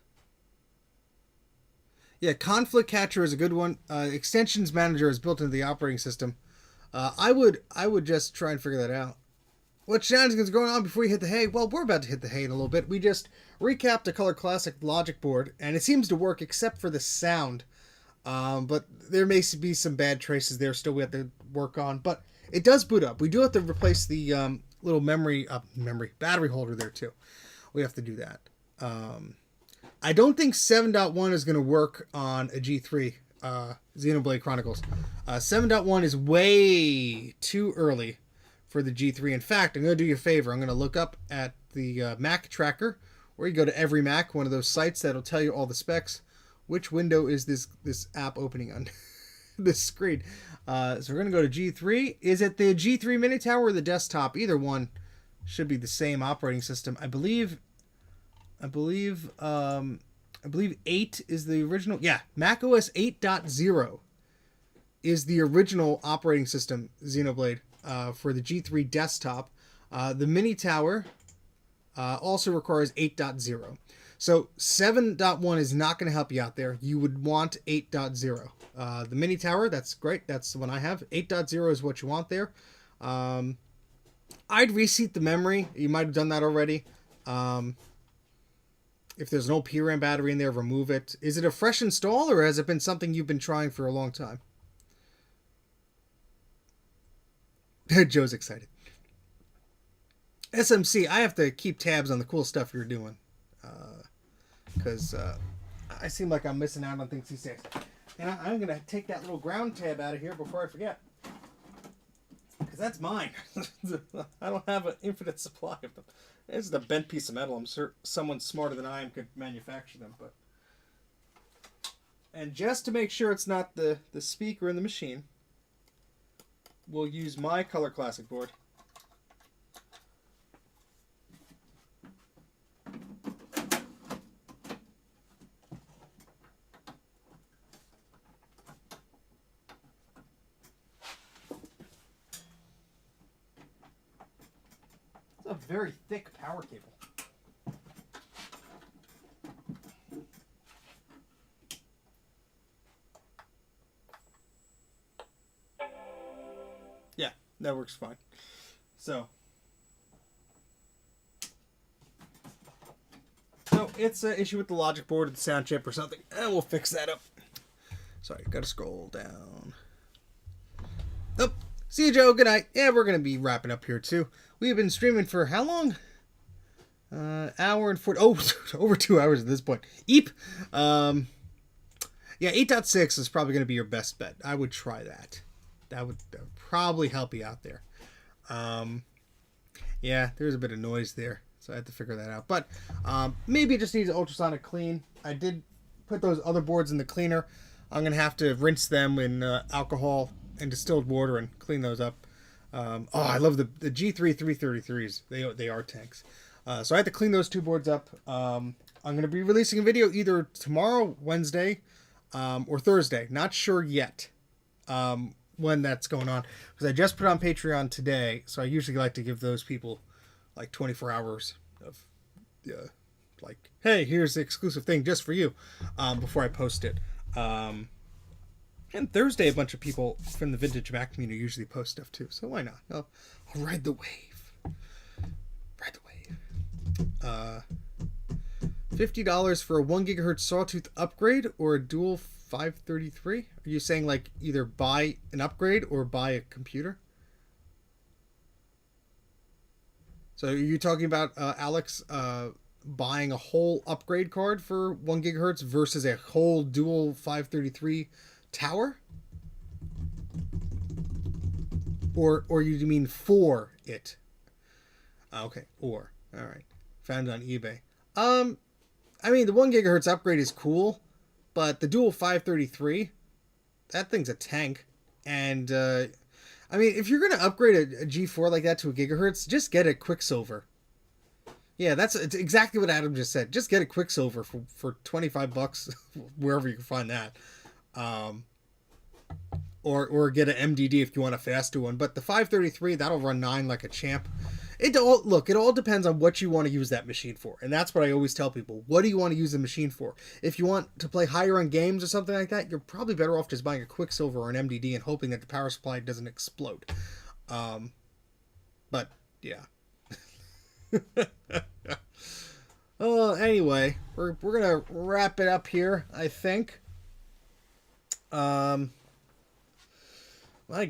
A: Yeah, Conflict Catcher is a good one. Extensions Manager is built into the operating system. I would just try and figure that out. What shenanigans are going on before you hit the hay? Well, we're about to hit the hay in a little bit. We just recapped a Color Classic logic board, and it seems to work except for the sound. But there may be some bad traces there still we have to work on. But it does boot up. We do have to replace the little battery holder there too. We have to do that. I don't think 7.1 is going to work on a G3 Xenoblade Chronicles. 7.1 is way too early for the G3. In fact, I'm going to do you a favor. I'm going to look up at the Mac tracker, or you go to every Mac, one of those sites that'll tell you all the specs. Which window is this app opening on this screen? So we're going to go to G3. Is it the G3 Mini Tower or the desktop? Either one should be the same operating system. I believe 8 is the original. Yeah, macOS 8.0 is the original operating system Xenoblade for the G3 desktop. The Mini Tower also requires 8.0. So 7.1 is not going to help you out there. You would want 8.0. The Mini Tower, that's great. That's the one I have. 8.0 is what you want there. I'd reseat the memory. You might have done that already. If there's an old PRAM battery in there, remove it. Is it a fresh install, or has it been something you've been trying for a long time? Joe's excited. SMC, I have to keep tabs on the cool stuff you're doing. Because I seem like I'm missing out on things he says. And I'm going to take that little ground tab out of here before I forget. Because that's mine. I don't have an infinite supply of them. This is a bent piece of metal. I'm sure someone smarter than I am could manufacture them. And just to make sure it's not the speaker in the machine, we'll use my Color Classic board. It's a very thick power cable. works fine. So it's an issue with the logic board or the sound chip or something, and we'll fix that up. Sorry, gotta scroll down. Oh, see you, Joe. Good night. Yeah, we're gonna be wrapping up here too. We've been streaming for how long? Hour and 40. Oh, over 2 hours at this point. Eep. Yeah, 8.6 is probably gonna be your best bet. I would try that. That would probably help you out there. Yeah, there's a bit of noise there, so I had to figure that out. But maybe it just needs an ultrasonic clean. I did put those other boards in the cleaner. I'm going to have to rinse them in alcohol and distilled water and clean those up. I love the G3 333s. They are tanks. So I had to clean those two boards up. I'm going to be releasing a video either tomorrow, Wednesday, or Thursday. Not sure yet when that's going on, because I just put on Patreon today. So I usually like to give those people like 24 hours of like, hey, here's the exclusive thing just for you before I post it. And Thursday, a bunch of people from the Vintage Mac community usually post stuff too, so why not? I'll ride the wave. Ride the wave. $50 for a 1 gigahertz sawtooth upgrade or a dual 533? Are you saying like either buy an upgrade or buy a computer? So are you talking about, Alex, buying a whole upgrade card for 1 gigahertz versus a whole dual 533 tower? Or you mean for it? Okay, or. All right. Found it on eBay. I mean, the 1 gigahertz upgrade is cool, but the dual 533, that thing's a tank. And, I mean, if you're going to upgrade a G4 like that to a gigahertz, just get a Quicksilver. Yeah, it's exactly what Adam just said. Just get a Quicksilver for $25 wherever you can find that. Or get an MDD if you want a faster one. But the 533, that'll run 9 like a champ. It all depends on what you want to use that machine for. And that's what I always tell people. What do you want to use the machine for? If you want to play higher end games or something like that, you're probably better off just buying a Quicksilver or an MDD and hoping that the power supply doesn't explode. But, yeah. Anyway, we're gonna wrap it up here, I think. My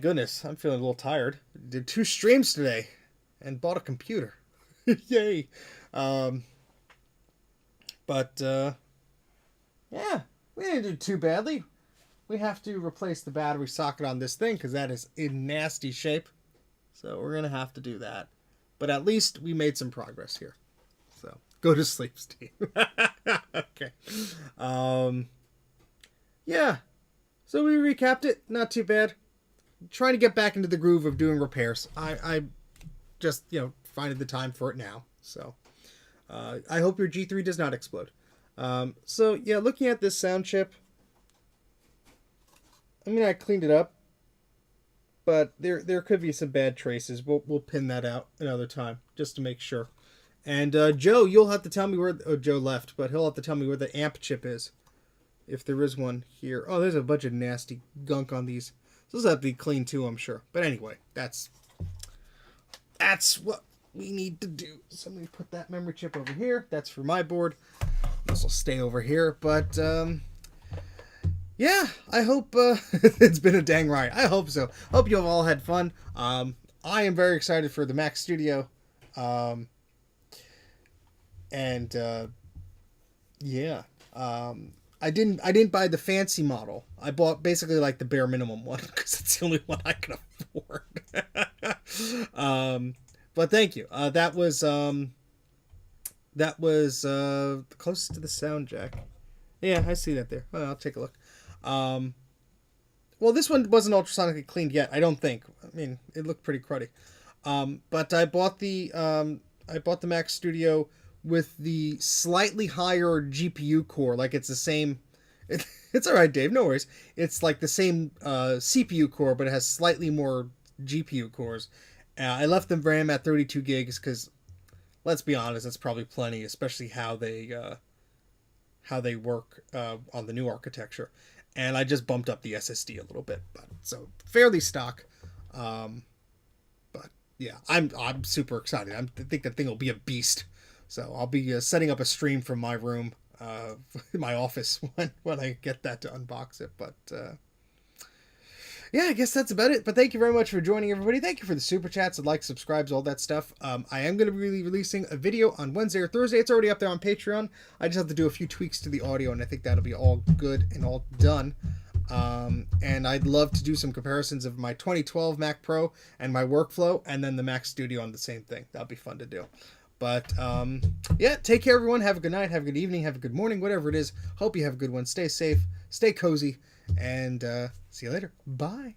A: goodness, I'm feeling a little tired. Did 2 streams today and bought a computer. Yay. But yeah, we didn't do too badly. We have to replace the battery socket on this thing because that is in nasty shape. So we're gonna have to do that. But at least we made some progress here. So go to sleep, Steve. Okay. Yeah. So we recapped it. Not too bad. Trying to get back into the groove of doing repairs. I just, finding the time for it now. So I hope your G3 does not explode. So yeah, looking at this sound chip, I mean, I cleaned it up, but there could be some bad traces. We'll pin that out another time just to make sure. And Joe, you'll have to tell me where. Oh, Joe left, but he'll have to tell me where the amp chip is, if there is one here. Oh, there's a bunch of nasty gunk on these. So this will have to be clean too, I'm sure. But anyway, that's what we need to do. So let me put that memory chip over here. That's for my board. This will stay over here. But yeah, I hope it's been a dang ride. I hope so. Hope you have all had fun. I am very excited for the Mac Studio. Yeah. I didn't buy the fancy model. I bought basically like the bare minimum one because it's the only one I can afford. But thank you. That was closest to the sound jack. Yeah, I see that there. Well, I'll take a look. Well, this one wasn't ultrasonically cleaned yet, I don't think. I mean, it looked pretty cruddy. But I bought the Mac Studio with the slightly higher GPU core. Like it's the same. It's all right, Dave. No worries. It's like the same CPU core, but it has slightly more GPU cores. I left the RAM at 32 gigs because, let's be honest, that's probably plenty, especially how they work on the new architecture. And I just bumped up the SSD a little bit, but so fairly stock. Yeah, I'm super excited. I think that thing will be a beast. So I'll be setting up a stream from my room, my office when I get that to unbox it. But yeah, I guess that's about it. But thank you very much for joining, everybody. Thank you for the super chats, the likes, subscribes, all that stuff. I am going to be releasing a video on Wednesday or Thursday. It's already up there on Patreon. I just have to do a few tweaks to the audio, and I think that'll be all good and all done. And I'd love to do some comparisons of my 2012 Mac Pro and my workflow, and then the Mac Studio on the same thing. That'll be fun to do. But yeah, take care, everyone. Have a good night, have a good evening, have a good morning, whatever it is. Hope you have a good one. Stay safe, stay cozy, and see you later. Bye.